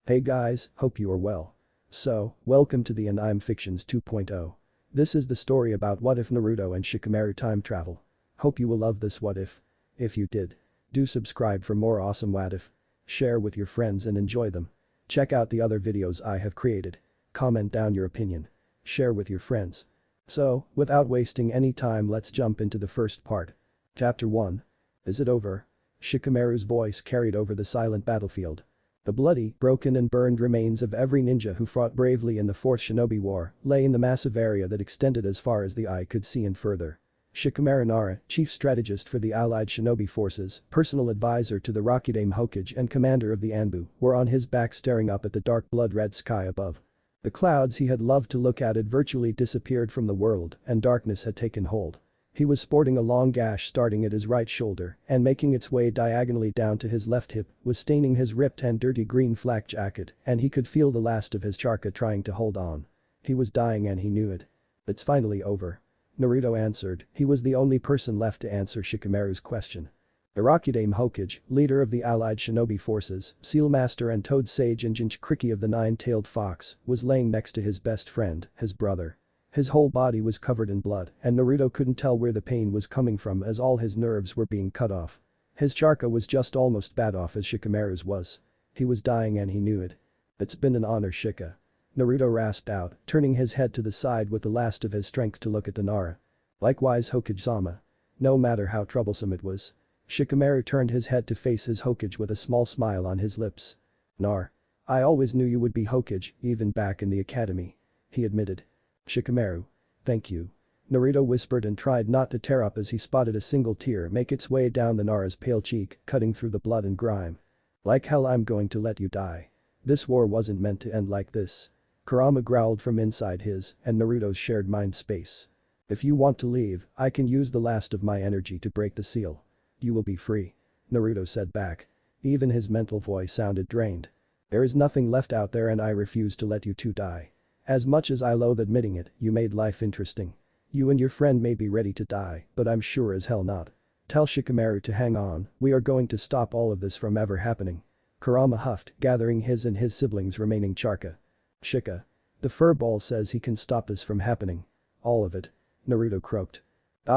Hey guys, hope you are well. So, welcome to the Anime Fictions 2.0. This is the story about what if Naruto and Shikamaru time travel. Hope you will love this what if. If you did, do subscribe for more awesome what if. Share with your friends and enjoy them. Check out the other videos I have created. Comment down your opinion. Share with your friends. So, without wasting any time, let's jump into the first part. Chapter 1. Is it over? Shikamaru's voice carried over the silent battlefield. The bloody, broken and burned remains of every ninja who fought bravely in the Fourth Shinobi War lay in the massive area that extended as far as the eye could see and further. Shikamaru Nara, chief strategist for the allied shinobi forces, personal advisor to the Rakudame Hokage and commander of the Anbu, were on his back staring up at the dark blood-red sky above. The clouds he had loved to look at had virtually disappeared from the world and darkness had taken hold. He was sporting a long gash starting at his right shoulder and making its way diagonally down to his left hip, was staining his ripped and dirty green flak jacket, and he could feel the last of his chakra trying to hold on. He was dying and he knew it. It's finally over. Naruto answered. He was the only person left to answer Shikamaru's question. The Rakudame Hokage, leader of the allied shinobi forces, Seal Master and Toad Sage and Jinchuriki of the Nine-Tailed Fox, was laying next to his best friend, his brother. His whole body was covered in blood and Naruto couldn't tell where the pain was coming from as all his nerves were being cut off. His chakra was just almost bad off as Shikamaru's was. He was dying and he knew it. It's been an honor, Shika. Naruto rasped out, turning his head to the side with the last of his strength to look at the Nara. Likewise Hokage-sama. No matter how troublesome it was. Shikamaru turned his head to face his Hokage with a small smile on his lips. Nar. I always knew you would be Hokage, even back in the academy. He admitted. Shikamaru. Thank you. Naruto whispered and tried not to tear up as he spotted a single tear make its way down the Nara's pale cheek, cutting through the blood and grime. Like hell I'm going to let you die. This war wasn't meant to end like this. Kurama growled from inside his and Naruto's shared mind space. If you want to leave, I can use the last of my energy to break the seal. You will be free. Naruto said back. Even his mental voice sounded drained. There is nothing left out there and I refuse to let you two die. As much as I loathe admitting it, you made life interesting. You and your friend may be ready to die, but I'm sure as hell not. Tell Shikamaru to hang on, we are going to stop all of this from ever happening. Kurama huffed, gathering his and his siblings' remaining chakra. Shika. The furball says he can stop this from happening. All of it. Naruto croaked.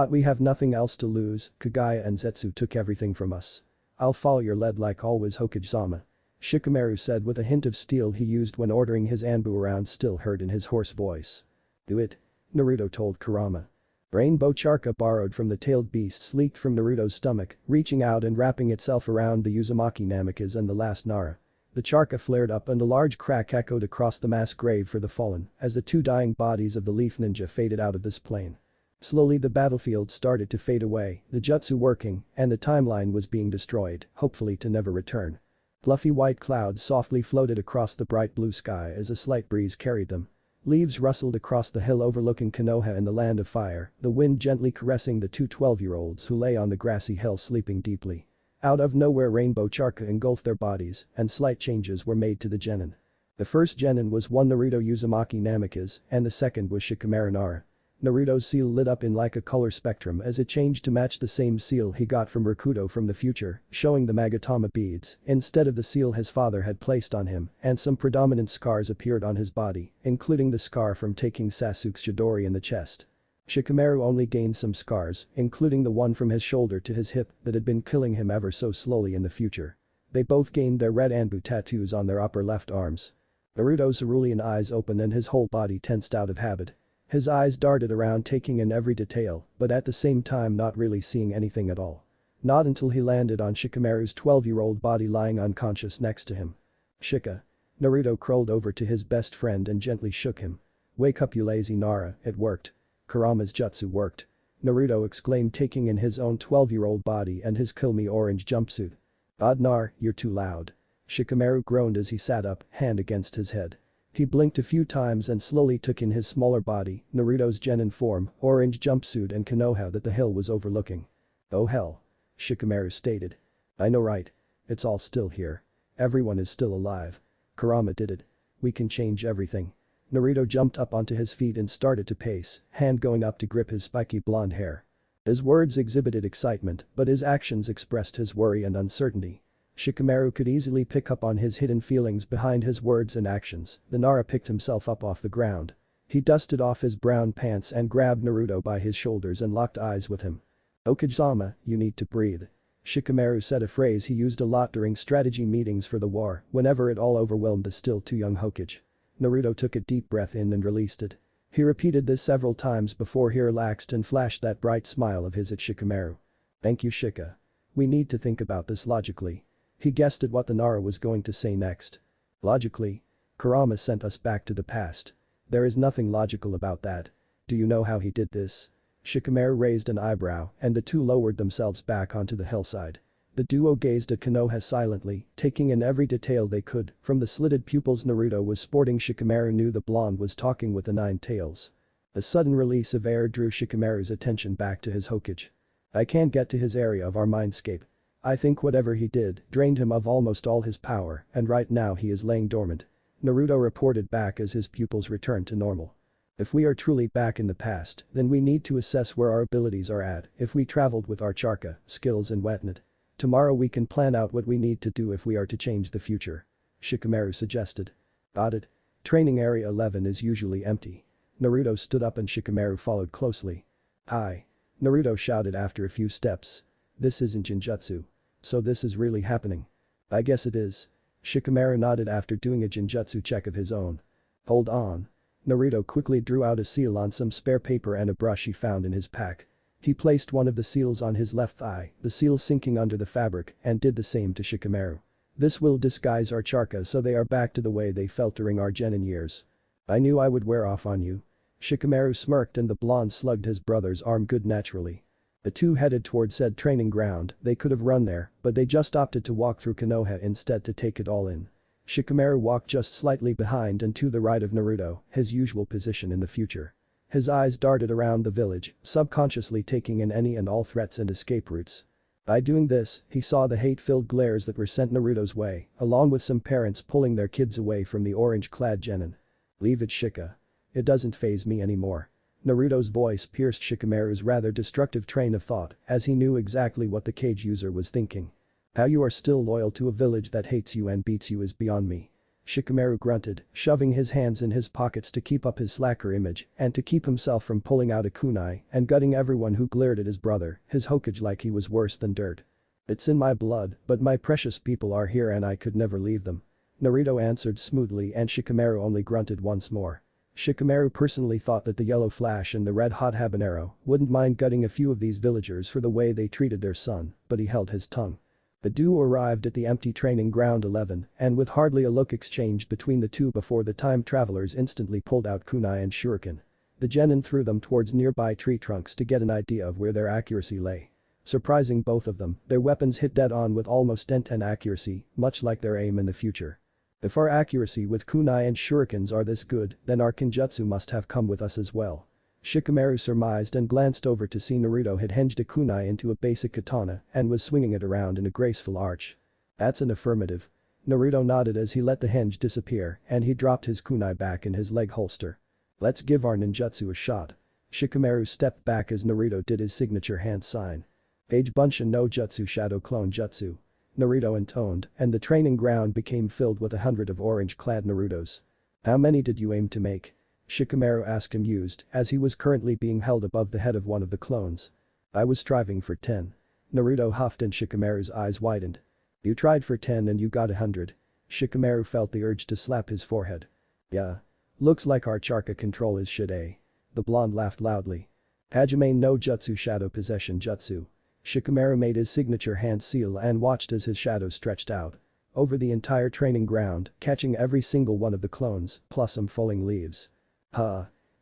We have nothing else to lose, Kagaya and Zetsu took everything from us. I'll follow your lead like always, Hokage-sama. Shikamaru said with a hint of steel he used when ordering his Anbu around still heard in his hoarse voice. Do it. Naruto told Kurama. Rainbow chakra borrowed from the tailed beasts leaked from Naruto's stomach, reaching out and wrapping itself around the Uzumaki Namikaze and the last Nara. The chakra flared up and a large crack echoed across the mass grave for the fallen as the two dying bodies of the Leaf Ninja faded out of this plane. Slowly the battlefield started to fade away, the jutsu working, and the timeline was being destroyed, hopefully to never return. Fluffy white clouds softly floated across the bright blue sky as a slight breeze carried them. Leaves rustled across the hill overlooking Konoha and the Land of Fire, the wind gently caressing the two 12-year-olds who lay on the grassy hill sleeping deeply. Out of nowhere rainbow chakra engulfed their bodies and slight changes were made to the genin. The first genin was one Naruto Uzumaki Namikaze and the second was Shikamaru Nara. Naruto's seal lit up in like a color spectrum as it changed to match the same seal he got from Rakuto from the future, showing the Magatama beads instead of the seal his father had placed on him, and some predominant scars appeared on his body, including the scar from taking Sasuke's Chidori in the chest. Shikamaru only gained some scars, including the one from his shoulder to his hip that had been killing him ever so slowly in the future. They both gained their red Anbu tattoos on their upper left arms. Naruto's cerulean eyes opened and his whole body tensed out of habit. His eyes darted around taking in every detail, but at the same time not really seeing anything at all. Not until he landed on Shikamaru's 12-year-old body lying unconscious next to him. Shika. Naruto crawled over to his best friend and gently shook him. Wake up you lazy Nara, it worked. Kurama's jutsu worked. Naruto exclaimed taking in his own 12-year-old body and his kill me orange jumpsuit. Nar, you're too loud. Shikamaru groaned as he sat up, hand against his head. He blinked a few times and slowly took in his smaller body, Naruto's genin form, orange jumpsuit and Konoha that the hill was overlooking. Oh hell. Shikamaru stated. I know right. It's all still here. Everyone is still alive. Kurama did it. We can change everything. Naruto jumped up onto his feet and started to pace, hand going up to grip his spiky blonde hair. His words exhibited excitement, but his actions expressed his worry and uncertainty. Shikamaru could easily pick up on his hidden feelings behind his words and actions. The Nara picked himself up off the ground. He dusted off his brown pants and grabbed Naruto by his shoulders and locked eyes with him. "Okage-sama, you need to breathe." Shikamaru said a phrase he used a lot during strategy meetings for the war whenever it all overwhelmed the still too young Hokage. Naruto took a deep breath in and released it. He repeated this several times before he relaxed and flashed that bright smile of his at Shikamaru. "Thank you, Shika. We need to think about this logically." He guessed at what the Nara was going to say next. "Logically? Kurama sent us back to the past. There is nothing logical about that. Do you know how he did this?" Shikamaru raised an eyebrow and the two lowered themselves back onto the hillside. The duo gazed at Konoha silently, taking in every detail they could. From the slitted pupils Naruto was sporting, Shikamaru knew the blonde was talking with the nine tails. A sudden release of air drew Shikamaru's attention back to his Hokage. "I can't get to his area of our mindscape. I think whatever he did drained him of almost all his power and right now he is laying dormant." Naruto reported back as his pupils returned to normal. "If we are truly back in the past, then we need to assess where our abilities are at if we traveled with our chakra, skills and whatnot. Tomorrow we can plan out what we need to do if we are to change the future," Shikamaru suggested. "Got it. Training Area 11 is usually empty." Naruto stood up and Shikamaru followed closely. "Hi." Naruto shouted after a few steps. "This isn't Jinjutsu. So this is really happening?" "I guess it is." Shikamaru nodded after doing a Jinjutsu check of his own. "Hold on." Naruto quickly drew out a seal on some spare paper and a brush he found in his pack. He placed one of the seals on his left thigh, the seal sinking under the fabric, and did the same to Shikamaru. "This will disguise our chakra so they are back to the way they felt during our genin years. I knew I would wear off on you." Shikamaru smirked and the blonde slugged his brother's arm good naturally. The two headed toward said training ground. They could have run there, but they just opted to walk through Konoha instead to take it all in. Shikamaru walked just slightly behind and to the right of Naruto, his usual position in the future. His eyes darted around the village, subconsciously taking in any and all threats and escape routes. By doing this, he saw the hate-filled glares that were sent Naruto's way, along with some parents pulling their kids away from the orange-clad genin. "Leave it, Shika. It doesn't faze me anymore." Naruto's voice pierced Shikamaru's rather destructive train of thought as he knew exactly what the cage user was thinking. "How you are still loyal to a village that hates you and beats you is beyond me." Shikamaru grunted, shoving his hands in his pockets to keep up his slacker image and to keep himself from pulling out a kunai and gutting everyone who glared at his brother, his Hokage, like he was worse than dirt. "It's in my blood, but my precious people are here and I could never leave them." Naruto answered smoothly and Shikamaru only grunted once more. Shikamaru personally thought that the yellow flash and the red-hot habanero wouldn't mind gutting a few of these villagers for the way they treated their son, but he held his tongue. The duo arrived at the empty training ground 11 and with hardly a look exchanged between the two before the time travelers instantly pulled out kunai and shuriken. The genin threw them towards nearby tree trunks to get an idea of where their accuracy lay. Surprising both of them, their weapons hit dead on with almost 10/10 accuracy, much like their aim in the future. "If our accuracy with kunai and shurikens are this good, then our kenjutsu must have come with us as well." Shikamaru surmised and glanced over to see Naruto had hinged a kunai into a basic katana and was swinging it around in a graceful arch. "That's an affirmative." Naruto nodded as he let the hinge disappear and he dropped his kunai back in his leg holster. "Let's give our ninjutsu a shot." Shikamaru stepped back as Naruto did his signature hand sign. "Age Bunshin no Jutsu Shadow Clone Jutsu." Naruto intoned and the training ground became filled with 100 of orange-clad Narutos. "How many did you aim to make?" Shikamaru asked amused as he was currently being held above the head of one of the clones. "I was striving for 10. Naruto huffed and Shikamaru's eyes widened. "You tried for 10 and you got 100. Shikamaru felt the urge to slap his forehead. "Yeah. Looks like our chakra control is shit, eh?" The blonde laughed loudly. "Hajime no Jutsu Shadow Possession Jutsu." Shikamaru made his signature hand seal and watched as his shadow stretched out over the entire training ground, catching every single one of the clones, plus some falling leaves.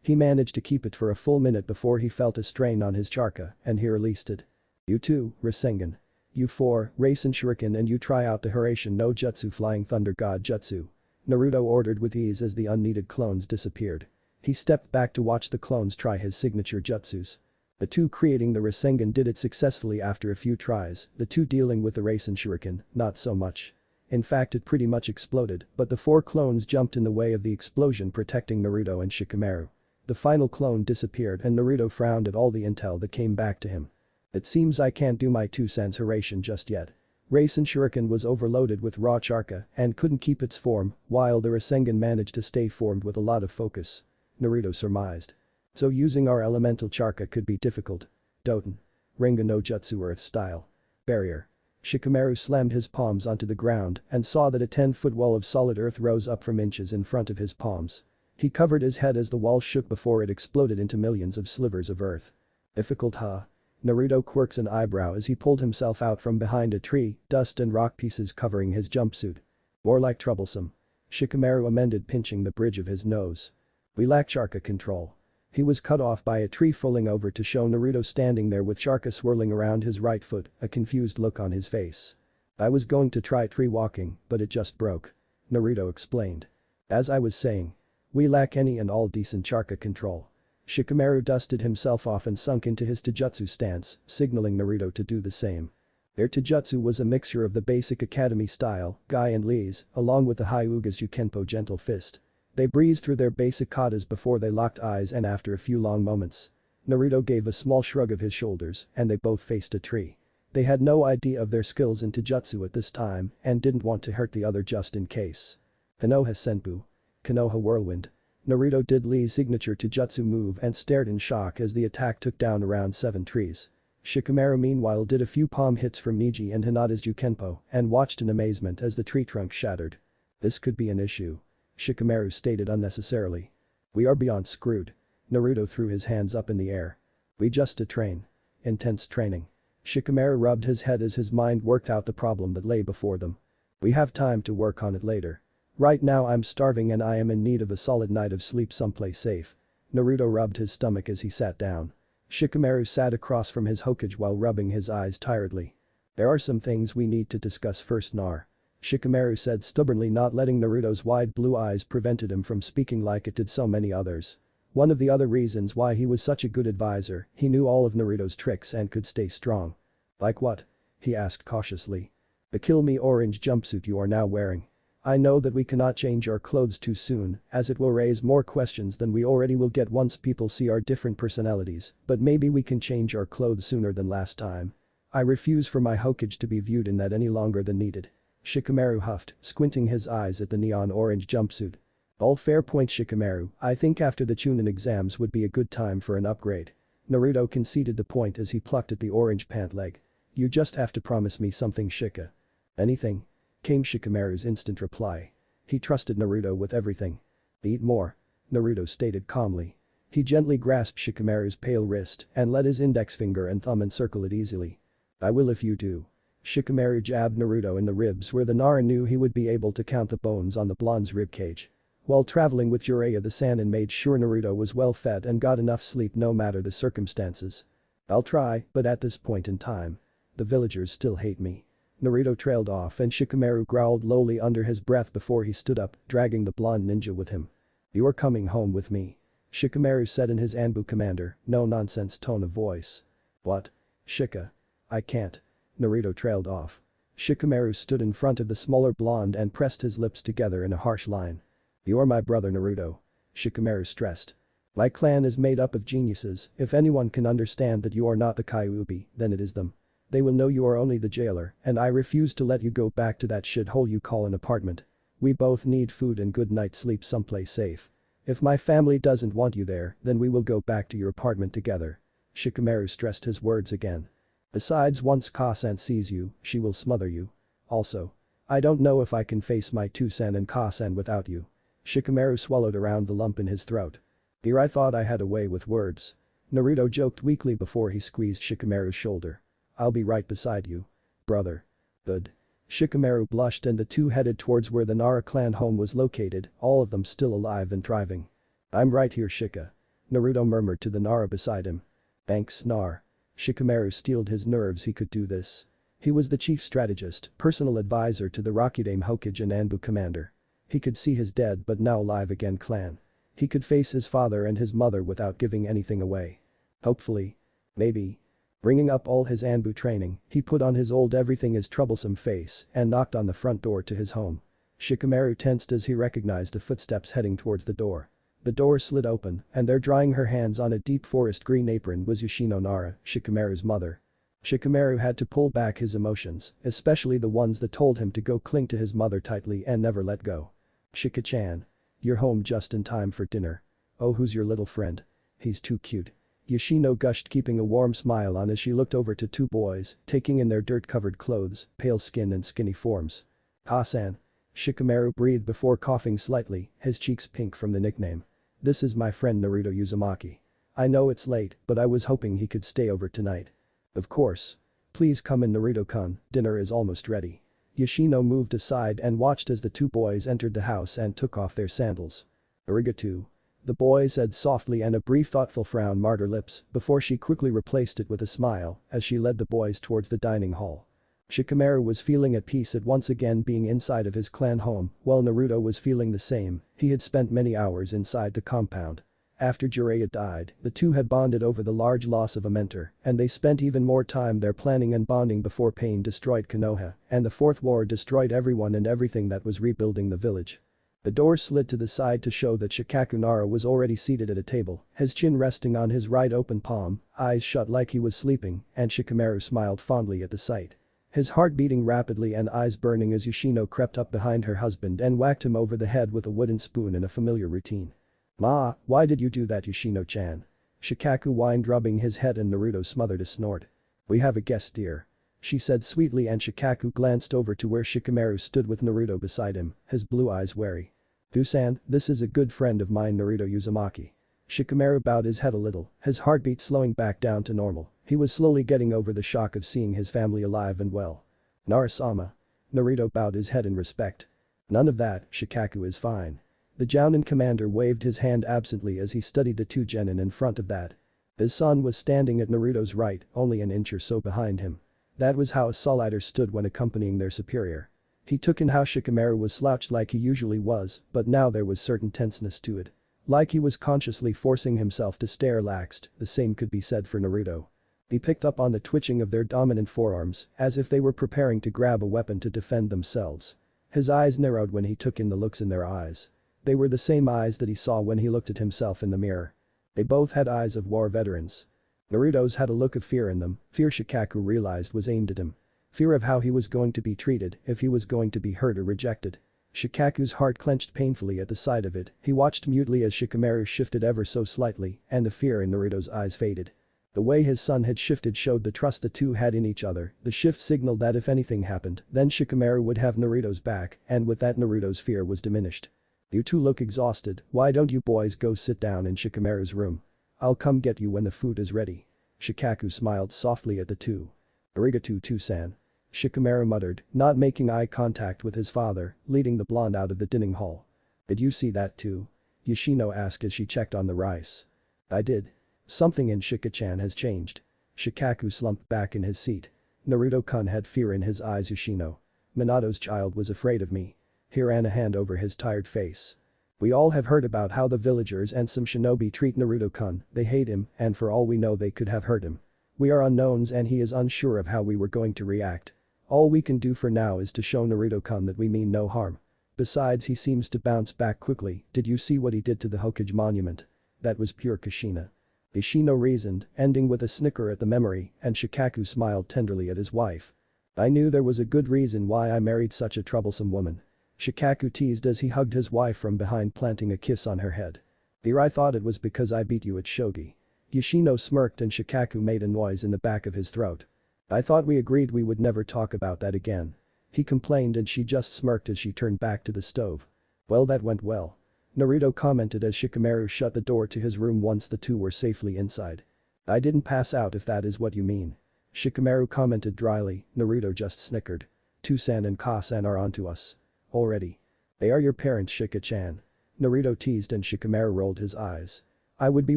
He managed to keep it for a full minute before he felt a strain on his chakra and he released it. "You 2, Rasengan. You 4, Rasen Shuriken, and you try out the Hiraishin no Jutsu Flying Thunder God Jutsu." Naruto ordered with ease as the unneeded clones disappeared. He stepped back to watch the clones try his signature jutsus. The 2 creating the Rasengan did it successfully after a few tries, the 2 dealing with the Rasen Shuriken, not so much. In fact, it pretty much exploded, but the 4 clones jumped in the way of the explosion, protecting Naruto and Shikamaru. The final clone disappeared and Naruto frowned at all the intel that came back to him. "It seems I can't do my 2 cents Hiraishin just yet." Rasen Shuriken was overloaded with raw charka and couldn't keep its form, while the Rasengan managed to stay formed with a lot of focus. Naruto surmised. So using our elemental charka could be difficult. Doten. Ringa no Jutsu Earth style. Barrier. Shikamaru slammed his palms onto the ground and saw that a 10-foot wall of solid earth rose up from inches in front of his palms. He covered his head as the wall shook before it exploded into millions of slivers of earth. Difficult, huh? Naruto quirks an eyebrow as he pulled himself out from behind a tree, dust and rock pieces covering his jumpsuit. More like troublesome. Shikamaru amended, pinching the bridge of his nose. We lack charka control. He was cut off by a tree falling over to show Naruto standing there with charka swirling around his right foot, a confused look on his face. I was going to try tree walking, but it just broke. Naruto explained. As I was saying. We lack any and all decent charka control. Shikamaru dusted himself off and sunk into his taijutsu stance, signaling Naruto to do the same. Their taijutsu was a mixture of the basic academy style, Gai and Lee's, along with the Hyuga's Jukenpo gentle fist. They breezed through their basic katas before they locked eyes, and after a few long moments. Naruto gave a small shrug of his shoulders and they both faced a tree. They had no idea of their skills in taijutsu at this time and didn't want to hurt the other just in case. Konoha Senpu. Konoha Whirlwind. Naruto did Lee's signature taijutsu move and stared in shock as the attack took down around 7 trees. Shikamaru meanwhile did a few palm hits from Niji and Hinata's Jukenpo and watched in amazement as the tree trunk shattered. This could be an issue. Shikamaru stated unnecessarily. We are beyond screwed. Naruto threw his hands up in the air. We just to train. Intense training. Shikamaru rubbed his head as his mind worked out the problem that lay before them. We have time to work on it later. Right now I'm starving and I am in need of a solid night of sleep someplace safe. Naruto rubbed his stomach as he sat down. Shikamaru sat across from his Hokage while rubbing his eyes tiredly. There are some things we need to discuss first, Nar. Shikamaru said stubbornly, not letting Naruto's wide blue eyes prevented him from speaking like it did so many others. One of the other reasons why he was such a good advisor, he knew all of Naruto's tricks and could stay strong. Like what? He asked cautiously. The kill me orange jumpsuit you are now wearing. I know that we cannot change our clothes too soon, as it will raise more questions than we already will get once people see our different personalities, but maybe we can change our clothes sooner than last time. I refuse for my Hokage to be viewed in that any longer than needed. Shikamaru huffed, squinting his eyes at the neon orange jumpsuit. All fair points, Shikamaru. I think after the Chunin exams would be a good time for an upgrade. Naruto conceded the point as he plucked at the orange pant leg. You just have to promise me something, Shika. Anything? Came Shikamaru's instant reply. He trusted Naruto with everything. Eat more. Naruto stated calmly. He gently grasped Shikamaru's pale wrist and let his index finger and thumb encircle it easily. I will if you do. Shikamaru jabbed Naruto in the ribs where the Nara knew he would be able to count the bones on the blonde's ribcage. While traveling with Jiraiya, the Sannin made sure Naruto was well fed and got enough sleep no matter the circumstances. I'll try, but at this point in time. The villagers still hate me. Naruto trailed off and Shikamaru growled lowly under his breath before he stood up, dragging the blonde ninja with him. You are coming home with me. Shikamaru said in his Anbu commander, no-nonsense tone of voice. What? Shika. I can't. Naruto trailed off. Shikamaru stood in front of the smaller blonde and pressed his lips together in a harsh line. You are my brother, Naruto. Shikamaru stressed. My clan is made up of geniuses. If anyone can understand that you are not the Kyuubi, then it is them. They will know you are only the jailer, and I refuse to let you go back to that shithole you call an apartment. We both need food and good night's sleep someplace safe. If my family doesn't want you there, then we will go back to your apartment together. Shikamaru stressed his words again. Besides, once Ka-san sees you, she will smother you. Also. I don't know if I can face my Two-san and Ka-san without you. Shikamaru swallowed around the lump in his throat. Here I thought I had a way with words. Naruto joked weakly before he squeezed Shikamaru's shoulder. I'll be right beside you. Brother. Good. Shikamaru blushed and the two headed towards where the Nara clan home was located, all of them still alive and thriving. I'm right here, Shika. Naruto murmured to the Nara beside him. Thanks, Nar. Shikamaru steeled his nerves. He could do this. He was the chief strategist, personal advisor to the Rakudame Hokage and Anbu commander. He could see his dead but now alive again clan. He could face his father and his mother without giving anything away. Hopefully. Maybe. Bringing up all his Anbu training, he put on his old everything is troublesome face and knocked on the front door to his home. Shikamaru tensed as he recognized the footsteps heading towards the door. The door slid open and there, drying her hands on a deep forest green apron, was Yoshino Nara, Shikamaru's mother. Shikamaru had to pull back his emotions, especially the ones that told him to go cling to his mother tightly and never let go. Shika-chan. You're home just in time for dinner. Oh, who's your little friend? He's too cute. Yoshino gushed, keeping a warm smile on as she looked over to two boys, taking in their dirt-covered clothes, pale skin and skinny forms. "Ah-san." Shikamaru breathed before coughing slightly, his cheeks pink from the nickname. "This is my friend Naruto Uzumaki. I know it's late, but I was hoping he could stay over tonight." "Of course. Please come in, Naruto-kun, dinner is almost ready." Yoshino moved aside and watched as the two boys entered the house and took off their sandals. "Arigato." The boy said softly, and a brief thoughtful frown marred her lips before she quickly replaced it with a smile as she led the boys towards the dining hall. Shikamaru was feeling at peace at once again being inside of his clan home, while Naruto was feeling the same. He had spent many hours inside the compound. After Jiraiya died, the two had bonded over the large loss of a mentor, and they spent even more time there planning and bonding before pain destroyed Konoha, and the Fourth War destroyed everyone and everything that was rebuilding the village. The door slid to the side to show that Shikaku Nara was already seated at a table, his chin resting on his right open palm, eyes shut like he was sleeping, and Shikamaru smiled fondly at the sight. His heart beating rapidly and eyes burning as Yoshino crept up behind her husband and whacked him over the head with a wooden spoon in a familiar routine. "Ma, why did you do that, Yoshino-chan?" Shikaku whined, rubbing his head, and Naruto smothered a snort. "We have a guest, dear," she said sweetly, and Shikaku glanced over to where Shikamaru stood with Naruto beside him, his blue eyes wary. "Dusan, this is a good friend of mine, Naruto Uzumaki." Shikamaru bowed his head a little, his heartbeat slowing back down to normal. He was slowly getting over the shock of seeing his family alive and well. "Narasama." Naruto bowed his head in respect. "None of that, Shikaku is fine." The Jounin commander waved his hand absently as he studied the two genin in front of that. His son was standing at Naruto's right, only an inch or so behind him. That was how a Soul stood when accompanying their superior. He took in how Shikamaru was slouched like he usually was, but now there was certain tenseness to it. Like he was consciously forcing himself to stay relaxed, the same could be said for Naruto. He picked up on the twitching of their dominant forearms, as if they were preparing to grab a weapon to defend themselves. His eyes narrowed when he took in the looks in their eyes. They were the same eyes that he saw when he looked at himself in the mirror. They both had eyes of war veterans. Naruto's had a look of fear in them, fear Shikaku realized was aimed at him. Fear of how he was going to be treated, if he was going to be hurt or rejected. Shikaku's heart clenched painfully at the sight of it. He watched mutely as Shikamaru shifted ever so slightly, and the fear in Naruto's eyes faded. The way his son had shifted showed the trust the two had in each other. The shift signaled that if anything happened, then Shikamaru would have Naruto's back, and with that Naruto's fear was diminished. "You two look exhausted, why don't you boys go sit down in Shikamaru's room? I'll come get you when the food is ready." Shikaku smiled softly at the two. "Arigato, Tusan." Shikamaru muttered, not making eye contact with his father, leading the blonde out of the dining hall. "Did you see that too?" Yoshino asked as she checked on the rice. "I did." Something in Shika-chan has changed. Shikaku slumped back in his seat. Naruto-kun had fear in his eyes. "Yoshino. Minato's child was afraid of me." He ran a hand over his tired face. "We all have heard about how the villagers and some shinobi treat Naruto-kun, they hate him, and for all we know they could have hurt him. We are unknowns and he is unsure of how we were going to react. All we can do for now is to show Naruto-kun that we mean no harm. Besides, he seems to bounce back quickly. Did you see what he did to the Hokage monument? That was pure Kushina." Yoshino reasoned, ending with a snicker at the memory, and Shikaku smiled tenderly at his wife. "I knew there was a good reason why I married such a troublesome woman." Shikaku teased as he hugged his wife from behind, planting a kiss on her head. "Dear, I thought it was because I beat you at shogi." Yoshino smirked and Shikaku made a noise in the back of his throat. "I thought we agreed we would never talk about that again." He complained and she just smirked as she turned back to the stove. "Well, that went well." Naruto commented as Shikamaru shut the door to his room once the two were safely inside. "I didn't pass out if that is what you mean." Shikamaru commented dryly. Naruto just snickered. "Tusan and Ka-san are onto us. Already. They are your parents, Shika-chan." Naruto teased and Shikamaru rolled his eyes. "I would be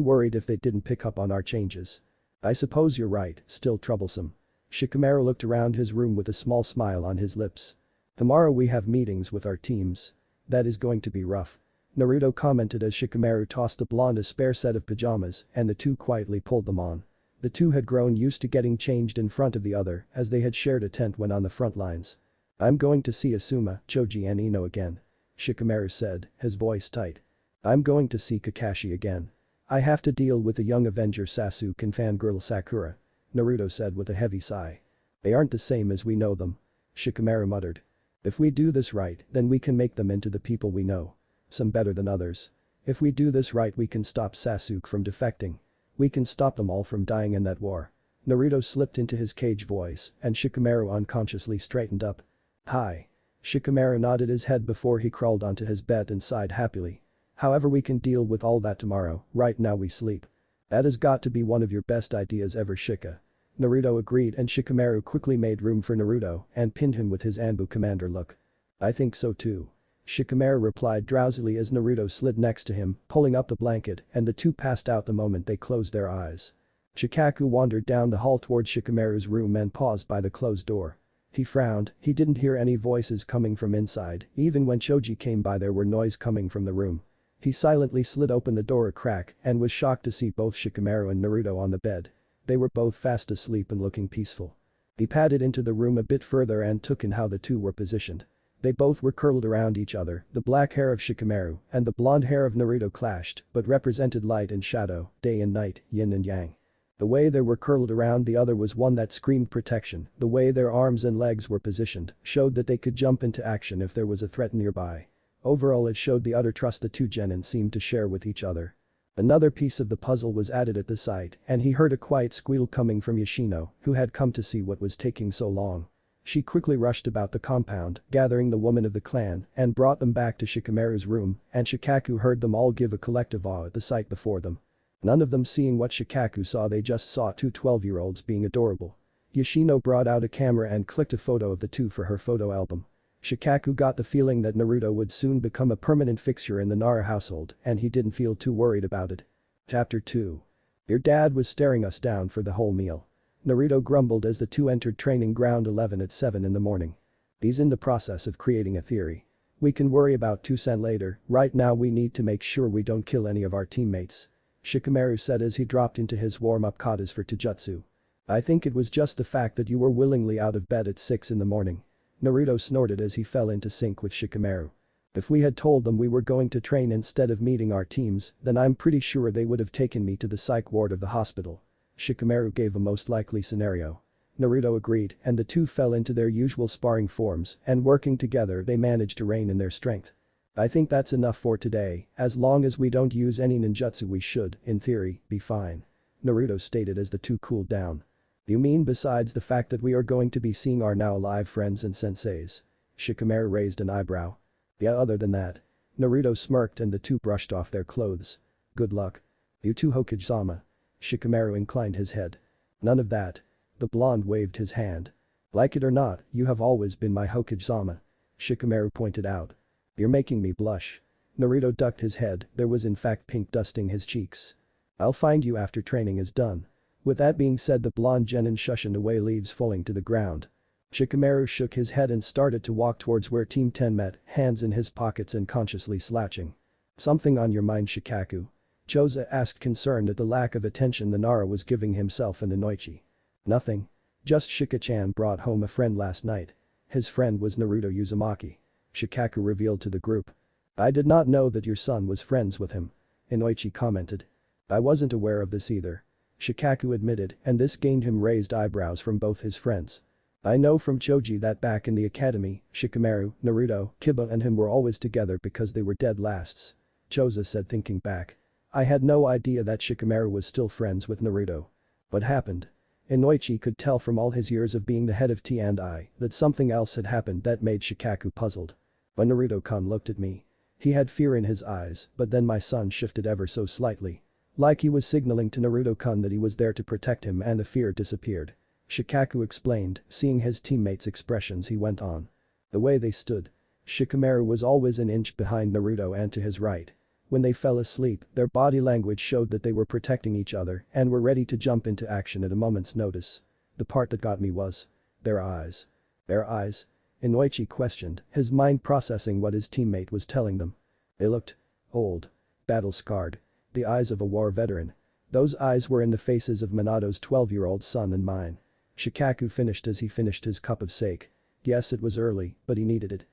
worried if they didn't pick up on our changes." "I suppose you're right, still troublesome." Shikamaru looked around his room with a small smile on his lips. "Tomorrow we have meetings with our teams. That is going to be rough." Naruto commented as Shikamaru tossed the blonde a spare set of pajamas and the two quietly pulled them on. The two had grown used to getting changed in front of the other as they had shared a tent when on the front lines. "I'm going to see Asuma, Choji and Ino again," Shikamaru said, his voice tight. "I'm going to see Kakashi again. I have to deal with the young Avenger Sasuke and fangirl Sakura." Naruto said with a heavy sigh. They aren't the same as we know them. Shikamaru muttered. If we do this right, then we can make them into the people we know. Some better than others. If we do this right we can stop Sasuke from defecting. We can stop them all from dying in that war. Naruto slipped into his cage voice and Shikamaru unconsciously straightened up. Hi. Shikamaru nodded his head before he crawled onto his bed and sighed happily. However we can deal with all that tomorrow, right now we sleep. That has got to be one of your best ideas ever Shika. Naruto agreed and Shikamaru quickly made room for Naruto and pinned him with his Anbu commander look. I think so too. Shikamaru replied drowsily as Naruto slid next to him, pulling up the blanket and the two passed out the moment they closed their eyes. Shikaku wandered down the hall towards Shikamaru's room and paused by the closed door. He frowned, he didn't hear any voices coming from inside, even when Choji came by there were noise coming from the room. He silently slid open the door a crack and was shocked to see both Shikamaru and Naruto on the bed. They were both fast asleep and looking peaceful. He padded into the room a bit further and took in how the two were positioned. They both were curled around each other, the black hair of Shikamaru and the blonde hair of Naruto clashed but represented light and shadow, day and night, yin and yang. The way they were curled around the other was one that screamed protection, the way their arms and legs were positioned showed that they could jump into action if there was a threat nearby. Overall it showed the utter trust the two genin seemed to share with each other. Another piece of the puzzle was added at the site and he heard a quiet squeal coming from Yoshino, who had come to see what was taking so long. She quickly rushed about the compound, gathering the women of the clan and brought them back to Shikamaru's room and Shikaku heard them all give a collective awe at the sight before them. None of them seeing what Shikaku saw, they just saw two 12-year-olds being adorable. Yoshino brought out a camera and clicked a photo of the two for her photo album. Shikaku got the feeling that Naruto would soon become a permanent fixture in the Nara household and he didn't feel too worried about it. Chapter 2. Your dad was staring us down for the whole meal. Naruto grumbled as the two entered training ground 11 at 7 in the morning. He's in the process of creating a theory. We can worry about Tusen later, right now we need to make sure we don't kill any of our teammates. Shikamaru said as he dropped into his warm-up katas for Taijutsu. I think it was just the fact that you were willingly out of bed at 6 in the morning. Naruto snorted as he fell into sync with Shikamaru. If we had told them we were going to train instead of meeting our teams, then I'm pretty sure they would have taken me to the psych ward of the hospital. Shikamaru gave a most likely scenario. Naruto agreed and the two fell into their usual sparring forms and working together they managed to rein in their strength. I think that's enough for today, as long as we don't use any ninjutsu we should, in theory, be fine. Naruto stated as the two cooled down. You mean besides the fact that we are going to be seeing our now alive friends and senseis? Shikamaru raised an eyebrow. Yeah, other than that. Naruto smirked and the two brushed off their clothes. Good luck. You too Hokage-sama. Shikamaru inclined his head. None of that. The blonde waved his hand. Like it or not, you have always been my Hokage-sama. Shikamaru pointed out. You're making me blush. Naruto ducked his head, there was in fact pink dusting his cheeks. I'll find you after training is done. With that being said the blonde genin shushed away, leaves falling to the ground. Shikamaru shook his head and started to walk towards where Team 10 met, hands in his pockets and consciously slouching. Something on your mind Shikaku? Choza asked, concerned at the lack of attention the Nara was giving himself and Inoichi. Nothing. Just Shika-chan brought home a friend last night. His friend was Naruto Uzumaki. Shikaku revealed to the group. I did not know that your son was friends with him. Inoichi commented. I wasn't aware of this either. Shikaku admitted and this gained him raised eyebrows from both his friends. I know from Choji that back in the academy, Shikamaru, Naruto, Kiba and him were always together because they were dead lasts. Choza said thinking back. I had no idea that Shikamaru was still friends with Naruto. What happened? Inoichi could tell from all his years of being the head of T&I that something else had happened that made Shikaku puzzled. When Naruto-kun looked at me. He had fear in his eyes, but then my son shifted ever so slightly. Like he was signaling to Naruto-kun that he was there to protect him and the fear disappeared. Shikaku explained, seeing his teammates' expressions he went on. The way they stood. Shikamaru was always an inch behind Naruto and to his right. When they fell asleep, their body language showed that they were protecting each other and were ready to jump into action at a moment's notice. The part that got me was. Their eyes. Their eyes? Inoichi questioned, his mind processing what his teammate was telling them. They looked. Old. Battle-scarred. The eyes of a war veteran. Those eyes were in the faces of Minato's 12-year-old son and mine. Shikaku finished as he finished his cup of sake. Yes, it was early, but he needed it.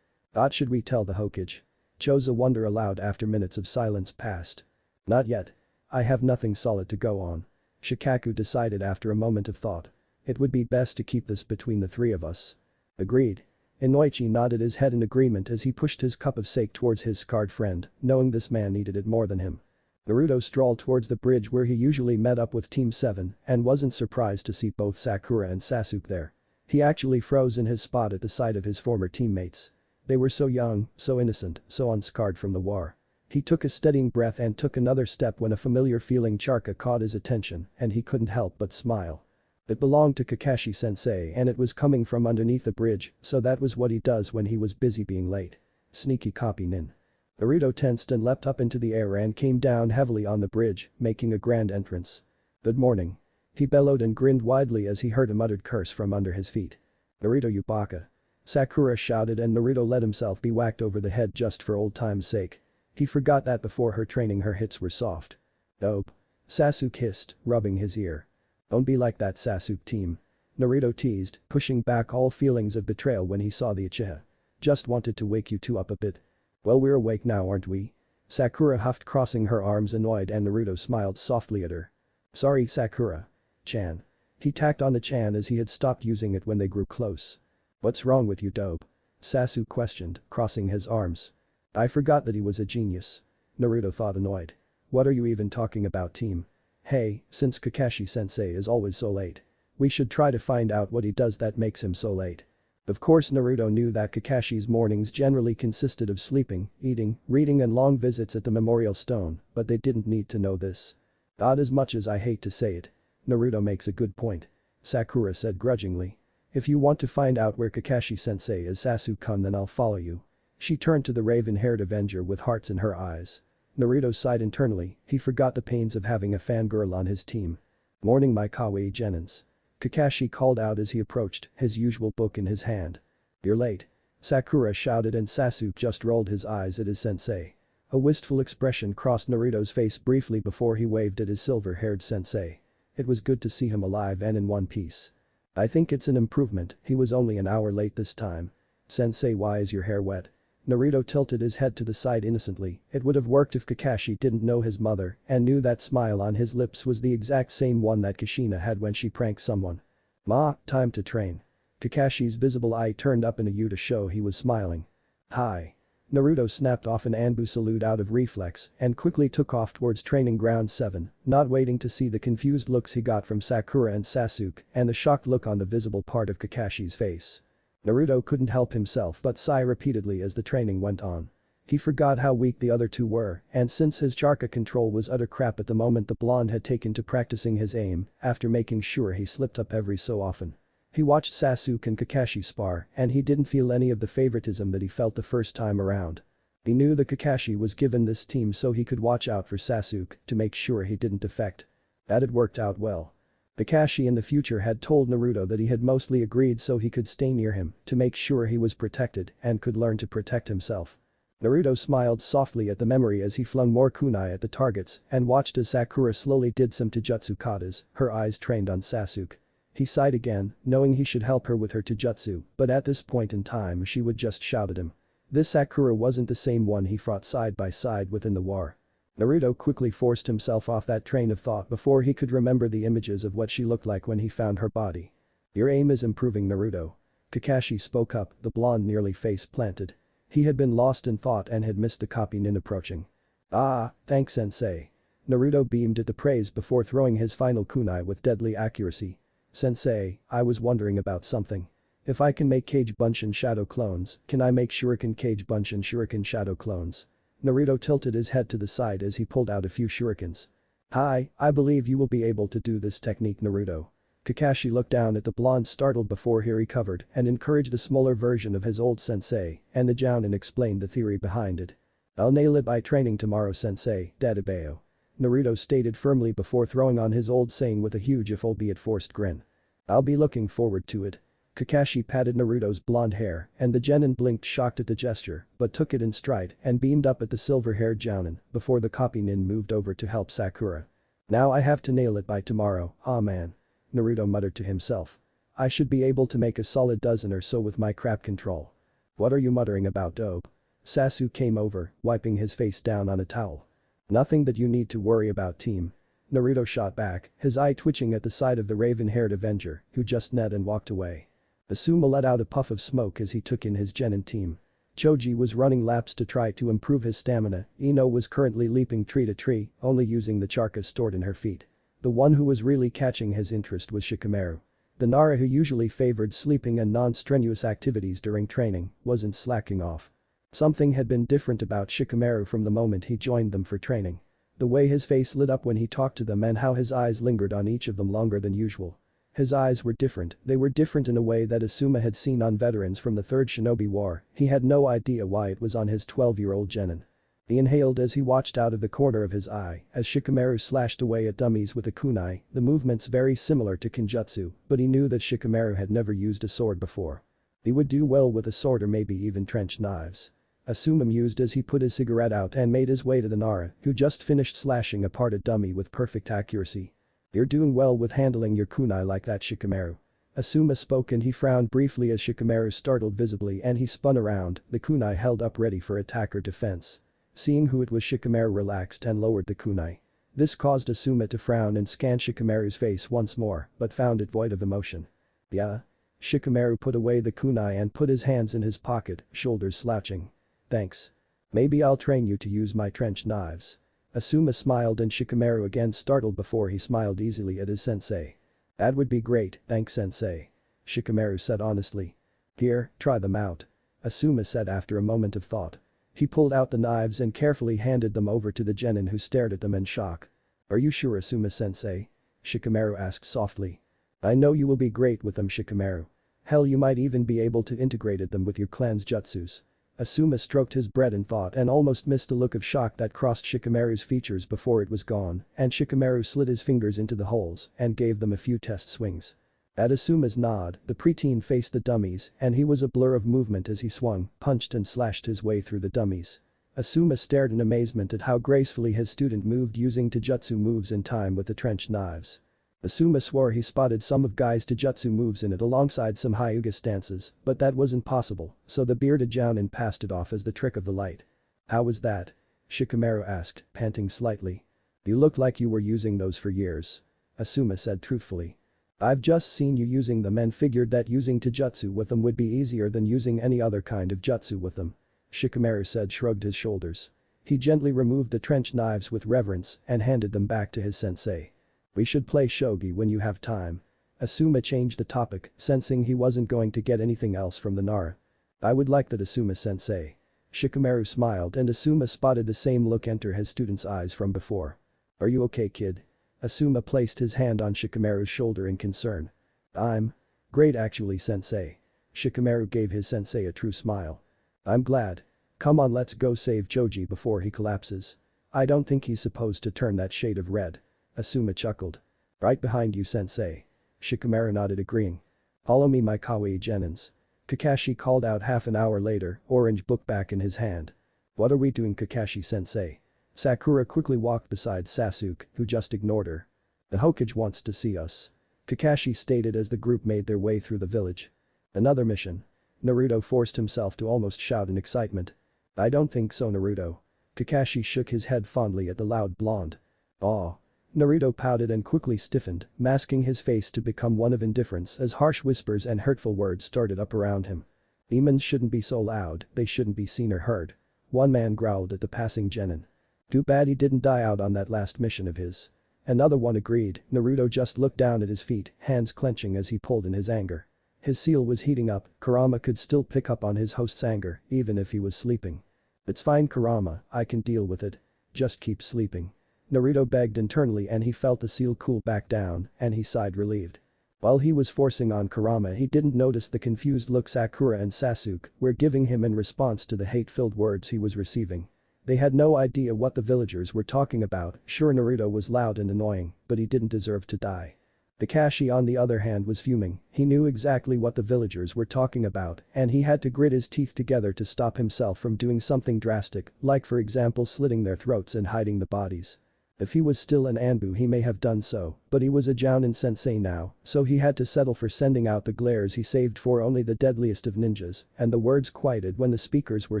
Should we tell the Hokage? Choza wondered aloud after minutes of silence passed. Not yet. I have nothing solid to go on. Shikaku decided after a moment of thought. It would be best to keep this between the three of us. Agreed. Inoichi nodded his head in agreement as he pushed his cup of sake towards his scarred friend, knowing this man needed it more than him. Naruto strolled towards the bridge where he usually met up with Team 7 and wasn't surprised to see both Sakura and Sasuke there. He actually froze in his spot at the sight of his former teammates. They were so young, so innocent, so unscarred from the war. He took a steadying breath and took another step when a familiar feeling charka caught his attention and he couldn't help but smile. It belonged to Kakashi-sensei and it was coming from underneath the bridge, so that was what he does when he was busy being late. Sneaky copy nin. Naruto tensed and leapt up into the air and came down heavily on the bridge, making a grand entrance. Good morning. He bellowed and grinned widely as he heard a muttered curse from under his feet. Naruto you baka. Sakura shouted and Naruto let himself be whacked over the head just for old time's sake. He forgot that before her training her hits were soft. Dope. Sasuke hissed, rubbing his ear. Don't be like that Sasuke team. Naruto teased, pushing back all feelings of betrayal when he saw the Uchiha. Just wanted to wake you two up a bit. Well we're awake now aren't we? Sakura huffed crossing her arms annoyed and Naruto smiled softly at her. Sorry Sakura-chan. He tacked on the chan as he had stopped using it when they grew close. What's wrong with you dope? Sasuke questioned, crossing his arms. I forgot that he was a genius. Naruto thought annoyed. What are you even talking about team? Hey, since Kakashi-sensei is always so late. We should try to find out what he does that makes him so late. Of course Naruto knew that Kakashi's mornings generally consisted of sleeping, eating, reading and long visits at the memorial stone, but they didn't need to know this. Odd as much as I hate to say it. Naruto makes a good point. Sakura said grudgingly. If you want to find out where Kakashi-sensei is Sasuke-kun then I'll follow you. She turned to the raven-haired Avenger with hearts in her eyes. Naruto sighed internally, he forgot the pains of having a fangirl on his team. Morning my kawaii genins. Kakashi called out as he approached, his usual book in his hand. You're late. Sakura shouted and Sasuke just rolled his eyes at his sensei. A wistful expression crossed Naruto's face briefly before he waved at his silver-haired sensei. It was good to see him alive and in one piece. I think it's an improvement, he was only an hour late this time. Sensei why is your hair wet? Naruto tilted his head to the side innocently, it would have worked if Kakashi didn't know his mother and knew that smile on his lips was the exact same one that Kushina had when she pranked someone. Ma, time to train. Kakashi's visible eye turned up in a U to show he was smiling. Hi. Naruto snapped off an Anbu salute out of reflex and quickly took off towards training ground 7, not waiting to see the confused looks he got from Sakura and Sasuke and the shocked look on the visible part of Kakashi's face. Naruto couldn't help himself but sigh repeatedly as the training went on. He forgot how weak the other two were, and since his Charka control was utter crap at the moment the blonde had taken to practicing his aim after making sure he slipped up every so often. He watched Sasuke and Kakashi spar and he didn't feel any of the favoritism that he felt the first time around. He knew that Kakashi was given this team so he could watch out for Sasuke to make sure he didn't defect. That had worked out well. Kakashi in the future had told Naruto that he had mostly agreed so he could stay near him to make sure he was protected and could learn to protect himself. Naruto smiled softly at the memory as he flung more kunai at the targets and watched as Sakura slowly did some taijutsu katas, her eyes trained on Sasuke. He sighed again, knowing he should help her with her taijutsu, but at this point in time she would just shout at him. This Sakura wasn't the same one he fought side by side with in the war. Naruto quickly forced himself off that train of thought before he could remember the images of what she looked like when he found her body. Your aim is improving Naruto. Kakashi spoke up, the blonde nearly face planted. He had been lost in thought and had missed the copy nin approaching. Ah, thanks sensei. Naruto beamed at the praise before throwing his final kunai with deadly accuracy. Sensei, I was wondering about something. If I can make Kage Bunshin shadow clones, can I make Shuriken Kage Bunshin Shuriken shadow clones? Naruto tilted his head to the side as he pulled out a few shurikens. Hi, I believe you will be able to do this technique Naruto. Kakashi looked down at the blonde startled before he recovered and encouraged the smaller version of his old sensei and the jounin explained the theory behind it. I'll nail it by training tomorrow sensei, Dadabeo. Naruto stated firmly before throwing on his old saying with a huge if albeit forced grin. I'll be looking forward to it. Kakashi patted Naruto's blonde hair and the genin blinked shocked at the gesture but took it in stride and beamed up at the silver-haired jounin before the copy nin moved over to help Sakura. Now I have to nail it by tomorrow, ah man. Naruto muttered to himself. I should be able to make a solid dozen or so with my crap control. What are you muttering about dope? Sasuke came over, wiping his face down on a towel. Nothing that you need to worry about team. Naruto shot back, his eye twitching at the sight of the raven-haired Avenger, who just ned and walked away. Asuma let out a puff of smoke as he took in his genin team. Choji was running laps to try to improve his stamina, Ino was currently leaping tree to tree, only using the charca stored in her feet. The one who was really catching his interest was Shikamaru. The Nara who usually favored sleeping and non-strenuous activities during training, wasn't slacking off. Something had been different about Shikamaru from the moment he joined them for training. The way his face lit up when he talked to them and how his eyes lingered on each of them longer than usual. His eyes were different, they were different in a way that Asuma had seen on veterans from the Third Shinobi War, he had no idea why it was on his 12-year-old genin. He inhaled as he watched out of the corner of his eye as Shikamaru slashed away at dummies with a kunai, the movements very similar to Kenjutsu, but he knew that Shikamaru had never used a sword before. He would do well with a sword or maybe even trench knives. Asuma mused as he put his cigarette out and made his way to the Nara, who just finished slashing apart a dummy with perfect accuracy. "You're doing well with handling your kunai like that, Shikamaru." Asuma spoke and he frowned briefly as Shikamaru startled visibly and he spun around, the kunai held up ready for attack or defense. Seeing who it was, Shikamaru relaxed and lowered the kunai. This caused Asuma to frown and scan Shikamaru's face once more, but found it void of emotion. "Yeah?" Shikamaru put away the kunai and put his hands in his pocket, shoulders slouching. "Thanks. Maybe I'll train you to use my trench knives." Asuma smiled and Shikamaru again startled before he smiled easily at his sensei. "That would be great, thanks sensei." Shikamaru said honestly. "Here, try them out." Asuma said after a moment of thought. He pulled out the knives and carefully handed them over to the genin who stared at them in shock. "Are you sure, Asuma-sensei?" Shikamaru asked softly. "I know you will be great with them, Shikamaru. Hell, you might even be able to integrate them with your clan's jutsus." Asuma stroked his bread in thought and almost missed a look of shock that crossed Shikamaru's features before it was gone, and Shikamaru slid his fingers into the holes and gave them a few test swings. At Asuma's nod, the preteen faced the dummies and he was a blur of movement as he swung, punched and slashed his way through the dummies. Asuma stared in amazement at how gracefully his student moved using taijutsu moves in time with the trench knives. Asuma swore he spotted some of Guy's taijutsu moves in it alongside some Hyuga stances, but that wasn't possible, so the bearded Jounin passed it off as the trick of the light. "How was that?" Shikamaru asked, panting slightly. "You looked like you were using those for years." Asuma said truthfully. "I've just seen you using them and figured that using taijutsu with them would be easier than using any other kind of jutsu with them." Shikamaru said, shrugged his shoulders. He gently removed the trench knives with reverence and handed them back to his sensei. "We should play shogi when you have time." Asuma changed the topic, sensing he wasn't going to get anything else from the Nara. "I would like that, Asuma-sensei." Shikamaru smiled and Asuma spotted the same look enter his student's eyes from before. "Are you okay, kid?" Asuma placed his hand on Shikamaru's shoulder in concern. "I'm great actually, sensei." Shikamaru gave his sensei a true smile. "I'm glad. Come on, let's go save Choji before he collapses. I don't think he's supposed to turn that shade of red." Asuma chuckled. "Right behind you, sensei." Shikamaru nodded agreeing. "Follow me, my kawaii genins." Kakashi called out half an hour later, orange book back in his hand. "What are we doing, Kakashi-sensei?" Sakura quickly walked beside Sasuke, who just ignored her. "The Hokage wants to see us," Kakashi stated as the group made their way through the village. "Another mission?" Naruto forced himself to almost shout in excitement. "I don't think so, Naruto." Kakashi shook his head fondly at the loud blonde. "Aw." Naruto pouted and quickly stiffened, masking his face to become one of indifference as harsh whispers and hurtful words started up around him. "Demons shouldn't be so loud, they shouldn't be seen or heard." One man growled at the passing genin. "Too bad he didn't die out on that last mission of his." Another one agreed. Naruto just looked down at his feet, hands clenching as he pulled in his anger. His seal was heating up, Kurama could still pick up on his host's anger, even if he was sleeping. "It's fine, Kurama, I can deal with it. Just keep sleeping." Naruto begged internally and he felt the seal cool back down and he sighed relieved. While he was forcing on Kurama, he didn't notice the confused look Sakura and Sasuke were giving him in response to the hate-filled words he was receiving. They had no idea what the villagers were talking about. Sure, Naruto was loud and annoying, but he didn't deserve to die. Kakashi on the other hand was fuming, he knew exactly what the villagers were talking about and he had to grit his teeth together to stop himself from doing something drastic, like for example slitting their throats and hiding the bodies. If he was still an Anbu he may have done so, but he was a Jounin sensei now, so he had to settle for sending out the glares he saved for only the deadliest of ninjas, and the words quieted when the speakers were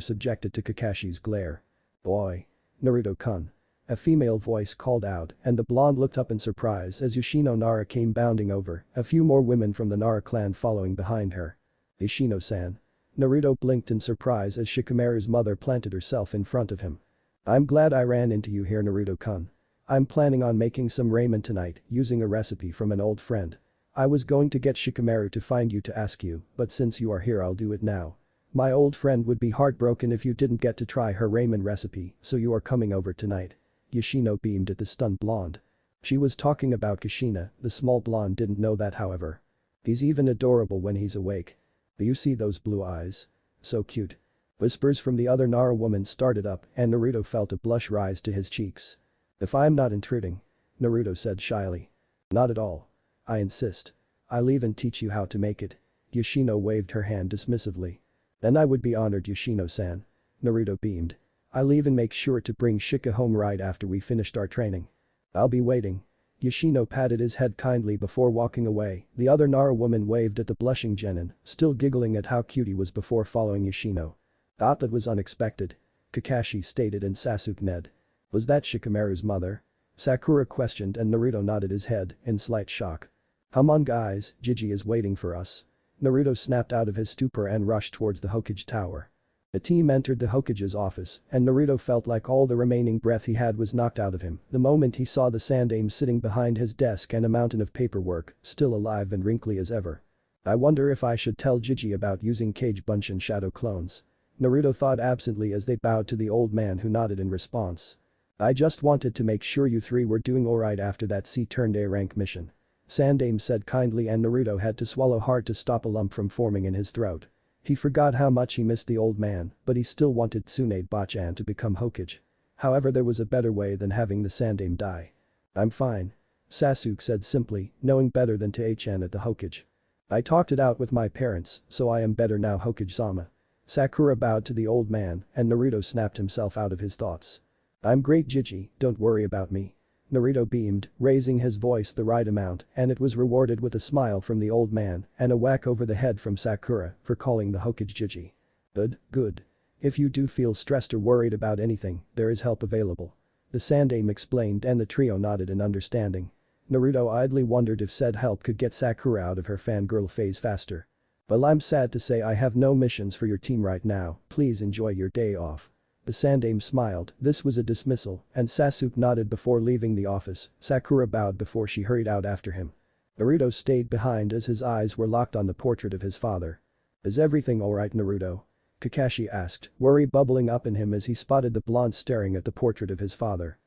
subjected to Kakashi's glare. "Boy. Naruto-kun." A female voice called out and the blonde looked up in surprise as Yoshino Nara came bounding over, a few more women from the Nara clan following behind her. Yoshino-san. Naruto blinked in surprise as Shikamaru's mother planted herself in front of him. I'm glad I ran into you here, Naruto-kun. I'm planning on making some ramen tonight using a recipe from an old friend. I was going to get Shikamaru to find you to ask you, but since you are here I'll do it now. My old friend would be heartbroken if you didn't get to try her ramen recipe, so you are coming over tonight. Yoshino beamed at the stunned blonde. She was talking about Kushina, the small blonde didn't know that however. He's even adorable when he's awake. Do you see those blue eyes? So cute. Whispers from the other Nara woman started up and Naruto felt a blush rise to his cheeks. If I'm not intruding. Naruto said shyly. Not at all. I insist. I'll even teach you how to make it. Yoshino waved her hand dismissively. Then I would be honored, Yoshino-san. Naruto beamed. I'll even make sure to bring Shika home right after we finished our training. I'll be waiting. Yoshino patted his head kindly before walking away. The other Nara woman waved at the blushing Genin, still giggling at how cute he was before following Yoshino. That was unexpected. Kakashi stated and Sasuke ned. Was that Shikamaru's mother? Sakura questioned and Naruto nodded his head in slight shock. Come on guys, Gigi is waiting for us. Naruto snapped out of his stupor and rushed towards the Hokage tower. The team entered the Hokage's office and Naruto felt like all the remaining breath he had was knocked out of him the moment he saw the Sandaime sitting behind his desk and a mountain of paperwork, still alive and wrinkly as ever. I wonder if I should tell Gigi about using Kage Bunshin shadow clones. Naruto thought absently as they bowed to the old man who nodded in response. I just wanted to make sure you three were doing alright after that C-turned-A rank mission. Sandaime said kindly and Naruto had to swallow hard to stop a lump from forming in his throat. He forgot how much he missed the old man, but he still wanted Tsunade Bachan to become Hokage. However, there was a better way than having the Sandaime die. I'm fine. Sasuke said simply, knowing better than to HN at the Hokage. I talked it out with my parents, so I am better now, Hokage-sama. Sakura bowed to the old man and Naruto snapped himself out of his thoughts. I'm great, Gigi, don't worry about me. Naruto beamed, raising his voice the right amount and it was rewarded with a smile from the old man and a whack over the head from Sakura for calling the Hokage Gigi. Good. If you do feel stressed or worried about anything, there is help available. The Sandaime explained and the trio nodded in understanding. Naruto idly wondered if said help could get Sakura out of her fangirl phase faster. Well, I'm sad to say I have no missions for your team right now, please enjoy your day off. The Sandaime smiled, this was a dismissal, and Sasuke nodded before leaving the office. Sakura bowed before she hurried out after him. Naruto stayed behind as his eyes were locked on the portrait of his father. Is everything alright, Naruto? Kakashi asked, worry bubbling up in him as he spotted the blonde staring at the portrait of his father.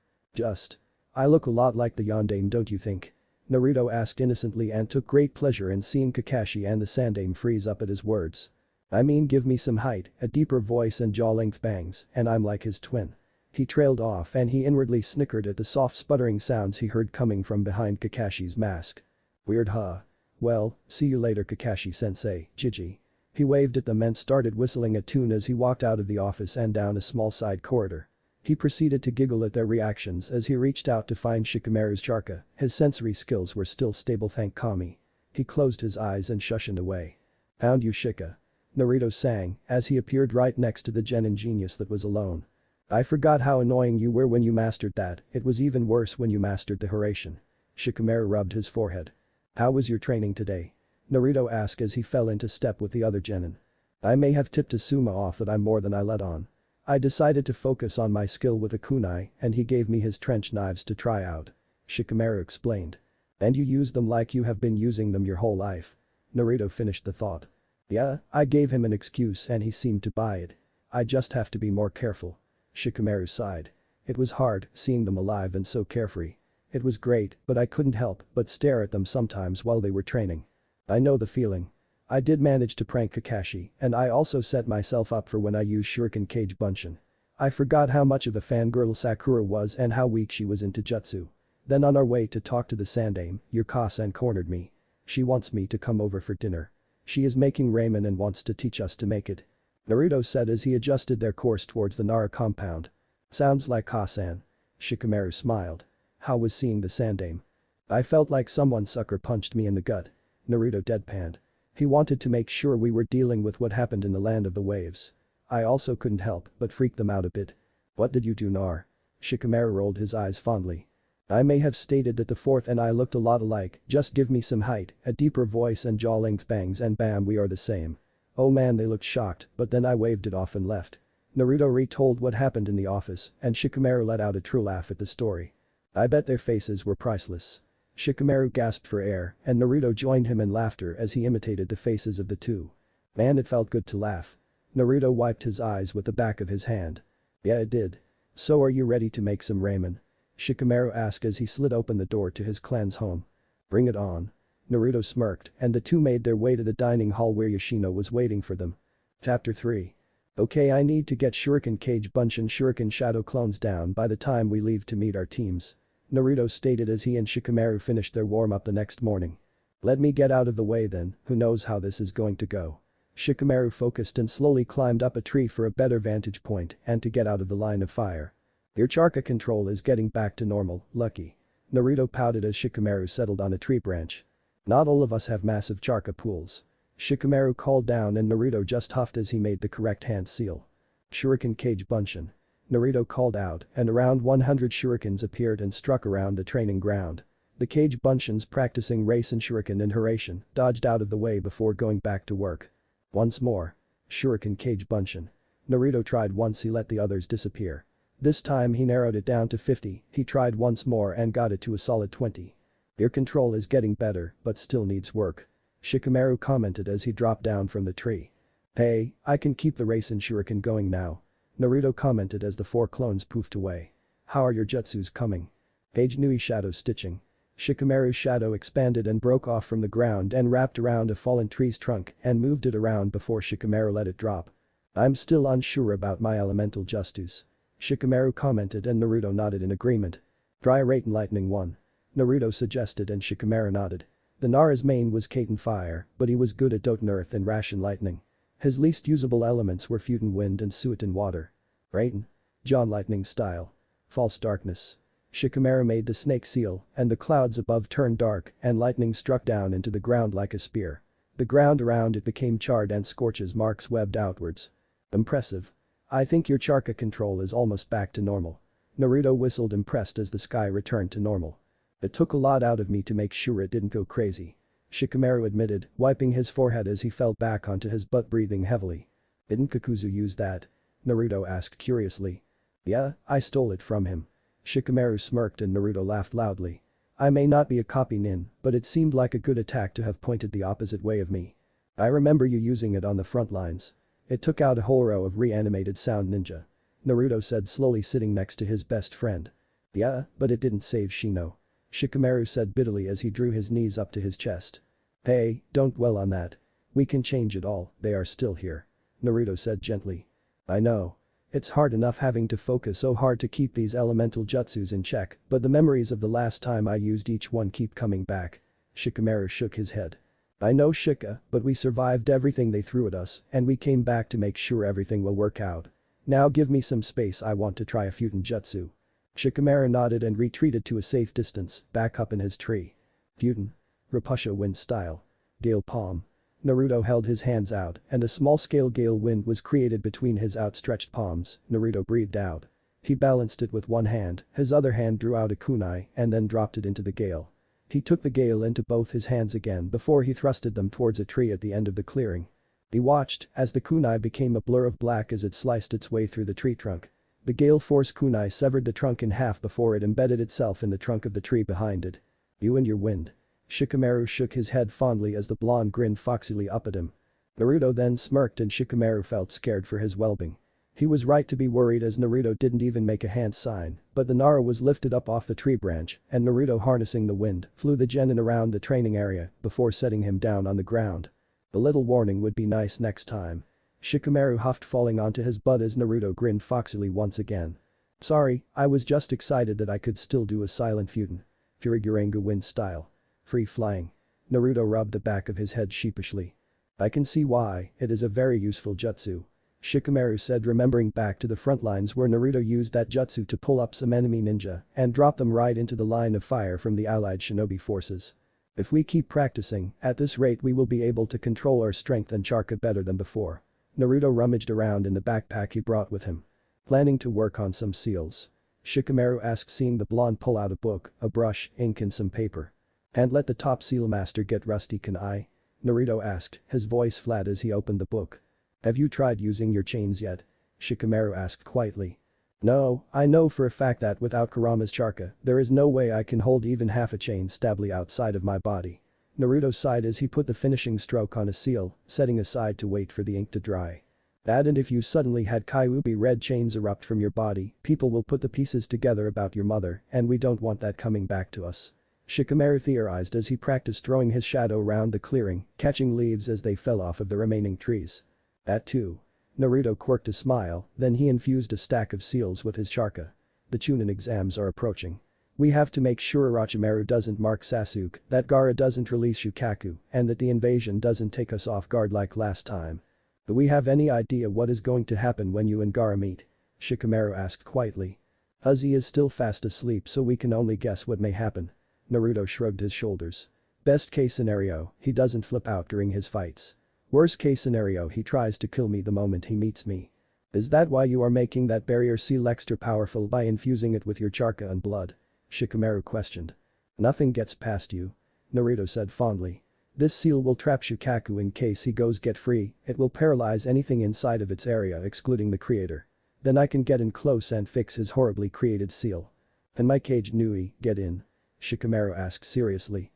I look a lot like the Yondaime, don't you think? Naruto asked innocently and took great pleasure in seeing Kakashi and the Sandaime freeze up at his words. I mean, give me some height, a deeper voice and jaw-length bangs, and I'm like his twin. He trailed off and he inwardly snickered at the soft sputtering sounds he heard coming from behind Kakashi's mask. Weird, huh? Well, see you later, Kakashi-sensei, Gigi. He waved at them and started whistling a tune as he walked out of the office and down a small side corridor. He proceeded to giggle at their reactions as he reached out to find Shikamaru's charka, his sensory skills were still stable, thank Kami. He closed his eyes and shushed away. Found you, Shika. Naruto sang as he appeared right next to the Genin genius that was alone. I forgot how annoying you were when you mastered that, it was even worse when you mastered the Hiraishin. Shikamaru rubbed his forehead. How was your training today? Naruto asked as he fell into step with the other Genin. I may have tipped Asuma off that I'm more than I let on. I decided to focus on my skill with a kunai and he gave me his trench knives to try out. Shikamaru explained. And you use them like you have been using them your whole life. Naruto finished the thought. Yeah, I gave him an excuse and he seemed to buy it. I just have to be more careful. Shikamaru sighed. It was hard, seeing them alive and so carefree. It was great, but I couldn't help but stare at them sometimes while they were training. I know the feeling. I did manage to prank Kakashi, and I also set myself up for when I used Shuriken Kage Bunshin. I forgot how much of a fangirl Sakura was and how weak she was into jutsu. Then on our way to talk to the Sandaime, Yurika-san cornered me. She wants me to come over for dinner. She is making ramen and wants to teach us to make it. Naruto said as he adjusted their course towards the Nara compound. Sounds like Ka-san. Shikamaru smiled. How was seeing the Sandaime? I felt like someone sucker punched me in the gut. Naruto deadpanned. He wanted to make sure we were dealing with what happened in the land of the waves. I also couldn't help but freak them out a bit. What did you do, Nar? Shikamaru rolled his eyes fondly. I may have stated that the fourth and I looked a lot alike, just give me some height, a deeper voice and jaw-length bangs and bam we are the same. Oh man they looked shocked, but then I waved it off and left. Naruto retold what happened in the office, and Shikamaru let out a true laugh at the story. I bet their faces were priceless. Shikamaru gasped for air, and Naruto joined him in laughter as he imitated the faces of the two. Man it felt good to laugh. Naruto wiped his eyes with the back of his hand. Yeah it did. So are you ready to make some ramen? Shikamaru asked as he slid open the door to his clan's home. Bring it on. Naruto smirked, and the two made their way to the dining hall where Yoshino was waiting for them. Chapter 3. Okay I need to get Shuriken Cage Bunch and Shuriken Shadow clones down by the time we leave to meet our teams. Naruto stated as he and Shikamaru finished their warm-up the next morning. Let me get out of the way then, who knows how this is going to go. Shikamaru focused and slowly climbed up a tree for a better vantage point and to get out of the line of fire. Your chakra control is getting back to normal, lucky. Naruto pouted as Shikamaru settled on a tree branch. Not all of us have massive chakra pools. Shikamaru called down and Naruto just huffed as he made the correct hand seal. Shuriken Cage Bunshin. Naruto called out and around 100 shurikens appeared and struck around the training ground. The Cage Bunshins practicing Rasen Shuriken and Hiraishin dodged out of the way before going back to work. Once more. Shuriken Cage Bunshin. Naruto tried once he let the others disappear. This time he narrowed it down to 50, he tried once more and got it to a solid 20. Your control is getting better, but still needs work. Shikamaru commented as he dropped down from the tree. Hey, I can keep the Rasen Shuriken going now. Naruto commented as the 4 clones poofed away. How are your jutsus coming? Page Nui shadow stitching. Shikamaru's shadow expanded and broke off from the ground and wrapped around a fallen tree's trunk and moved it around before Shikamaru let it drop. I'm still unsure about my elemental jutsus. Shikamaru commented and Naruto nodded in agreement. Try Raten Lightning 1. Naruto suggested and Shikamaru nodded. The Nara's main was Kaiten Fire, but he was good at Doten Earth and Ration Lightning. His least usable elements were Futen Wind and Sueten Water. Raten. John Lightning Style. False Darkness. Shikamaru made the snake seal, and the clouds above turned dark and lightning struck down into the ground like a spear. The ground around it became charred and scorches marks webbed outwards. Impressive. I think your chakra control is almost back to normal. Naruto whistled impressed as the sky returned to normal. It took a lot out of me to make sure it didn't go crazy. Shikamaru admitted, wiping his forehead as he fell back onto his butt breathing heavily. Didn't Kakuzu use that? Naruto asked curiously. Yeah, I stole it from him. Shikamaru smirked and Naruto laughed loudly. I may not be a copy nin, but it seemed like a good attack to have pointed the opposite way of me. I remember you using it on the front lines. It took out a whole row of reanimated sound ninja. Naruto said slowly sitting next to his best friend. Yeah, but it didn't save Shino. Shikamaru said bitterly as he drew his knees up to his chest. Hey, don't dwell on that. We can change it all, they are still here. Naruto said gently. I know. It's hard enough having to focus so hard to keep these elemental jutsus in check, but the memories of the last time I used each one keep coming back. Shikamaru shook his head. I know Shika, but we survived everything they threw at us and we came back to make sure everything will work out. Now give me some space, I want to try a Futen jutsu. Shikamaru nodded and retreated to a safe distance, back up in his tree. Futen. Rapusha Wind Style. Gale Palm. Naruto held his hands out and a small-scale gale wind was created between his outstretched palms. Naruto breathed out. He balanced it with one hand, his other hand drew out a kunai and then dropped it into the gale. He took the gale into both his hands again before he thrusted them towards a tree at the end of the clearing. He watched as the kunai became a blur of black as it sliced its way through the tree trunk. The gale force kunai severed the trunk in half before it embedded itself in the trunk of the tree behind it. You and your wind. Shikamaru shook his head fondly as the blonde grinned foxily up at him. Naruto then smirked and Shikamaru felt scared for his well-being. He was right to be worried as Naruto didn't even make a hand sign, but the Nara was lifted up off the tree branch and Naruto harnessing the wind flew the genin around the training area before setting him down on the ground. A little warning would be nice next time. Shikamaru huffed falling onto his butt as Naruto grinned foxily once again. Sorry, I was just excited that I could still do a silent Futen. Furigurenga Wind Style. Free flying. Naruto rubbed the back of his head sheepishly. I can see why, it is a very useful jutsu. Shikamaru said remembering back to the front lines where Naruto used that jutsu to pull up some enemy ninja and drop them right into the line of fire from the allied shinobi forces. If we keep practicing, at this rate we will be able to control our strength and chakra better than before. Naruto rummaged around in the backpack he brought with him. Planning to work on some seals. Shikamaru asked, seeing the blonde pull out a book, a brush, ink and some paper. "And let the top seal master get rusty, can I?" Naruto asked, his voice flat as he opened the book. "Have you tried using your chains yet?" Shikamaru asked quietly. "No, I know for a fact that without Kurama's chakra, there is no way I can hold even half a chain stably outside of my body." Naruto sighed as he put the finishing stroke on a seal, setting aside to wait for the ink to dry. "That, and if you suddenly had Kyuubi red chains erupt from your body, people will put the pieces together about your mother, and we don't want that coming back to us." Shikamaru theorized as he practiced throwing his shadow around the clearing, catching leaves as they fell off of the remaining trees. "That too." Naruto quirked a smile, then he infused a stack of seals with his chakra. "The Chunin exams are approaching. We have to make sure Orochimaru doesn't mark Sasuke, that Gaara doesn't release Shukaku, and that the invasion doesn't take us off guard like last time." "Do we have any idea what is going to happen when you and Gaara meet?" Shikamaru asked quietly. "Uzi is still fast asleep, so we can only guess what may happen." Naruto shrugged his shoulders. "Best case scenario, he doesn't flip out during his fights. Worst case scenario, he tries to kill me the moment he meets me." "Is that why you are making that barrier seal extra powerful by infusing it with your chakra and blood?" Shikamaru questioned. "Nothing gets past you," Naruto said fondly. "This seal will trap Shukaku in case he goes get free, it will paralyze anything inside of its area excluding the creator. Then I can get in close and fix his horribly created seal." "And my cage Nui, get in?" Shikamaru asked seriously.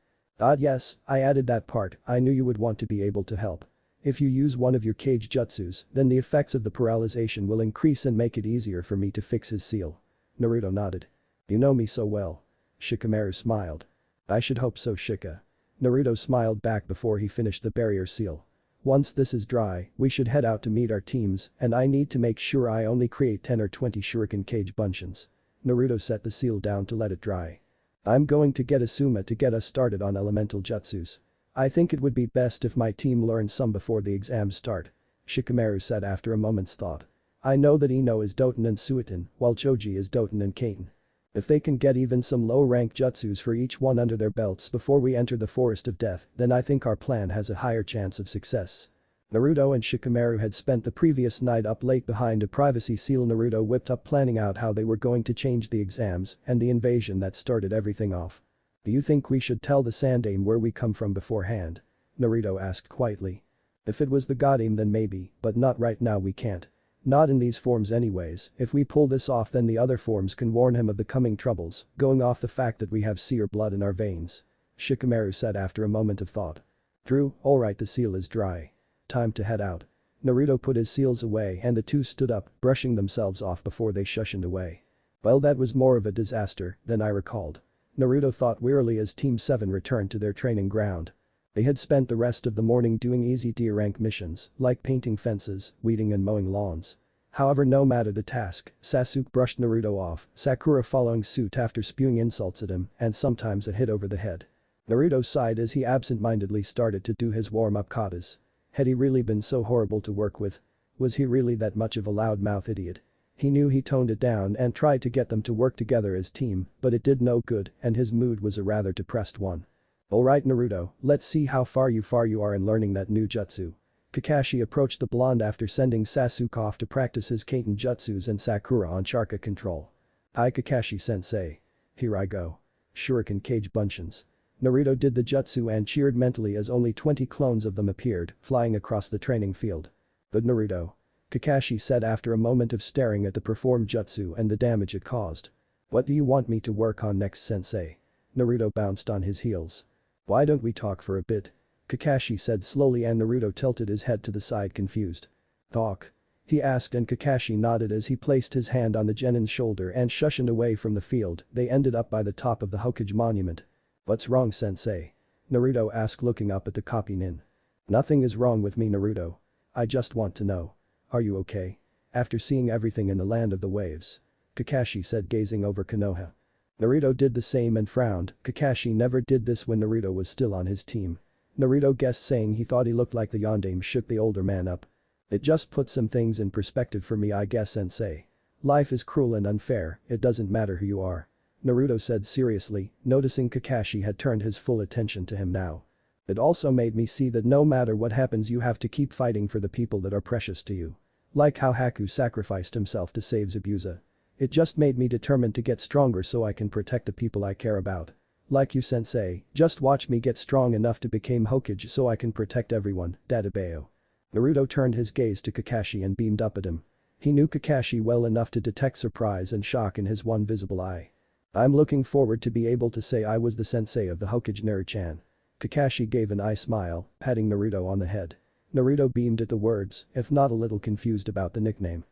Yes, I added that part, I knew you would want to be able to help. If you use one of your cage jutsus, then the effects of the paralyzation will increase and make it easier for me to fix his seal." Naruto nodded. "You know me so well." Shikamaru smiled. "I should hope so, Shika." Naruto smiled back before he finished the barrier seal. "Once this is dry, we should head out to meet our teams, and I need to make sure I only create 10 or 20 shuriken cage bunshin." Naruto set the seal down to let it dry. "I'm going to get Asuma to get us started on elemental jutsus. I think it would be best if my team learns some before the exams start," Shikamaru said after a moment's thought. "I know that Ino is Doten and Suiton, while Choji is Doten and Kaiten. If they can get even some low-rank jutsus for each one under their belts before we enter the Forest of Death, then I think our plan has a higher chance of success." Naruto and Shikamaru had spent the previous night up late behind a privacy seal. Naruto whipped up planning out how they were going to change the exams and the invasion that started everything off. "Do you think we should tell the Sandaime where we come from beforehand?" Naruto asked quietly. "If it was the Godaime then maybe, but not right now, we can't. Not in these forms anyways. If we pull this off then the other forms can warn him of the coming troubles, going off the fact that we have seer blood in our veins," Shikamaru said after a moment of thought. "True, alright, the seal is dry. Time to head out." Naruto put his seals away and the two stood up, brushing themselves off before they shushened away. "Well, that was more of a disaster than I recalled," Naruto thought wearily as Team 7 returned to their training ground. They had spent the rest of the morning doing easy D-rank missions, like painting fences, weeding and mowing lawns. However, no matter the task, Sasuke brushed Naruto off, Sakura following suit after spewing insults at him and sometimes a hit over the head. Naruto sighed as he absent-mindedly started to do his warm-up katas. Had he really been so horrible to work with? Was he really that much of a loudmouth idiot? He knew he toned it down and tried to get them to work together as team, but it did no good and his mood was a rather depressed one. "Alright Naruto, let's see how far you are in learning that new jutsu." Kakashi approached the blonde after sending Sasuke off to practice his Kaiten jutsus and Sakura on chakra control. "Hi Kakashi-sensei. Here I go. Shuriken cage bunshins." Naruto did the jutsu and cheered mentally as only 20 clones of them appeared, flying across the training field. "Good Naruto," Kakashi said after a moment of staring at the performed jutsu and the damage it caused. "What do you want me to work on next, sensei?" Naruto bounced on his heels. "Why don't we talk for a bit?" Kakashi said slowly and Naruto tilted his head to the side confused. "Talk?" he asked and Kakashi nodded as he placed his hand on the genin's shoulder and shushened away from the field. They ended up by the top of the Hokage monument. "What's wrong, sensei?" Naruto asked looking up at the copy nin. "Nothing is wrong with me, Naruto. I just want to know. Are you okay? After seeing everything in the land of the waves?" Kakashi said gazing over Konoha. Naruto did the same and frowned. Kakashi never did this when Naruto was still on his team. Naruto guessed, saying he thought he looked like the Yondaime shook the older man up. "It just puts some things in perspective for me, I guess, sensei. Life is cruel and unfair, it doesn't matter who you are," Naruto said seriously, noticing Kakashi had turned his full attention to him now. "It also made me see that no matter what happens you have to keep fighting for the people that are precious to you. Like how Haku sacrificed himself to save Zabuza. It just made me determined to get stronger so I can protect the people I care about. Like you sensei, just watch me get strong enough to become Hokage so I can protect everyone, Dadabayo. Naruto turned his gaze to Kakashi and beamed up at him. He knew Kakashi well enough to detect surprise and shock in his one visible eye. I'm looking forward to be able to say I was the sensei of the Hokage Naru-chan. Kakashi gave an eye smile, patting Naruto on the head. Naruto beamed at the words, if not a little confused about the nickname.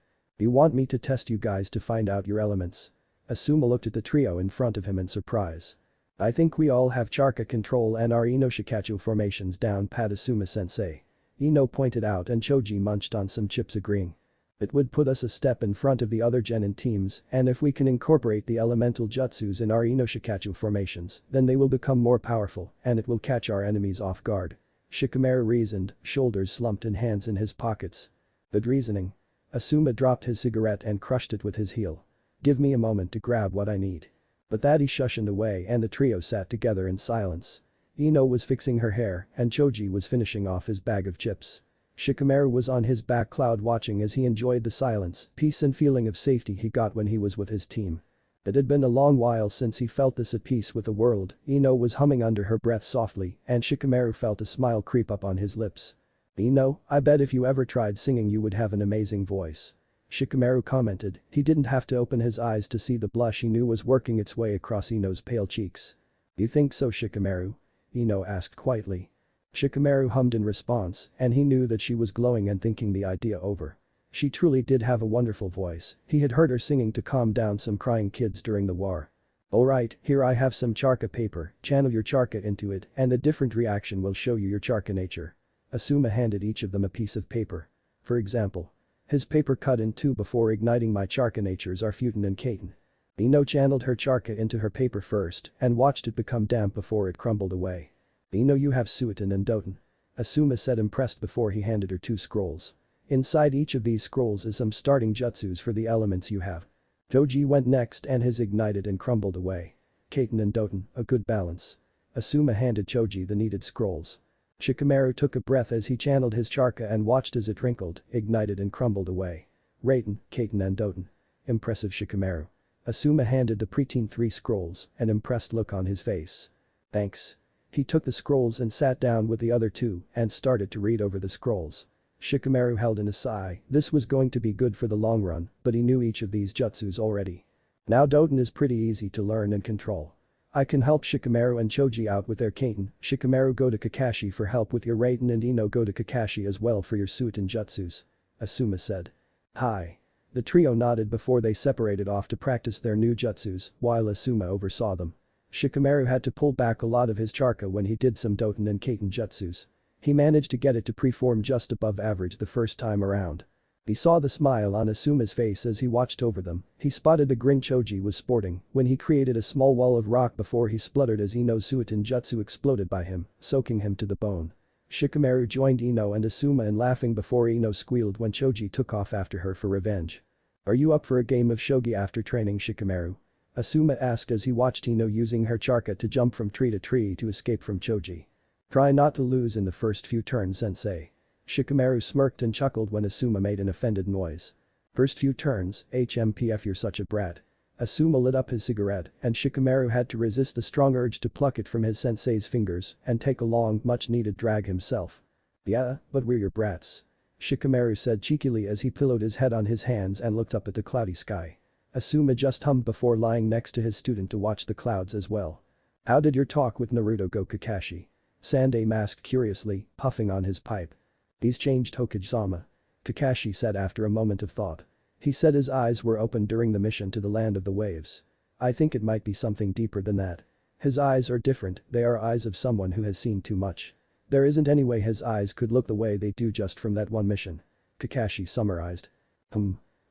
You want me to test you guys to find out your elements? Asuma looked at the trio in front of him in surprise. I think we all have Charka control and our Ino-Shikachu formations down pat Asuma-sensei. Ino pointed out and Choji munched on some chips agreeing. It would put us a step in front of the other genin teams and if we can incorporate the elemental jutsus in our Ino-Shikachu formations, then they will become more powerful and it will catch our enemies off guard. Shikamaru reasoned, shoulders slumped and hands in his pockets. Good reasoning. Asuma dropped his cigarette and crushed it with his heel. Give me a moment to grab what I need. But that he shushed away and the trio sat together in silence. Ino was fixing her hair and Choji was finishing off his bag of chips. Shikamaru was on his back cloud watching as he enjoyed the silence, peace and feeling of safety he got when he was with his team. It had been a long while since he felt this at peace with the world. Ino was humming under her breath softly and Shikamaru felt a smile creep up on his lips. Ino, I bet if you ever tried singing you would have an amazing voice. Shikamaru commented, he didn't have to open his eyes to see the blush he knew was working its way across Ino's pale cheeks. You think so Shikamaru? Ino asked quietly. Shikamaru hummed in response and he knew that she was glowing and thinking the idea over. She truly did have a wonderful voice, he had heard her singing to calm down some crying kids during the war. Alright, here I have some Charka paper, channel your Charka into it and a different reaction will show you your Charka nature. Asuma handed each of them a piece of paper. For example. His paper cut in two before igniting my Charka natures are Futen and Kaiten. Ino channeled her Charka into her paper first and watched it become damp before it crumbled away. Ino you have Suiton and Doten. Asuma said impressed before he handed her two scrolls. Inside each of these scrolls is some starting jutsus for the elements you have. Choji went next and his ignited and crumbled away. Kaiten and Doten, a good balance. Asuma handed Choji the needed scrolls. Shikamaru took a breath as he channeled his Charka and watched as it wrinkled, ignited and crumbled away. Raiten, Kaiten and Doten. Impressive Shikamaru. Asuma handed the preteen 3 scrolls, an impressed look on his face. Thanks. He took the scrolls and sat down with the other two and started to read over the scrolls. Shikamaru held in a sigh, this was going to be good for the long run, but he knew each of these jutsus already. Now Doten is pretty easy to learn and control. I can help Shikamaru and Choji out with their Kaiten, Shikamaru go to Kakashi for help with your Raiten and Ino go to Kakashi as well for your Suiton jutsus. Asuma said. Hi. The trio nodded before they separated off to practice their new jutsus, while Asuma oversaw them. Shikamaru had to pull back a lot of his Charka when he did some Doten and Kaiten jutsus. He managed to get it to preform just above average the first time around. He saw the smile on Asuma's face as he watched over them, he spotted the grin Choji was sporting when he created a small wall of rock before he spluttered as Ino's Suiton jutsu exploded by him, soaking him to the bone. Shikamaru joined Ino and Asuma in laughing before Ino squealed when Choji took off after her for revenge. Are you up for a game of shogi after training Shikamaru? Asuma asked as he watched Ino using her Charka to jump from tree to escape from Choji. Try not to lose in the first few turns sensei. Shikamaru smirked and chuckled when Asuma made an offended noise. First few turns, HMPF you're such a brat. Asuma lit up his cigarette and Shikamaru had to resist the strong urge to pluck it from his sensei's fingers and take a long, much-needed drag himself. Yeah, but we're your brats. Shikamaru said cheekily as he pillowed his head on his hands and looked up at the cloudy sky. Asuma just hummed before lying next to his student to watch the clouds as well. How did your talk with Naruto go Kakashi? Sandame asked curiously, puffing on his pipe. He's changed Hokage-sama. Kakashi said after a moment of thought. He said his eyes were open during the mission to the land of the waves. I think it might be something deeper than that. His eyes are different, they are eyes of someone who has seen too much. There isn't any way his eyes could look the way they do just from that one mission. Kakashi summarized.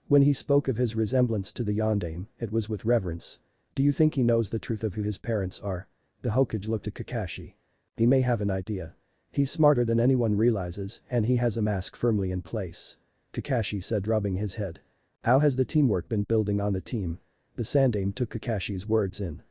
When he spoke of his resemblance to the Yondaime, it was with reverence. Do you think he knows the truth of who his parents are? The Hokage looked at Kakashi. He may have an idea. He's smarter than anyone realizes and he has a mask firmly in place. Kakashi said rubbing his head. How has the teamwork been building on the team? The Sandame took Kakashi's words in.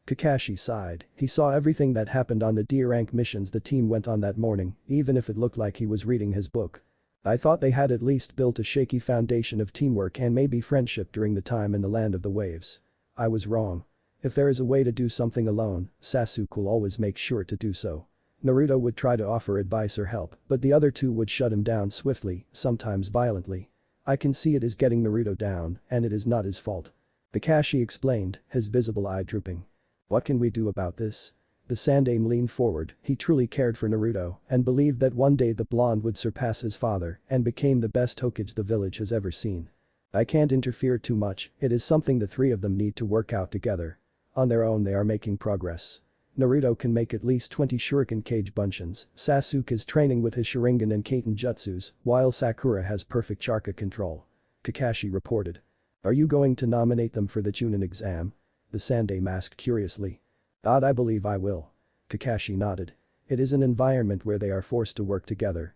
Kakashi sighed, he saw everything that happened on the D-rank missions the team went on that morning, even if it looked like he was reading his book. I thought they had at least built a shaky foundation of teamwork and maybe friendship during the time in the land of the waves. I was wrong. If there is a way to do something alone, Sasuke will always make sure to do so. Naruto would try to offer advice or help, but the other two would shut him down swiftly, sometimes violently. I can see it is getting Naruto down, and it is not his fault. Kakashi explained, his visible eye drooping. What can we do about this? The Sandaime leaned forward, he truly cared for Naruto and believed that one day the blonde would surpass his father and became the best Hokage the village has ever seen. I can't interfere too much, it is something the three of them need to work out together. On their own they are making progress. Naruto can make at least 20 shuriken cage bunshin, Sasuke is training with his Sharingan and Kaiten jutsus, while Sakura has perfect chakra control. Kakashi reported. Are you going to nominate them for the Chunin exam? The Sandaime asked curiously. I believe I will. Kakashi nodded. It is an environment where they are forced to work together.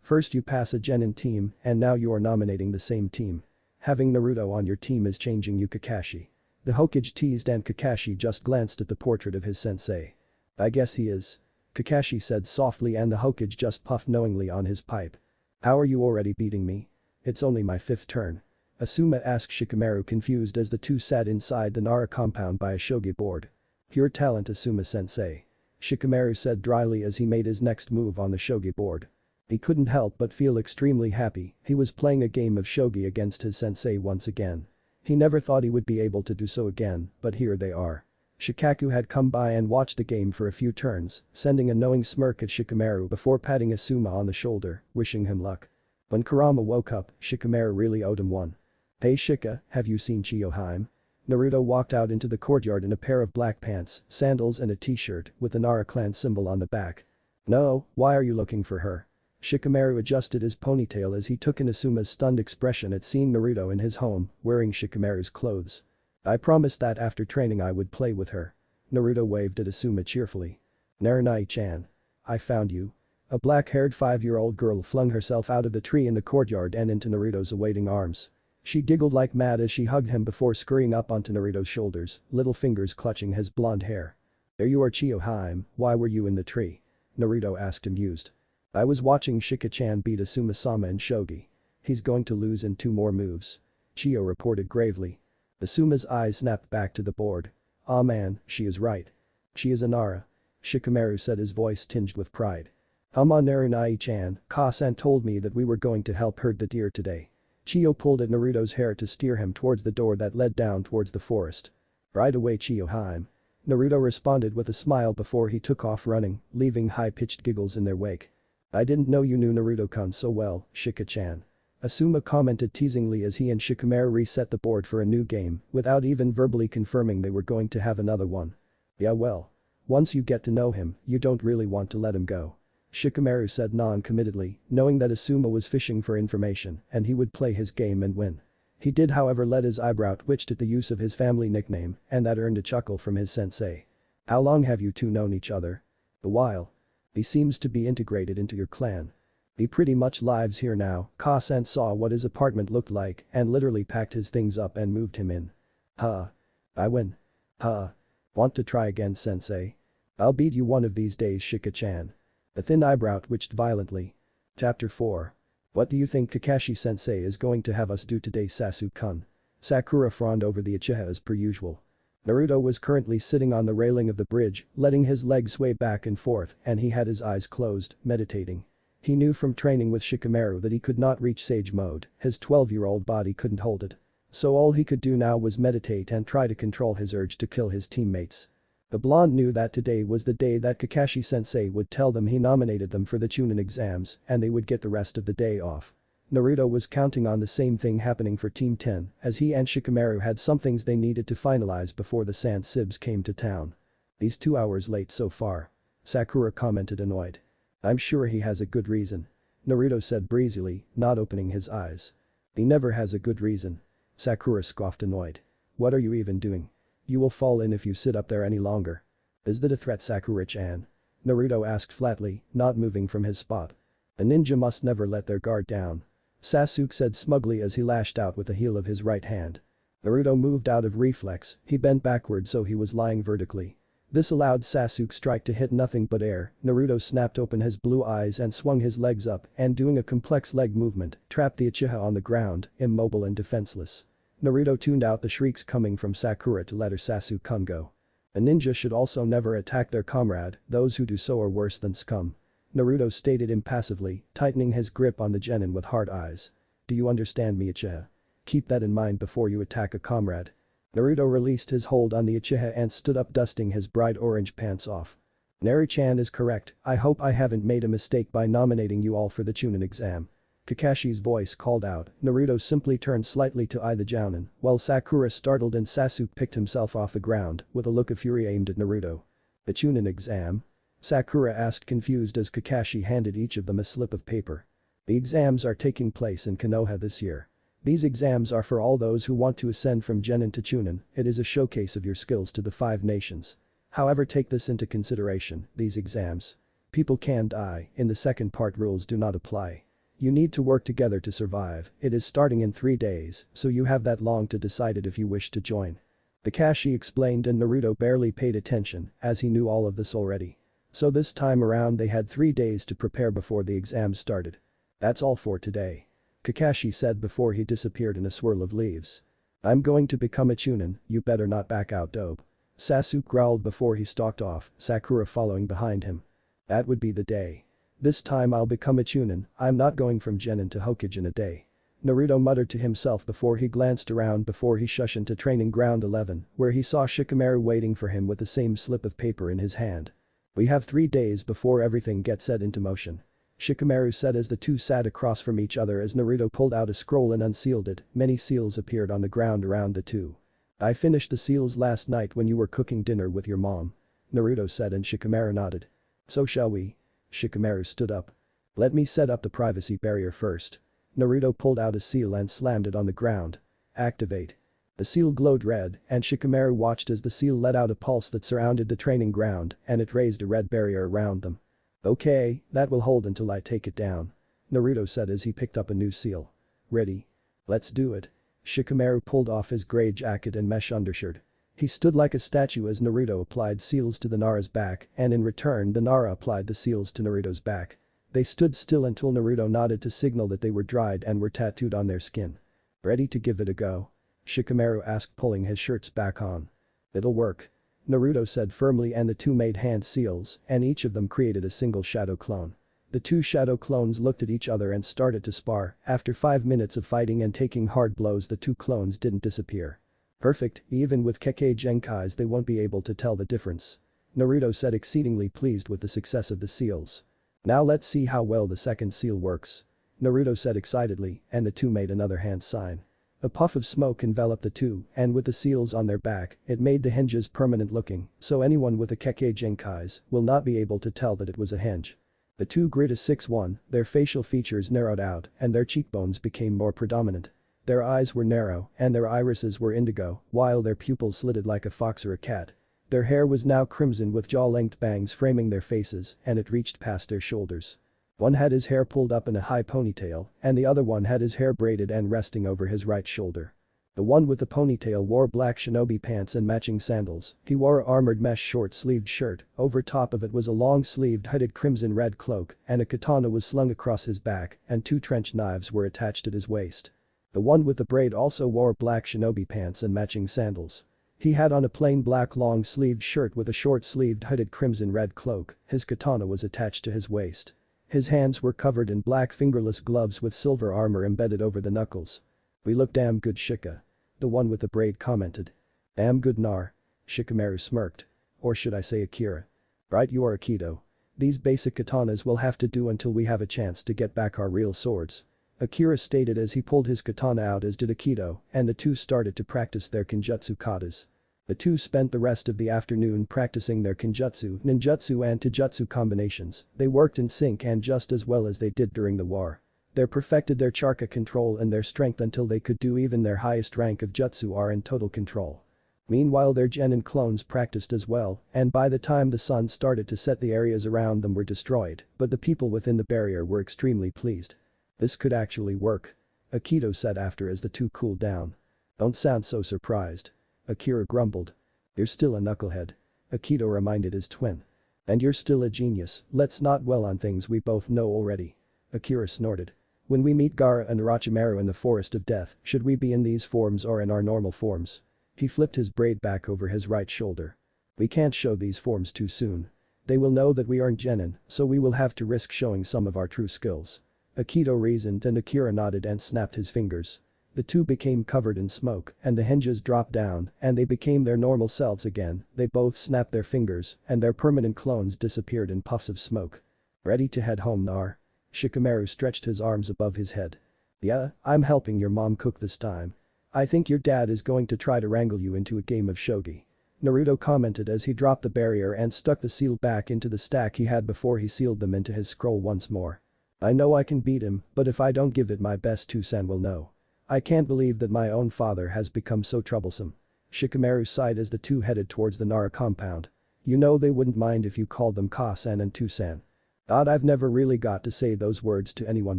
First you pass a genin team and now you are nominating the same team. Having Naruto on your team is changing you, Kakashi. The Hokage teased and Kakashi just glanced at the portrait of his sensei. I guess he is. Kakashi said softly and the Hokage just puffed knowingly on his pipe. How are you already beating me? It's only my 5th turn. Asuma asked Shikamaru confused as the two sat inside the Nara compound by a shogi board. Pure talent, Asuma-sensei. Shikamaru said dryly as he made his next move on the shogi board. He couldn't help but feel extremely happy, he was playing a game of shogi against his sensei once again. He never thought he would be able to do so again, but here they are. Shikaku had come by and watched the game for a few turns, sending a knowing smirk at Shikamaru before patting Asuma on the shoulder, wishing him luck. When Kurama woke up, Shikamaru really owed him one. Hey Shika, have you seen Chiyohime? Naruto walked out into the courtyard in a pair of black pants, sandals and a t-shirt with the Nara clan symbol on the back. No, why are you looking for her? Shikamaru adjusted his ponytail as he took in Asuma's stunned expression at seeing Naruto in his home, wearing Shikamaru's clothes. I promised that after training I would play with her. Naruto waved at Asuma cheerfully. Naranai-chan. I found you. A black-haired 5-year-old girl flung herself out of the tree in the courtyard and into Naruto's awaiting arms. She giggled like mad as she hugged him before scurrying up onto Naruto's shoulders, little fingers clutching his blonde hair. There you are, Chiyohime, why were you in the tree? Naruto asked amused. I was watching Shika-chan beat Asuma-sama in shogi. He's going to lose in 2 more moves. Chiyo reported gravely. Asuma's eyes snapped back to the board. Aw man, she is right. She is a Nara. Shikamaru said, his voice tinged with pride. Naranai-chan, Ka-san told me that we were going to help herd the deer today. Chiyo pulled at Naruto's hair to steer him towards the door that led down towards the forest. Right away, Chiyohime. Naruto responded with a smile before he took off running, leaving high-pitched giggles in their wake. I didn't know you knew Naruto-kun so well, Shika-chan. Asuma commented teasingly as he and Shikamaru reset the board for a new game, without even verbally confirming they were going to have another one. Yeah well. Once you get to know him, you don't really want to let him go. Shikamaru said non-committedly, knowing that Asuma was fishing for information and he would play his game and win. He did however let his eyebrow twitch at the use of his family nickname and that earned a chuckle from his sensei. How long have you two known each other? A while. He seems to be integrated into your clan. He pretty much lives here now. Ka-san saw what his apartment looked like and literally packed his things up and moved him in. Huh. I win. Huh. Want to try again, sensei? I'll beat you one of these days, Shika-chan. A thin eyebrow twitched violently. Chapter 4. What do you think Kakashi-sensei is going to have us do today, Sasuke-kun? Sakura frowned over the Uchiha as per usual. Naruto was currently sitting on the railing of the bridge, letting his legs sway back and forth and he had his eyes closed, meditating. He knew from training with Shikamaru that he could not reach sage mode, his 12-year-old body couldn't hold it. So all he could do now was meditate and try to control his urge to kill his teammates. The blonde knew that today was the day that Kakashi-sensei would tell them he nominated them for the Chunin exams and they would get the rest of the day off. Naruto was counting on the same thing happening for Team 10 as he and Shikamaru had some things they needed to finalize before the Sand Sibs came to town. He's 2 hours late so far. Sakura commented annoyed. I'm sure he has a good reason. Naruto said breezily, not opening his eyes. He never has a good reason. Sakura scoffed annoyed. What are you even doing? You will fall in if you sit up there any longer. Is that a threat, Sakura-chan? Naruto asked flatly, not moving from his spot. A ninja must never let their guard down. Sasuke said smugly as he lashed out with the heel of his right hand. Naruto moved out of reflex, he bent backward so he was lying vertically. This allowed Sasuke's strike to hit nothing but air. Naruto snapped open his blue eyes and swung his legs up and doing a complex leg movement, trapped the Uchiha on the ground, immobile and defenseless. Naruto tuned out the shrieks coming from Sakura to let her Sasuke-kun go. A ninja should also never attack their comrade, those who do so are worse than scum. Naruto stated impassively, tightening his grip on the genin with hard eyes. Do you understand me, Uchiha? Keep that in mind before you attack a comrade. Naruto released his hold on the Uchiha and stood up, dusting his bright orange pants off. Nari-chan is correct, I hope I haven't made a mistake by nominating you all for the Chunin exam. Kakashi's voice called out. Naruto simply turned slightly to eye the Jounin, while Sakura startled and Sasuke picked himself off the ground with a look of fury aimed at Naruto. The Chunin exam? Sakura asked, confused, as Kakashi handed each of them a slip of paper. The exams are taking place in Konoha this year. These exams are for all those who want to ascend from Genin to Chunin. It is a showcase of your skills to the 5 nations. However, take this into consideration, these exams. People can die, in the second part rules do not apply. You need to work together to survive, it is starting in 3 days, so you have that long to decide it if you wish to join. Kakashi explained and Naruto barely paid attention, as he knew all of this already. So this time around they had 3 days to prepare before the exams started. That's all for today. Kakashi said before he disappeared in a swirl of leaves. I'm going to become a Chunin, you better not back out, dope. Sasuke growled before he stalked off, Sakura following behind him. That would be the day. This time I'll become a Chunin, I'm not going from Genin to Hokage in a day. Naruto muttered to himself before he glanced around before he shushed into training ground 11, where he saw Shikamaru waiting for him with the same slip of paper in his hand. We have 3 days before everything gets set into motion. Shikamaru said as the two sat across from each other. As Naruto pulled out a scroll and unsealed it, many seals appeared on the ground around the two. I finished the seals last night when you were cooking dinner with your mom. Naruto said and Shikamaru nodded. So shall we? Shikamaru stood up. Let me set up the privacy barrier first. Naruto pulled out a seal and slammed it on the ground. Activate. The seal glowed red and Shikamaru watched as the seal let out a pulse that surrounded the training ground and it raised a red barrier around them. Okay, that will hold until I take it down. Naruto said as he picked up a new seal. Ready? Let's do it. Shikamaru pulled off his grey jacket and mesh undershirt. He stood like a statue as Naruto applied seals to the Nara's back and in return the Nara applied the seals to Naruto's back. They stood still until Naruto nodded to signal that they were dried and were tattooed on their skin. Ready to give it a go? Shikamaru asked, pulling his shirts back on. It'll work. Naruto said firmly, and the two made hand seals and each of them created a single shadow clone. The two shadow clones looked at each other and started to spar. After 5 minutes of fighting and taking hard blows, the two clones didn't disappear. Perfect, even with Kekkei Genkais they won't be able to tell the difference. Naruto said, exceedingly pleased with the success of the seals. Now let's see how well the second seal works. Naruto said excitedly and the two made another hand sign. A puff of smoke enveloped the two and with the seals on their back, it made the hinges permanent looking, so anyone with a Kekkei Genkais will not be able to tell that it was a hinge. The two grid a 6-1, their facial features narrowed out and their cheekbones became more predominant. Their eyes were narrow and their irises were indigo, while their pupils slitted like a fox or a cat. Their hair was now crimson with jaw-length bangs framing their faces and it reached past their shoulders. One had his hair pulled up in a high ponytail and the other one had his hair braided and resting over his right shoulder. The one with the ponytail wore black shinobi pants and matching sandals. He wore a armored mesh short-sleeved shirt, over top of it was a long-sleeved hooded crimson-red cloak and a katana was slung across his back and 2 trench knives were attached at his waist. The one with the braid also wore black shinobi pants and matching sandals. He had on a plain black long-sleeved shirt with a short-sleeved hooded crimson-red cloak. His katana was attached to his waist. His hands were covered in black fingerless gloves with silver armor embedded over the knuckles. We look damn good, Shika. The one with the braid commented. Damn good, Nar. Shikamaru smirked. Or should I say Akira? Right, you are Aikido. These basic katanas will have to do until we have a chance to get back our real swords. Akira stated as he pulled his katana out, as did Aikido, and the two started to practice their kenjutsu katas. The two spent the rest of the afternoon practicing their kenjutsu, ninjutsu and taijutsu combinations. They worked in sync and just as well as they did during the war. They perfected their chakra control and their strength until they could do even their highest rank of jutsu are in total control. Meanwhile their genin clones practiced as well, and by the time the sun started to set the areas around them were destroyed, but the people within the barrier were extremely pleased. This could actually work. Aikido said after as the two cooled down. Don't sound so surprised. Akira grumbled. You're still a knucklehead. Akito reminded his twin. And you're still a genius, let's not dwell on things we both know already. Akira snorted. When we meet Gaara and Orochimaru in the Forest of Death, should we be in these forms or in our normal forms? He flipped his braid back over his right shoulder. We can't show these forms too soon. They will know that we aren't genin, so we will have to risk showing some of our true skills. Akito reasoned and Akira nodded and snapped his fingers. The two became covered in smoke and the hinges dropped down and they became their normal selves again. They both snapped their fingers and their permanent clones disappeared in puffs of smoke. Ready to head home, Nar? Shikamaru stretched his arms above his head. Yeah, I'm helping your mom cook this time. I think your dad is going to try to wrangle you into a game of shogi. Naruto commented as he dropped the barrier and stuck the seal back into the stack he had before he sealed them into his scroll once more. I know I can beat him, but if I don't give it my best, Toussaint will know. I can't believe that my own father has become so troublesome. Shikamaru sighed as the two headed towards the Nara compound. You know they wouldn't mind if you called them Ka-san and Toussaint. Odd, I've never really got to say those words to anyone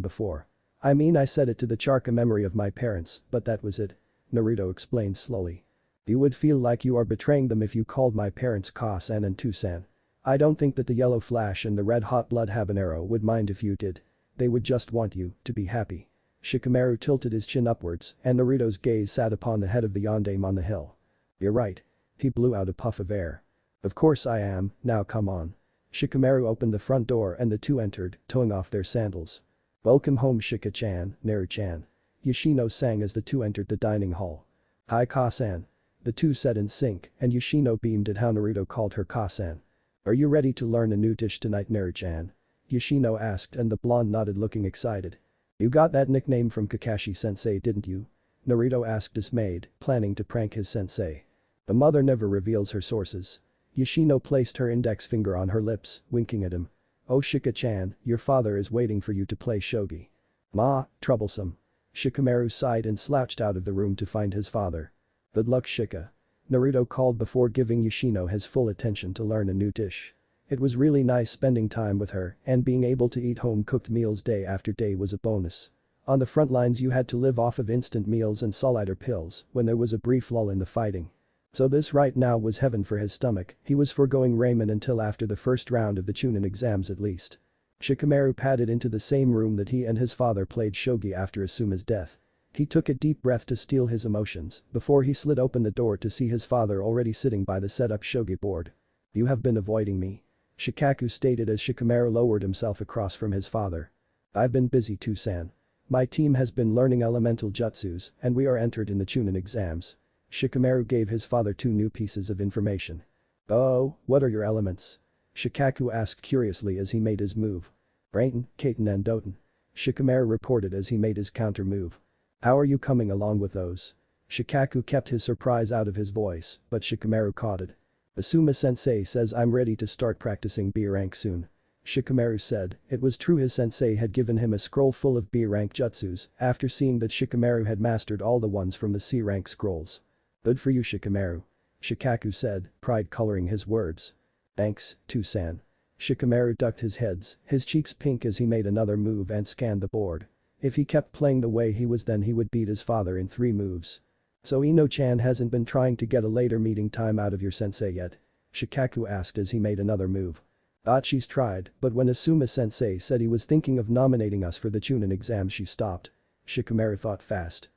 before. I mean, I said it to the Charka memory of my parents, but that was it. Naruto explained slowly. You would feel like you are betraying them if you called my parents Ka-san and Toussaint. I don't think that the Yellow Flash and the Red Hot Blood Habanero would mind if you did. They would just want you to be happy. Shikamaru tilted his chin upwards and Naruto's gaze sat upon the head of the yondaime on the hill. You're right. He blew out a puff of air. Of course I am, now come on. Shikamaru opened the front door and the two entered, towing off their sandals. Welcome home Shika-chan, Naru-chan. Yoshino sang as the two entered the dining hall. Hi Ka-san. The two said in sync and Yoshino beamed at how Naruto called her Ka-san. Are you ready to learn a new dish tonight, Naru-chan? Yoshino asked and the blonde nodded looking excited. You got that nickname from Kakashi-sensei, didn't you? Naruto asked dismayed, planning to prank his sensei. The mother never reveals her sources. Yoshino placed her index finger on her lips, winking at him. Oh Shika-chan, your father is waiting for you to play shogi. Ma, troublesome. Shikamaru sighed and slouched out of the room to find his father. Good luck Shika. Naruto called before giving Yoshino his full attention to learn a new dish. It was really nice spending time with her and being able to eat home-cooked meals day after day was a bonus. On the front lines you had to live off of instant meals and solidar pills when there was a brief lull in the fighting. So this right now was heaven for his stomach, he was foregoing ramen until after the first round of the Chunin exams at least. Shikamaru padded into the same room that he and his father played shogi after Asuma's death. He took a deep breath to steel his emotions before he slid open the door to see his father already sitting by the set-up shogi board. You have been avoiding me. Shikaku stated as Shikamaru lowered himself across from his father. I've been busy Toussaint. My team has been learning elemental jutsus and we are entered in the Chunin exams. Shikamaru gave his father two new pieces of information. Oh, what are your elements? Shikaku asked curiously as he made his move. Raiten, Kaiten and Doten. Shikamaru reported as he made his counter move. How are you coming along with those? Shikaku kept his surprise out of his voice, but Shikamaru caught it. Asuma-sensei says I'm ready to start practicing B rank soon. Shikamaru said it was true his sensei had given him a scroll full of B rank jutsus after seeing that Shikamaru had mastered all the ones from the C rank scrolls. Good for you Shikamaru. Shikaku said, pride coloring his words. Thanks, Toussaint. Shikamaru ducked his head, his cheeks pink as he made another move and scanned the board. If he kept playing the way he was then he would beat his father in 3 moves. So Ino-chan hasn't been trying to get a later meeting time out of your sensei yet? Shikaku asked as he made another move. She's tried, but when Asuma-sensei said he was thinking of nominating us for the Chunin exam she stopped. Shikamaru thought fast.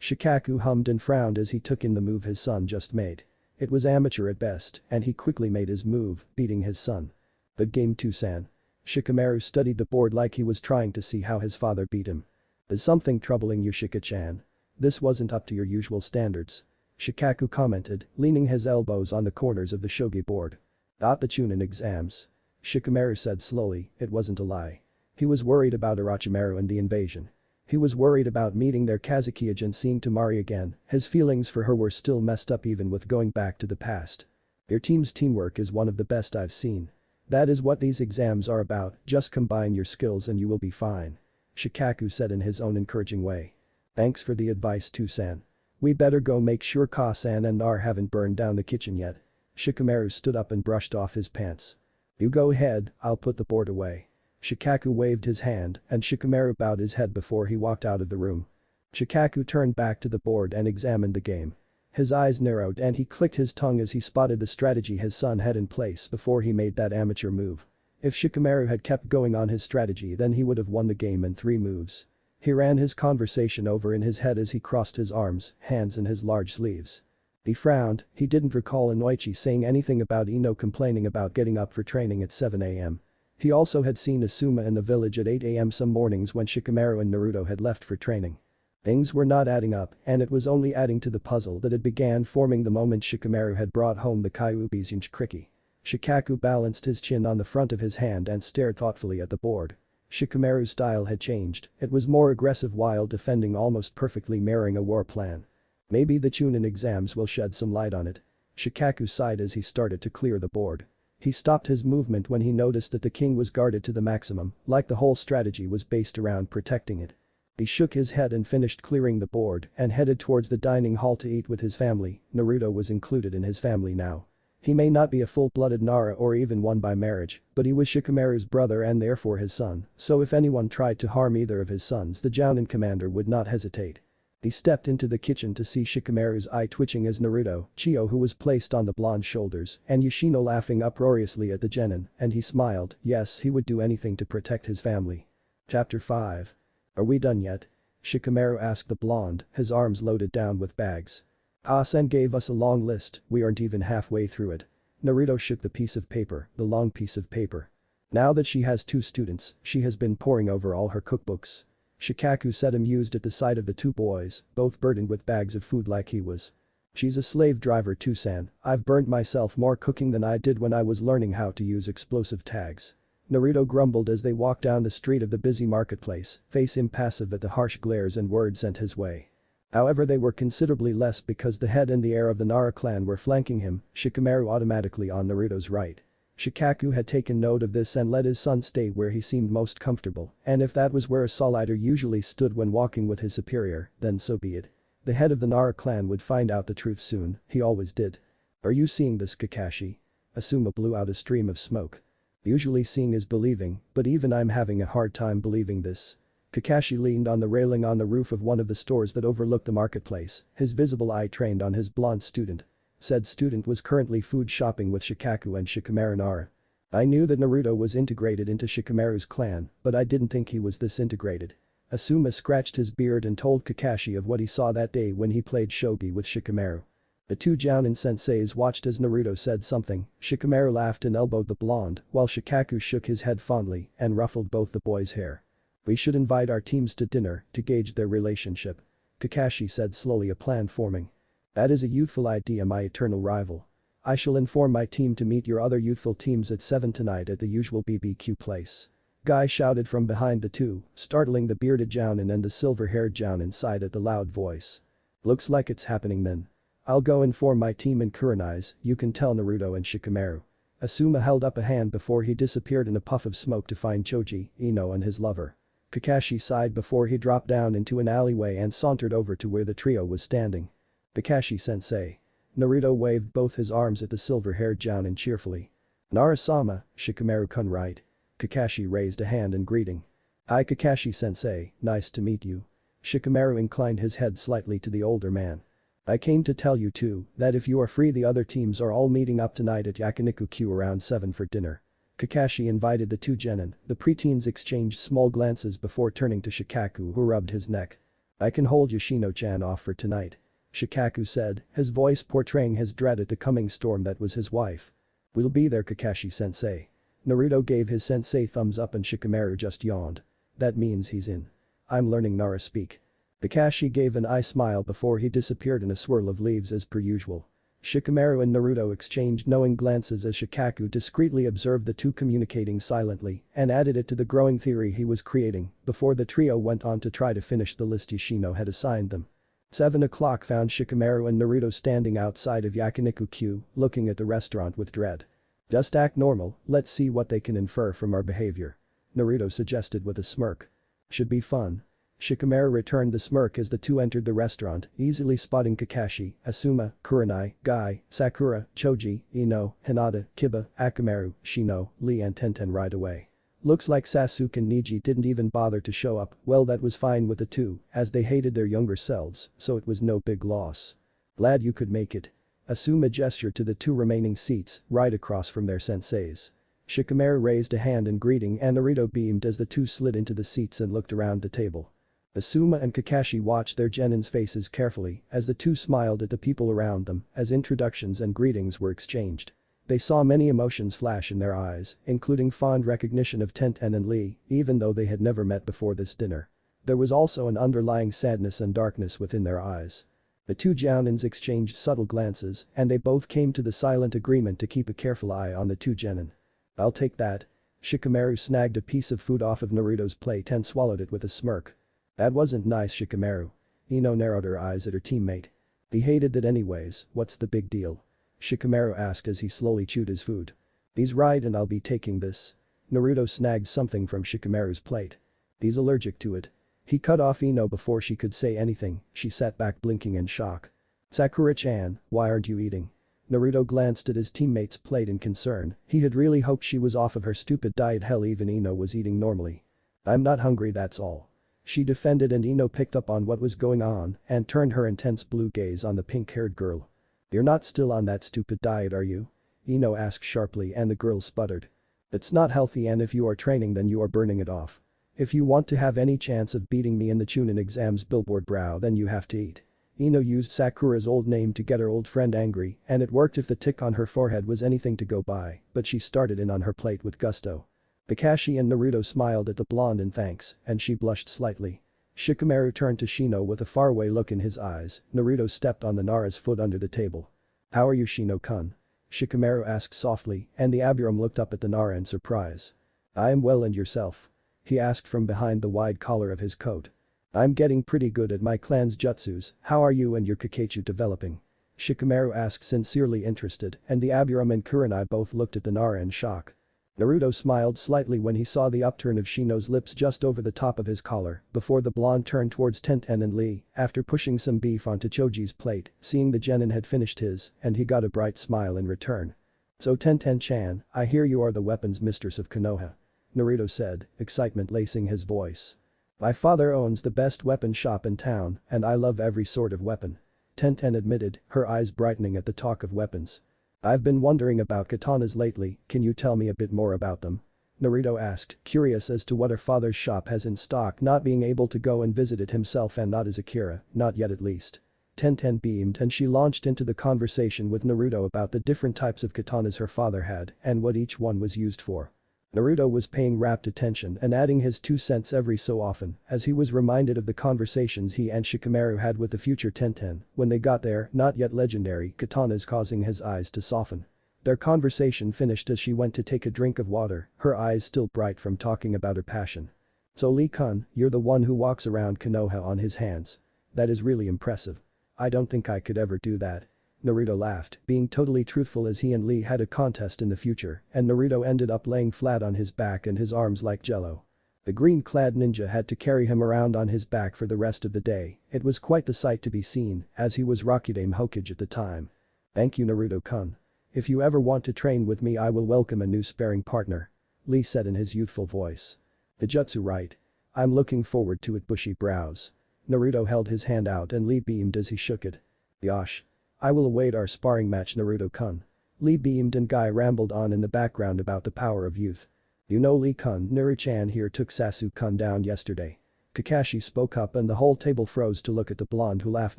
Shikaku hummed and frowned as he took in the move his son just made. It was amateur at best and he quickly made his move, beating his son. Good game Toussaint. Shikamaru studied the board like he was trying to see how his father beat him. Is something troubling you Shika-chan? This wasn't up to your usual standards. Shikaku commented, leaning his elbows on the corners of the shogi board. The Chunin exams. Shikamaru said slowly, it wasn't a lie. He was worried about Orochimaru and the invasion. He was worried about meeting their Kazukiage and seeing Temari again, his feelings for her were still messed up even with going back to the past. Your team's teamwork is one of the best I've seen. That is what these exams are about, just combine your skills and you will be fine. Shikaku said in his own encouraging way. Thanks for the advice Toussaint. We better go make sure Ka-san and Nar haven't burned down the kitchen yet. Shikamaru stood up and brushed off his pants. You go ahead, I'll put the board away. Shikaku waved his hand and Shikamaru bowed his head before he walked out of the room. Shikaku turned back to the board and examined the game. His eyes narrowed and he clicked his tongue as he spotted the strategy his son had in place before he made that amateur move. If Shikamaru had kept going on his strategy then he would have won the game in 3 moves. He ran his conversation over in his head as he crossed his arms, hands in his large sleeves. He frowned, he didn't recall Inoichi saying anything about Ino complaining about getting up for training at 7 am. He also had seen Asuma in the village at 8 am some mornings when Shikamaru and Naruto had left for training. Things were not adding up and it was only adding to the puzzle that had began forming the moment Shikamaru had brought home the Kyuubi's Yinchkriki. Shikaku balanced his chin on the front of his hand and stared thoughtfully at the board. Shikamaru's style had changed, it was more aggressive while defending almost perfectly mirroring a war plan. Maybe the Chunin exams will shed some light on it. Shikaku sighed as he started to clear the board. He stopped his movement when he noticed that the king was guarded to the maximum, like the whole strategy was based around protecting it. He shook his head and finished clearing the board and headed towards the dining hall to eat with his family. Naruto was included in his family now. He may not be a full-blooded Nara or even one by marriage, but he was Shikamaru's brother and therefore his son, so if anyone tried to harm either of his sons the Jounin commander would not hesitate. He stepped into the kitchen to see Shikamaru's eye twitching as Naruto, Chiyo who was placed on the blonde shoulders, and Yoshino laughing uproariously at the genin, and he smiled, yes he would do anything to protect his family. Chapter 5. Are we done yet? Shikamaru asked the blonde, his arms loaded down with bags. Ah-sen gave us a long list, we aren't even halfway through it. Naruto shook the piece of paper, the long piece of paper. Now that she has 2 students, she has been poring over all her cookbooks. Shikaku said amused at the sight of the 2 boys, both burdened with bags of food like he was. She's a slave driver too san, I've burned myself more cooking than I did when I was learning how to use explosive tags. Naruto grumbled as they walked down the street of the busy marketplace, face impassive at the harsh glares and words sent his way. However they were considerably less because the head and the heir of the Nara clan were flanking him, Shikamaru automatically on Naruto's right. Shikaku had taken note of this and let his son stay where he seemed most comfortable, and if that was where a Soul Eater usually stood when walking with his superior, then so be it. The head of the Nara clan would find out the truth soon, he always did. Are you seeing this Kakashi? Asuma blew out a stream of smoke. Usually seeing is believing, but even I'm having a hard time believing this. Kakashi leaned on the railing on the roof of one of the stores that overlooked the marketplace, his visible eye trained on his blonde student. Said student was currently food shopping with Shikaku and Shikamaru Nara. I knew that Naruto was integrated into Shikamaru's clan, but I didn't think he was this integrated. Asuma scratched his beard and told Kakashi of what he saw that day when he played shogi with Shikamaru. The 2 Jounin senseis watched as Naruto said something, Shikamaru laughed and elbowed the blonde, while Shikaku shook his head fondly and ruffled both the boys' hair. We should invite our teams to dinner to gauge their relationship. Kakashi said slowly, a plan forming. That is a youthful idea, my eternal rival. I shall inform my team to meet your other youthful teams at 7 tonight at the usual BBQ place. Guy shouted from behind the 2, startling the bearded Jounin and the silver-haired Jounin sighed at the loud voice. Looks like it's happening then. I'll go inform my team in Kurenai's, you can tell Naruto and Shikamaru. Asuma held up a hand before he disappeared in a puff of smoke to find Choji, Ino and his lover. Kakashi sighed before he dropped down into an alleyway and sauntered over to where the trio was standing. Kakashi-sensei. Naruto waved both his arms at the silver-haired Jounin cheerfully. Nara-sama, Shikamaru-kun right. Kakashi raised a hand in greeting. Hi Kakashi-sensei, nice to meet you. Shikamaru inclined his head slightly to the older man. I came to tell you too, that if you are free the other teams are all meeting up tonight at Yakiniku-Q around 7 for dinner. Kakashi invited the 2 genin, the preteens exchanged small glances before turning to Shikaku who rubbed his neck. I can hold Yoshino-chan off for tonight. Shikaku said, his voice portraying his dread at the coming storm that was his wife. We'll be there Kakashi-sensei. Naruto gave his sensei thumbs up and Shikamaru just yawned. That means he's in. I'm learning Nara speak. Kakashi gave an eye smile before he disappeared in a swirl of leaves as per usual. Shikamaru and Naruto exchanged knowing glances as Shikaku discreetly observed the 2 communicating silently and added it to the growing theory he was creating before the trio went on to try to finish the list Yoshino had assigned them. 7 o'clock found Shikamaru and Naruto standing outside of Yakiniku-Q, looking at the restaurant with dread. Just act normal, let's see what they can infer from our behavior. Naruto suggested with a smirk. Should be fun. Shikamaru returned the smirk as the 2 entered the restaurant, easily spotting Kakashi, Asuma, Kurenai, Guy, Sakura, Choji, Ino, Hinata, Kiba, Akamaru, Shino, Lee and Tenten right away. Looks like Sasuke and Neji didn't even bother to show up, well that was fine with the 2, as they hated their younger selves, so it was no big loss. Glad you could make it. Asuma gestured to the two remaining seats, right across from their senseis. Shikamaru raised a hand in greeting and Naruto beamed as the two slid into the seats and looked around the table. Asuma and Kakashi watched their genins' faces carefully as the two smiled at the people around them as introductions and greetings were exchanged. They saw many emotions flash in their eyes, including fond recognition of Tenten and Lee, even though they had never met before this dinner. There was also an underlying sadness and darkness within their eyes. The two Jounins exchanged subtle glances and they both came to the silent agreement to keep a careful eye on the two genin. I'll take that. Shikamaru snagged a piece of food off of Naruto's plate and swallowed it with a smirk. That wasn't nice, Shikamaru. Ino narrowed her eyes at her teammate. He hated that anyways, what's the big deal? Shikamaru asked as he slowly chewed his food. He's right and I'll be taking this. Naruto snagged something from Shikamaru's plate. He's allergic to it. He cut off Ino before she could say anything, she sat back blinking in shock. Sakura-chan, why aren't you eating? Naruto glanced at his teammate's plate in concern, he had really hoped she was off of her stupid diet, hell even Ino was eating normally. I'm not hungry, that's all. She defended and Ino picked up on what was going on and turned her intense blue gaze on the pink-haired girl. You're not still on that stupid diet, are you? Ino asked sharply and the girl sputtered. It's not healthy and if you are training then you are burning it off. If you want to have any chance of beating me in the Chunin exams billboard brow then you have to eat. Ino used Sakura's old name to get her old friend angry and it worked if the tick on her forehead was anything to go by, but she started in on her plate with gusto. Kakashi and Naruto smiled at the blonde in thanks and she blushed slightly. Shikamaru turned to Shino with a faraway look in his eyes. Naruto stepped on the Nara's foot under the table. How are you, Shino-kun? Shikamaru asked softly and the Abiram looked up at the Nara in surprise. I am well, and yourself? He asked from behind the wide collar of his coat. I'm getting pretty good at my clan's jutsus, how are you and your Kakechu developing? Shikamaru asked, sincerely interested, and the Abiram and Kurenai both looked at the Nara in shock. Naruto smiled slightly when he saw the upturn of Shino's lips just over the top of his collar before the blonde turned towards Tenten and Lee after pushing some beef onto Choji's plate, seeing the genin had finished his, and he got a bright smile in return. So Tenten-chan, I hear you are the weapons mistress of Konoha. Naruto said, excitement lacing his voice. My father owns the best weapon shop in town and I love every sort of weapon. Tenten admitted, her eyes brightening at the talk of weapons. I've been wondering about katanas lately, can you tell me a bit more about them? Naruto asked, curious as to what her father's shop has in stock, not being able to go and visit it himself and not as Akira, not yet at least. Tenten beamed and she launched into the conversation with Naruto about the different types of katanas her father had and what each one was used for. Naruto was paying rapt attention and adding his 2 cents every so often as he was reminded of the conversations he and Shikamaru had with the future Tenten when they got their not yet legendary katanas, causing his eyes to soften. Their conversation finished as she went to take a drink of water, her eyes still bright from talking about her passion. So Lee-kun, you're the one who walks around Konoha on his hands. That is really impressive. I don't think I could ever do that. Naruto laughed, being totally truthful as he and Lee had a contest in the future and Naruto ended up laying flat on his back and his arms like jello. The green-clad ninja had to carry him around on his back for the rest of the day, it was quite the sight to be seen as he was Rakudame Hokage at the time. Thank you, Naruto-kun. If you ever want to train with me I will welcome a new sparring partner. Lee said in his youthful voice. The jutsu, right? I'm looking forward to it, bushy brows. Naruto held his hand out and Lee beamed as he shook it. Yosh. I will await our sparring match, Naruto-kun. Lee beamed and Guy rambled on in the background about the power of youth. You know, Lee-kun, Naru-chan here took Sasuke-kun down yesterday. Kakashi spoke up and the whole table froze to look at the blonde who laughed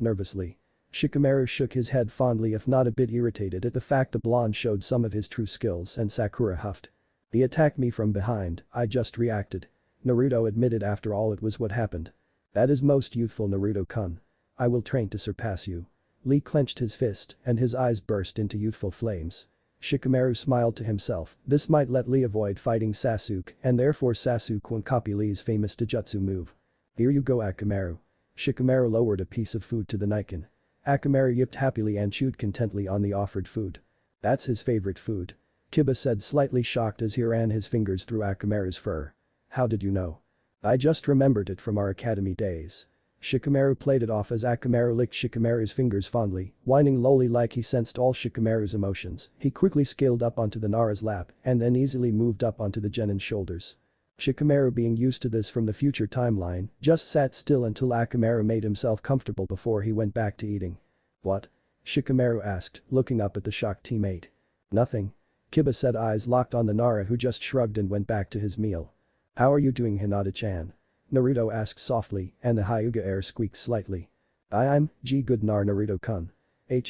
nervously. Shikamaru shook his head fondly, if not a bit irritated at the fact the blonde showed some of his true skills, and Sakura huffed. He attacked me from behind, I just reacted. Naruto admitted, after all it was what happened. That is most youthful, Naruto-kun. I will train to surpass you. Lee clenched his fist and his eyes burst into youthful flames. Shikamaru smiled to himself, this might let Lee avoid fighting Sasuke and therefore Sasuke won't copy Lee's famous Taijutsu move. Here you go, Akamaru. Shikamaru lowered a piece of food to the Niken. Akamaru yipped happily and chewed contently on the offered food. That's his favorite food. Kiba said, slightly shocked as he ran his fingers through Akamaru's fur. How did you know? I just remembered it from our academy days. Shikamaru played it off as Akamaru licked Shikamaru's fingers fondly, whining lowly like he sensed all Shikamaru's emotions. He quickly scaled up onto the Nara's lap and then easily moved up onto the genin's shoulders. Shikamaru, being used to this from the future timeline, just sat still until Akamaru made himself comfortable before he went back to eating. What? Shikamaru asked, looking up at the shocked teammate. Nothing. Kiba said, eyes locked on the Nara, who just shrugged and went back to his meal. How are you doing, Hinata-chan? Naruto asked softly, and the Hyuga air squeaked slightly. I'm good Naruto-kun.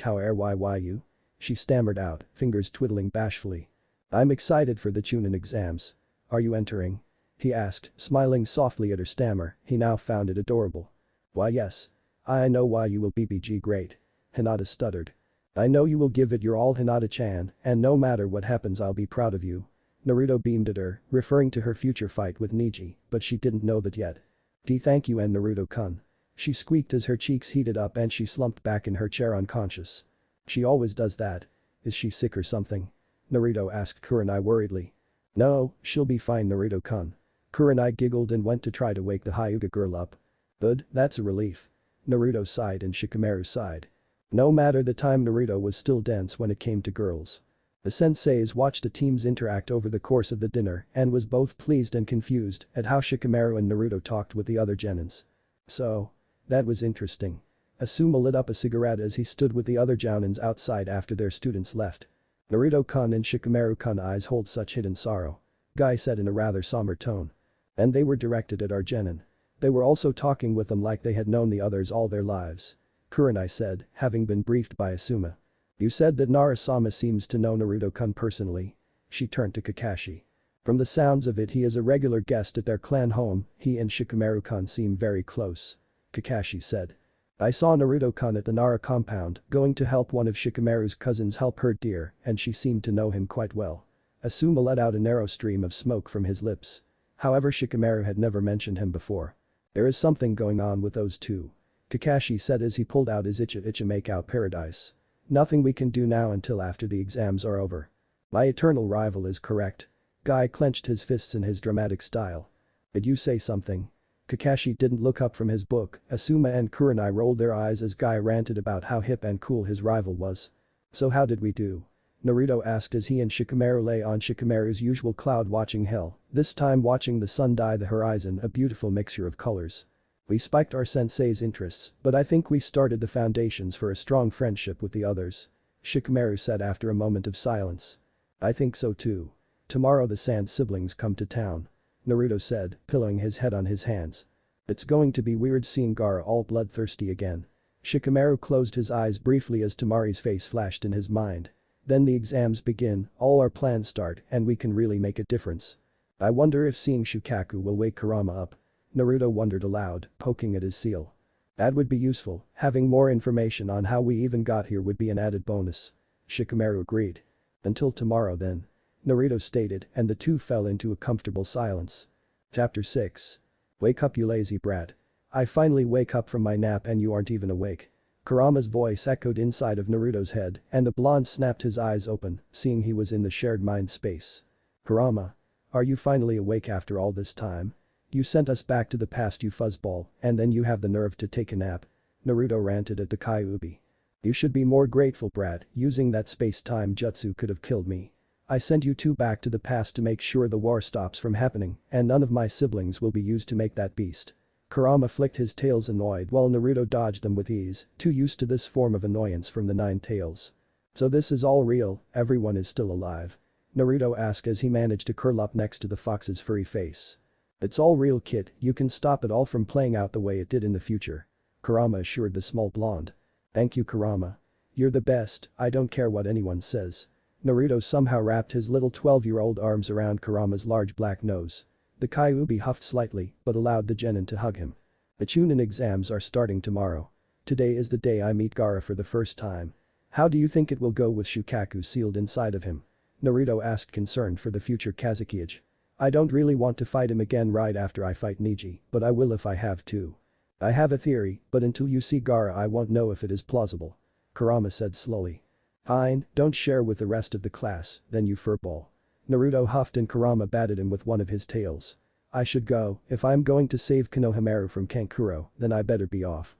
How are you? She stammered out, fingers twiddling bashfully. I'm excited for the Chunin exams. Are you entering? He asked, smiling softly at her stammer. He now found it adorable. Why, yes. I know why you will BBG great. Hinata stuttered. I know you will give it your all, Hinata-chan, and no matter what happens I'll be proud of you. Naruto beamed at her, referring to her future fight with Neji, but she didn't know that yet. Thank you and Naruto-kun. She squeaked as her cheeks heated up and she slumped back in her chair unconscious. She always does that. Is she sick or something? Naruto asked Kurenai worriedly. No, she'll be fine, Naruto-kun. Kurenai giggled and went to try to wake the Hyuga girl up. Good, that's a relief. Naruto sighed and Shikamaru sighed. No matter the time, Naruto was still dense when it came to girls. The senseis watched the teams interact over the course of the dinner and was both pleased and confused at how Shikamaru and Naruto talked with the other genins. So. That was interesting. Asuma lit up a cigarette as he stood with the other jounins outside after their students left. Naruto-kun and Shikamaru-kun eyes hold such hidden sorrow. Guy said in a rather somber tone. And they were directed at our genin. They were also talking with them like they had known the others all their lives. Kurenai said, having been briefed by Asuma. You said that Nara-sama seems to know Naruto-kun personally. She turned to Kakashi. From the sounds of it, he is a regular guest at their clan home. He and Shikamaru-kun seem very close. Kakashi said. I saw Naruto-kun at the Nara compound, going to help one of Shikamaru's cousins help herd deer, and she seemed to know him quite well. Asuma let out a narrow stream of smoke from his lips. However, Shikamaru had never mentioned him before. There is something going on with those two. Kakashi said as he pulled out his Icha make-out paradise. Nothing we can do now until after the exams are over. My eternal rival is correct. Guy clenched his fists in his dramatic style. Did you say something? Kakashi didn't look up from his book. Asuma and Kurenai rolled their eyes as Guy ranted about how hip and cool his rival was. So how did we do? Naruto asked as he and Shikamaru lay on Shikamaru's usual cloud watching hell, this time watching the sun dye the horizon, a beautiful mixture of colors. We spiked our sensei's interests, but I think we started the foundations for a strong friendship with the others. Shikamaru said after a moment of silence. I think so too. Tomorrow the Sand siblings come to town. Naruto said, pillowing his head on his hands. It's going to be weird seeing Gaara all bloodthirsty again. Shikamaru closed his eyes briefly as Tamari's face flashed in his mind. Then the exams begin, all our plans start, and we can really make a difference. I wonder if seeing Shukaku will wake Kurama up. Naruto wondered aloud, poking at his seal. That would be useful, having more information on how we even got here would be an added bonus. Shikamaru agreed. Until tomorrow then. Naruto stated, and the two fell into a comfortable silence. Chapter 6. Wake up, you lazy brat. I finally wake up from my nap and you aren't even awake. Kurama's voice echoed inside of Naruto's head and the blonde snapped his eyes open, seeing he was in the shared mind space. Kurama. Are you finally awake after all this time? You sent us back to the past, you fuzzball, and then you have the nerve to take a nap. Naruto ranted at the Kyuubi. You should be more grateful, brat, using that space-time jutsu could have killed me. I sent you two back to the past to make sure the war stops from happening, and none of my siblings will be used to make that beast. Kurama flicked his tails annoyed while Naruto dodged them with ease, too used to this form of annoyance from the Nine Tails. So this is all real, everyone is still alive? Naruto asked as he managed to curl up next to the fox's furry face. It's all real, kid, you can stop it all from playing out the way it did in the future. Kurama assured the small blonde. Thank you, Kurama. You're the best, I don't care what anyone says. Naruto somehow wrapped his little 12-year-old arms around Kurama's large black nose. The Kyuubi huffed slightly but allowed the genin to hug him. The Chunin exams are starting tomorrow. Today is the day I meet Gaara for the first time. How do you think it will go with Shukaku sealed inside of him? Naruto asked, concerned for the future Kazekage. I don't really want to fight him again right after I fight Neji, but I will if I have to. I have a theory, but until you see Gaara I won't know if it is plausible. Kurama said slowly. Fine, don't share with the rest of the class, then you furball. Naruto huffed and Kurama batted him with one of his tails. I should go, if I'm going to save Konohamaru from Kankuro, then I better be off.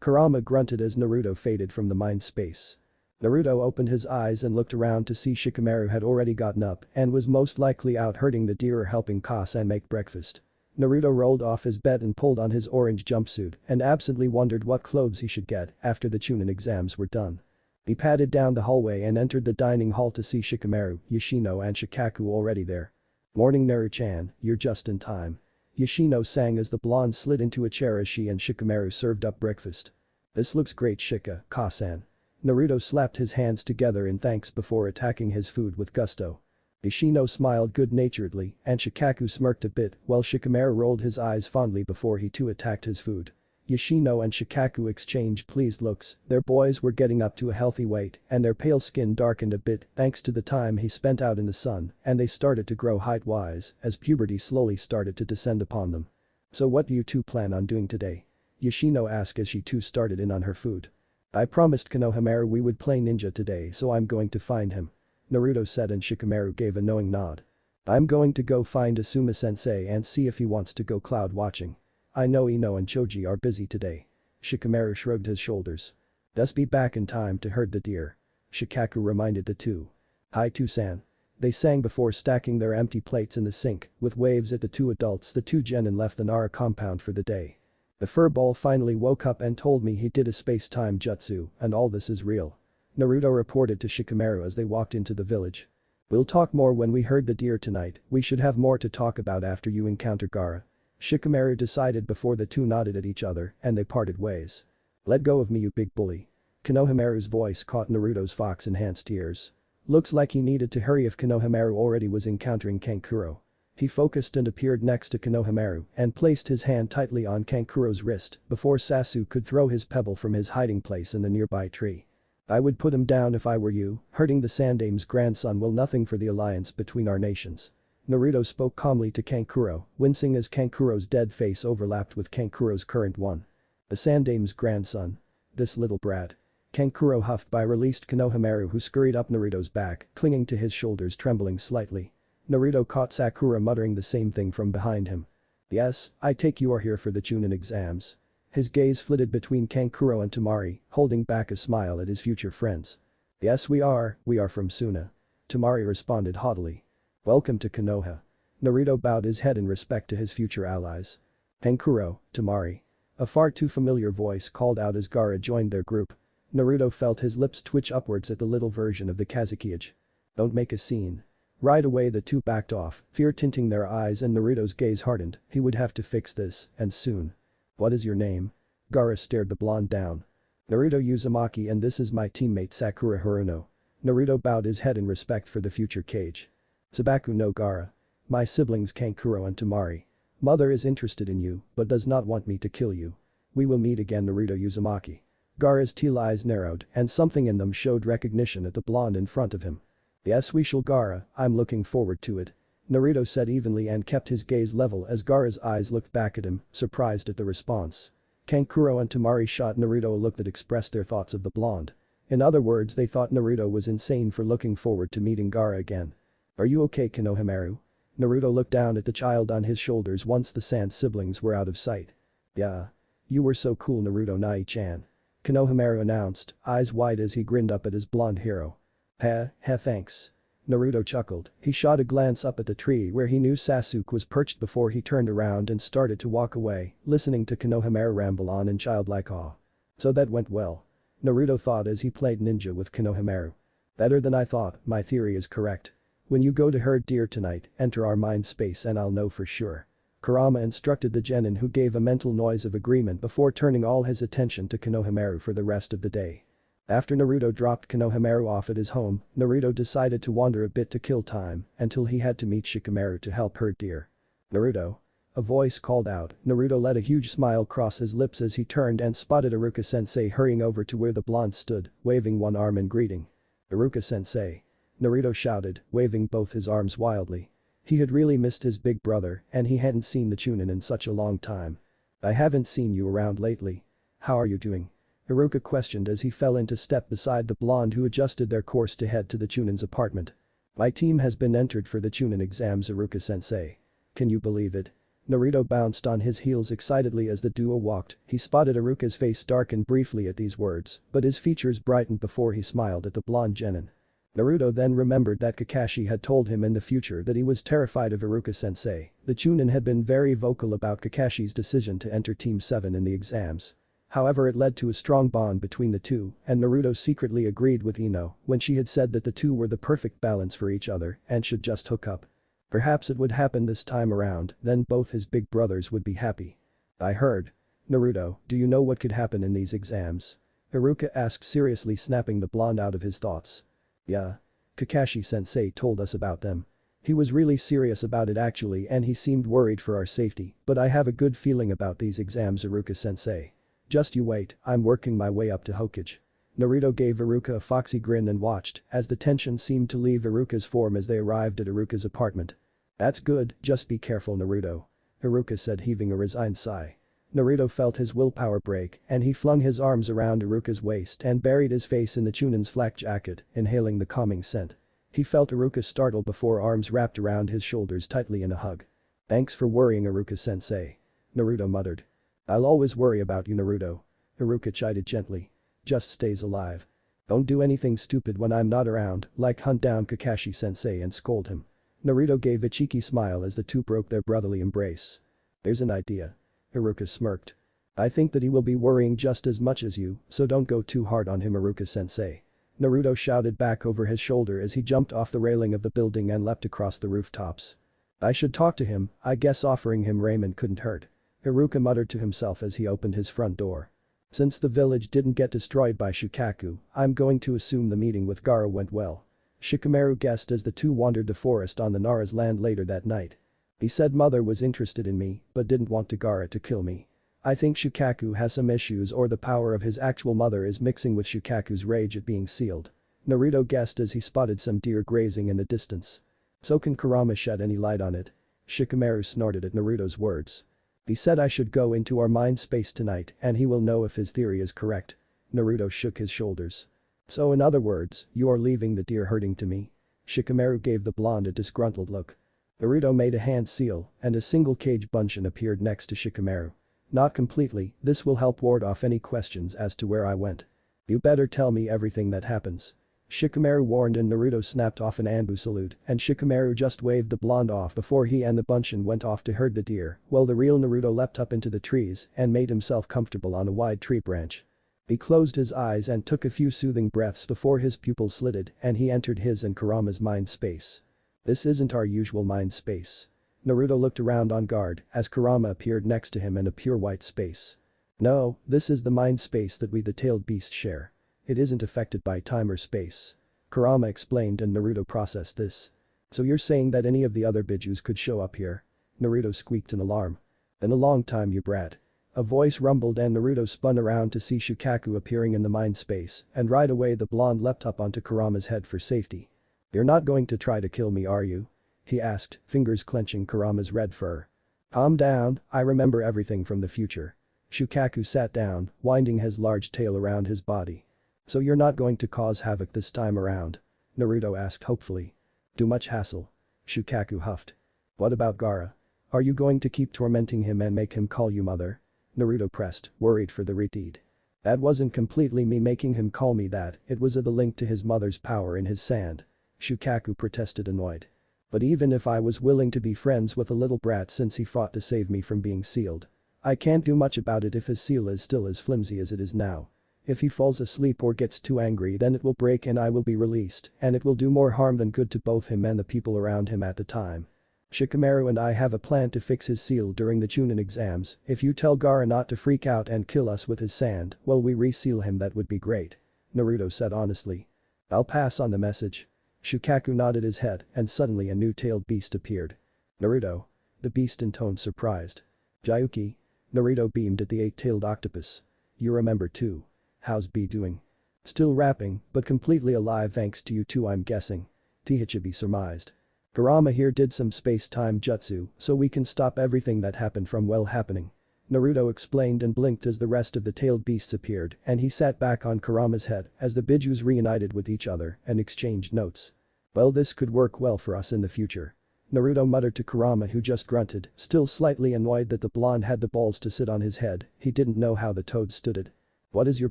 Kurama grunted as Naruto faded from the mind space. Naruto opened his eyes and looked around to see Shikamaru had already gotten up and was most likely out herding the deer or helping Kasan make breakfast. Naruto rolled off his bed and pulled on his orange jumpsuit and absently wondered what clothes he should get after the Chunin exams were done. He padded down the hallway and entered the dining hall to see Shikamaru, Yoshino and Shikaku already there. "Morning Naru-chan, you're just in time." Yoshino sang as the blonde slid into a chair as she and Shikamaru served up breakfast. "This looks great Ka-san." Naruto slapped his hands together in thanks before attacking his food with gusto. Yoshino smiled good-naturedly and Shikaku smirked a bit while Shikamaru rolled his eyes fondly before he too attacked his food. Yoshino and Shikaku exchanged pleased looks, their boys were getting up to a healthy weight and their pale skin darkened a bit thanks to the time he spent out in the sun and they started to grow height-wise as puberty slowly started to descend upon them. "So what do you two plan on doing today?" Yoshino asked as she too started in on her food. "I promised Konohamaru we would play ninja today so I'm going to find him," Naruto said and Shikamaru gave a knowing nod. "I'm going to go find Asuma-sensei and see if he wants to go cloud watching. I know Ino and Choji are busy today." Shikamaru shrugged his shoulders. "Thus be back in time to herd the deer," Shikaku reminded the two. "Hi Two-san." They sang before stacking their empty plates in the sink, with waves at the two adults the two genin left the Nara compound for the day. "The furball finally woke up and told me he did a space-time jutsu and all this is real," Naruto reported to Shikamaru as they walked into the village. "We'll talk more when we herd the deer tonight, we should have more to talk about after you encounter Gaara," Shikamaru decided before the two nodded at each other and they parted ways. "Let go of me you big bully." Konohamaru's voice caught Naruto's fox-enhanced ears. Looks like he needed to hurry if Konohamaru already was encountering Kankuro. He focused and appeared next to Konohamaru and placed his hand tightly on Kankuro's wrist before Sasuke could throw his pebble from his hiding place in the nearby tree. "I would put him down if I were you, hurting the Sandame's grandson will nothing for the alliance between our nations." Naruto spoke calmly to Kankuro, wincing as Kankuro's dead face overlapped with Kankuro's current one. "The Sandame's grandson? This little brat." Kankuro huffed by released Konohamaru who scurried up Naruto's back, clinging to his shoulders trembling slightly. Naruto caught Sakura muttering the same thing from behind him. "Yes, I take you are here for the Chunin exams." His gaze flitted between Kankuro and Temari, holding back a smile at his future friends. "Yes we are from Suna." Temari responded haughtily. "Welcome to Konoha." Naruto bowed his head in respect to his future allies. "Kankuro, Temari." A far too familiar voice called out as Gaara joined their group. Naruto felt his lips twitch upwards at the little version of the Kazuki-age. "Don't make a scene." Right away the two backed off, fear tinting their eyes and Naruto's gaze hardened, he would have to fix this, and soon. "What is your name?" Gaara stared the blonde down. "Naruto Uzumaki and this is my teammate Sakura Haruno." Naruto bowed his head in respect for the future Kage. "Sabaku no Gaara. My siblings Kankuro and Temari. Mother is interested in you, but does not want me to kill you. We will meet again Naruto Uzumaki." Gaara's teal eyes narrowed and something in them showed recognition at the blonde in front of him. "Yes we shall Gaara, I'm looking forward to it," Naruto said evenly and kept his gaze level as Gaara's eyes looked back at him, surprised at the response. Kankuro and Temari shot Naruto a look that expressed their thoughts of the blonde. In other words they thought Naruto was insane for looking forward to meeting Gaara again. "Are you okay Konohamaru?" Naruto looked down at the child on his shoulders once the Sand siblings were out of sight. "Yeah. You were so cool Naruto Nai-chan." Konohamaru announced, eyes wide as he grinned up at his blonde hero. Thanks." Naruto chuckled, he shot a glance up at the tree where he knew Sasuke was perched before he turned around and started to walk away, listening to Konohamaru ramble on in childlike awe. "So that went well." Naruto thought as he played ninja with Konohamaru. "Better than I thought, my theory is correct. When you go to herd deer tonight, enter our mind space and I'll know for sure." Kurama instructed the genin who gave a mental noise of agreement before turning all his attention to Konohamaru for the rest of the day. After Naruto dropped Konohamaru off at his home, Naruto decided to wander a bit to kill time until he had to meet Shikamaru to help herd deer. "Naruto?" A voice called out. Naruto let a huge smile cross his lips as he turned and spotted Iruka-sensei hurrying over to where the blonde stood, waving one arm in greeting. "Iruka-sensei!" Naruto shouted, waving both his arms wildly. He had really missed his big brother and he hadn't seen the Chunin in such a long time. "I haven't seen you around lately. How are you doing?" Iruka questioned as he fell into step beside the blonde who adjusted their course to head to the Chunin's apartment. "My team has been entered for the Chunin exams Iruka-sensei. Can you believe it?" Naruto bounced on his heels excitedly as the duo walked, he spotted Iruka's face darken briefly at these words, but his features brightened before he smiled at the blonde genin. Naruto then remembered that Kakashi had told him in the future that he was terrified of Iruka-sensei. The Chunin had been very vocal about Kakashi's decision to enter Team 7 in the exams. However, it led to a strong bond between the two, and Naruto secretly agreed with Ino when she had said that the two were the perfect balance for each other and should just hook up. Perhaps it would happen this time around, then both his big brothers would be happy. I heard. Naruto, do you know what could happen in these exams? Iruka asked, seriously, snapping the blonde out of his thoughts. Yeah. Kakashi-sensei told us about them. He was really serious about it actually, and he seemed worried for our safety, but I have a good feeling about these exams, Iruka-sensei. Just you wait, I'm working my way up to Hokage. Naruto gave Iruka a foxy grin and watched as the tension seemed to leave Iruka's form as they arrived at Iruka's apartment. That's good, just be careful, Naruto. Iruka said, heaving a resigned sigh. Naruto felt his willpower break and he flung his arms around Iruka's waist and buried his face in the Chunin's flak jacket, inhaling the calming scent. He felt Iruka startle before arms wrapped around his shoulders tightly in a hug. Thanks for worrying, Iruka-sensei. Naruto muttered. I'll always worry about you, Naruto. Iruka chided gently. Just stays alive. Don't do anything stupid when I'm not around, like hunt down Kakashi-sensei and scold him. Naruto gave a cheeky smile as the two broke their brotherly embrace. There's an idea. Iruka smirked. I think that he will be worrying just as much as you, so don't go too hard on him, Iruka-sensei. Naruto shouted back over his shoulder as he jumped off the railing of the building and leapt across the rooftops. I should talk to him, I guess offering him ramen couldn't hurt. Iruka muttered to himself as he opened his front door. Since the village didn't get destroyed by Shukaku, I'm going to assume the meeting with Gaara went well. Shikamaru guessed as the two wandered the forest on the Nara's land later that night. He said mother was interested in me but didn't want Gaara to kill me. I think Shukaku has some issues, or the power of his actual mother is mixing with Shukaku's rage at being sealed. Naruto guessed as he spotted some deer grazing in the distance. So can Kurama shed any light on it? Shikamaru snorted at Naruto's words. He said I should go into our mind space tonight and he will know if his theory is correct. Naruto shook his shoulders. So in other words, you are leaving the deer herding to me? Shikamaru gave the blonde a disgruntled look. Naruto made a hand seal and a single cage bunchen appeared next to Shikamaru. Not completely, this will help ward off any questions as to where I went. You better tell me everything that happens. Shikamaru warned and Naruto snapped off an Anbu salute and Shikamaru just waved the blonde off before he and the bunchen went off to herd the deer while the real Naruto leapt up into the trees and made himself comfortable on a wide tree branch. He closed his eyes and took a few soothing breaths before his pupils slitted and he entered his and Kurama's mind space. This isn't our usual mind space. Naruto looked around on guard as Kurama appeared next to him in a pure white space. No, this is the mind space that we the tailed beast share. It isn't affected by time or space. Kurama explained and Naruto processed this. So you're saying that any of the other Bijus could show up here? Naruto squeaked in alarm. In a long time, you brat. A voice rumbled and Naruto spun around to see Shukaku appearing in the mind space and right away the blonde leapt up onto Kurama's head for safety. You're not going to try to kill me, are you? He asked, fingers clenching Kurama's red fur. Calm down, I remember everything from the future. Shukaku sat down, winding his large tail around his body. So you're not going to cause havoc this time around? Naruto asked hopefully. Too much hassle. Shukaku huffed. What about Gaara? Are you going to keep tormenting him and make him call you mother? Naruto pressed, worried for the redeed. That wasn't completely me making him call me that, it was the link to his mother's power in his sand. Shukaku protested annoyed. But even if I was willing to be friends with a little brat since he fought to save me from being sealed, I can't do much about it if his seal is still as flimsy as it is now. If he falls asleep or gets too angry then it will break and I will be released and it will do more harm than good to both him and the people around him at the time. Shikamaru and I have a plan to fix his seal during the Chunin exams. If you tell Gaara not to freak out and kill us with his sand while we reseal him, that would be great. Naruto said honestly. I'll pass on the message. Shukaku nodded his head and suddenly a new tailed beast appeared. Naruto. The beast intoned surprised. Jayuki. Naruto beamed at the 8-tailed octopus. You remember too. How's B doing? Still rapping, but completely alive thanks to you two, I'm guessing. Tihichibi surmised. Kurama here did some space-time jutsu so we can stop everything that happened from happening. Naruto explained and blinked as the rest of the tailed beasts appeared and he sat back on Kurama's head as the Bijus reunited with each other and exchanged notes. Well, this could work well for us in the future. Naruto muttered to Kurama, who just grunted, still slightly annoyed that the blonde had the balls to sit on his head. He didn't know how the toad stood it. What is your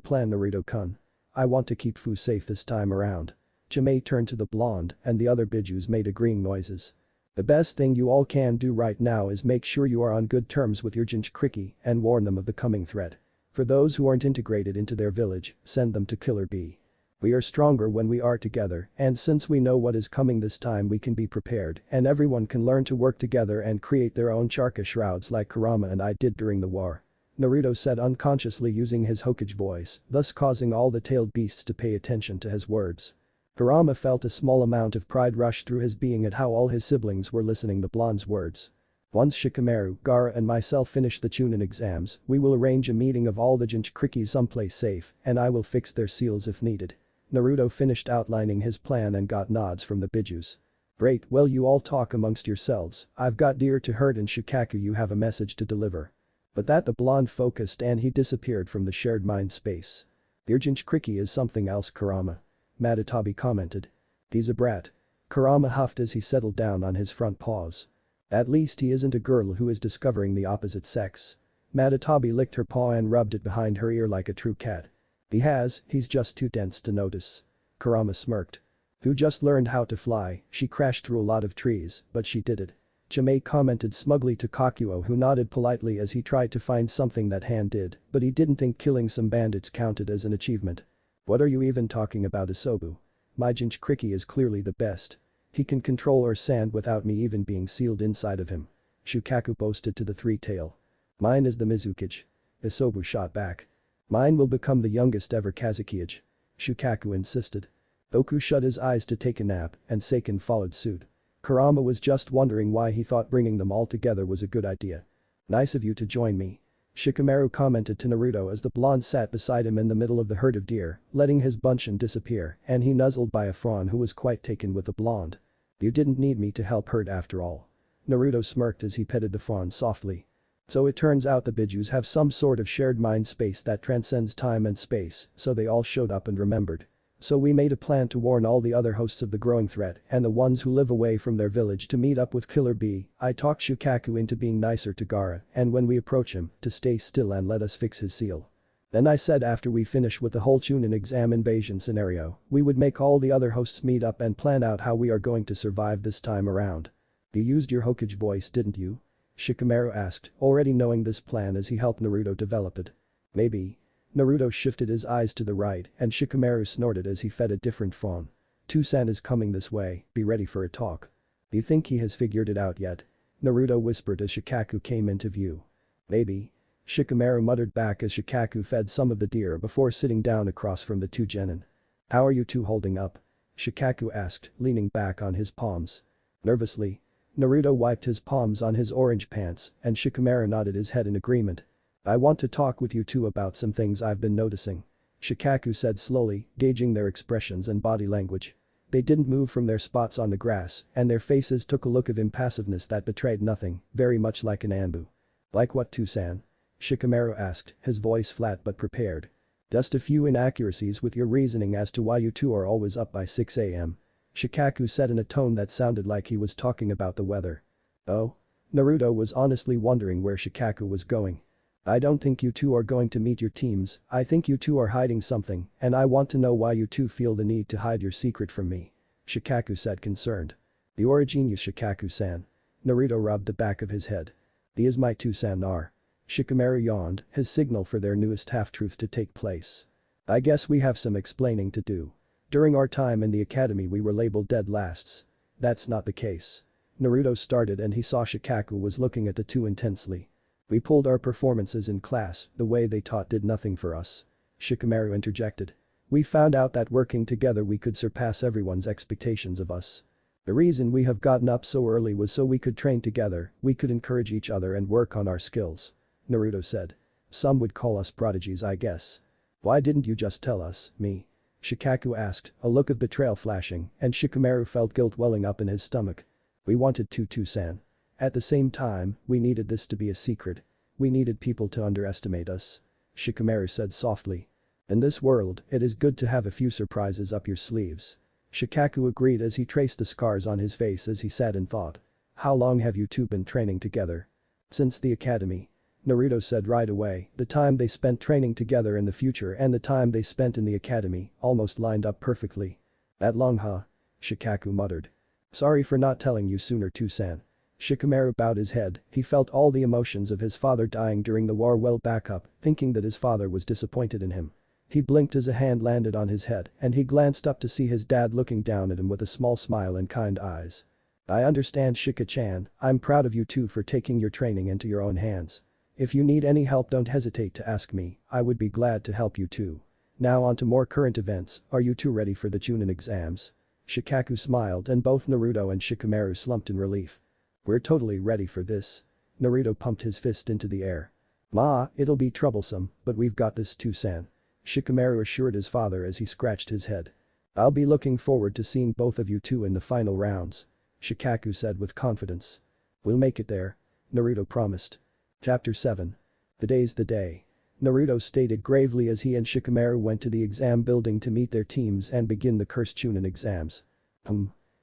plan, Naruto-kun? I want to keep Fu safe this time around. Chimay turned to the blonde and the other bijus made agreeing noises. The best thing you all can do right now is make sure you are on good terms with your Jinchuriki and warn them of the coming threat. For those who aren't integrated into their village, send them to Killer Bee. We are stronger when we are together, and since we know what is coming this time we can be prepared and everyone can learn to work together and create their own charka shrouds like Kurama and I did during the war. Naruto said unconsciously using his Hokage voice, thus causing all the tailed beasts to pay attention to his words. Kurama felt a small amount of pride rush through his being at how all his siblings were listening the blonde's words. Once Shikamaru, Gaara and myself finish the Chunin exams, we will arrange a meeting of all the Jinchuriki someplace safe and I will fix their seals if needed. Naruto finished outlining his plan and got nods from the bijus. Great, well you all talk amongst yourselves, I've got deer to herd and Shikaku you have a message to deliver. But that the blonde focused and he disappeared from the shared mind space. Your Jinchuriki is something else Kurama. Matatabi commented. He's a brat. Kurama huffed as he settled down on his front paws. At least he isn't a girl who is discovering the opposite sex. Matatabi licked her paw and rubbed it behind her ear like a true cat. He's just too dense to notice. Kurama smirked. Who just learned how to fly, she crashed through a lot of trees, but she did it. Chimay commented smugly to Kakuo who nodded politely as he tried to find something that Han did, but he didn't think killing some bandits counted as an achievement. What are you even talking about Isobu? My Jinchuriki is clearly the best. He can control our sand without me even being sealed inside of him. Shukaku boasted to the three-tail. Mine is the Mizukage. Isobu shot back. Mine will become the youngest ever Kazekage. Shukaku insisted. Goku shut his eyes to take a nap and Seiken followed suit. Kurama was just wondering why he thought bringing them all together was a good idea. Nice of you to join me. Shikamaru commented to Naruto as the blonde sat beside him in the middle of the herd of deer, letting his bunchen disappear and he nuzzled by a fawn who was quite taken with the blonde. You didn't need me to help herd after all. Naruto smirked as he petted the fawn softly. So it turns out the bijus have some sort of shared mind space that transcends time and space, so they all showed up and remembered. So we made a plan to warn all the other hosts of the growing threat and the ones who live away from their village to meet up with Killer Bee. I talked Shukaku into being nicer to Gaara and when we approach him, to stay still and let us fix his seal. Then I said after we finish with the whole Chunin exam invasion scenario, we would make all the other hosts meet up and plan out how we are going to survive this time around. You used your Hokage voice didn't you? Shikamaru asked, already knowing this plan as he helped Naruto develop it. Maybe. Naruto shifted his eyes to the right and Shikamaru snorted as he fed a different fawn. Tusan is coming this way, be ready for a talk. Do you think he has figured it out yet? Naruto whispered as Shikaku came into view. Maybe. Shikamaru muttered back as Shikaku fed some of the deer before sitting down across from the two genin. How are you two holding up? Shikaku asked, leaning back on his palms. Nervously. Naruto wiped his palms on his orange pants and Shikamaru nodded his head in agreement. I want to talk with you two about some things I've been noticing. Shikaku said slowly, gauging their expressions and body language. They didn't move from their spots on the grass and their faces took a look of impassiveness that betrayed nothing, very much like an Anbu. Like what Tusan? Shikamaru asked, his voice flat but prepared. Just a few inaccuracies with your reasoning as to why you two are always up by 6 a.m. Shikaku said in a tone that sounded like he was talking about the weather. Oh? Naruto was honestly wondering where Shikaku was going. I don't think you two are going to meet your teams, I think you two are hiding something and I want to know why you two feel the need to hide your secret from me. Shikaku said concerned. You are a genius Shikaku-san. Naruto rubbed the back of his head. He is my Tusan are. Shikamaru yawned, his signal for their newest half-truth to take place. I guess we have some explaining to do. During our time in the academy we were labeled dead lasts. That's not the case. Naruto started and he saw Shikaku was looking at the two intensely. We pulled our performances in class, the way they taught did nothing for us. Shikamaru interjected. We found out that working together we could surpass everyone's expectations of us. The reason we have gotten up so early was so we could train together, we could encourage each other and work on our skills. Naruto said. Some would call us prodigies I guess. Why didn't you just tell us, me? Shikaku asked, a look of betrayal flashing and Shikamaru felt guilt welling up in his stomach. We wanted to Tusan. At the same time, we needed this to be a secret. We needed people to underestimate us. Shikamaru said softly. In this world, it is good to have a few surprises up your sleeves. Shikaku agreed as he traced the scars on his face as he sat in thought. How long have you two been training together? Since the academy. Naruto said right away, the time they spent training together in the future and the time they spent in the academy almost lined up perfectly. At long huh? Shikaku muttered. Sorry for not telling you sooner Tusan. Shikamaru bowed his head, he felt all the emotions of his father dying during the war well back up, thinking that his father was disappointed in him. He blinked as a hand landed on his head and he glanced up to see his dad looking down at him with a small smile and kind eyes. I understand Shika-chan, I'm proud of you too for taking your training into your own hands. If you need any help don't hesitate to ask me, I would be glad to help you too. Now on to more current events, are you two ready for the Chunin exams? Shikaku smiled and both Naruto and Shikamaru slumped in relief. We're totally ready for this. Naruto pumped his fist into the air. Ma, it'll be troublesome, but we've got this Tusan. Shikamaru assured his father as he scratched his head. I'll be looking forward to seeing both of you two in the final rounds. Shikaku said with confidence. We'll make it there. Naruto promised. Chapter 7. The day's the day. Naruto stated gravely as he and Shikamaru went to the exam building to meet their teams and begin the cursed Chunin exams.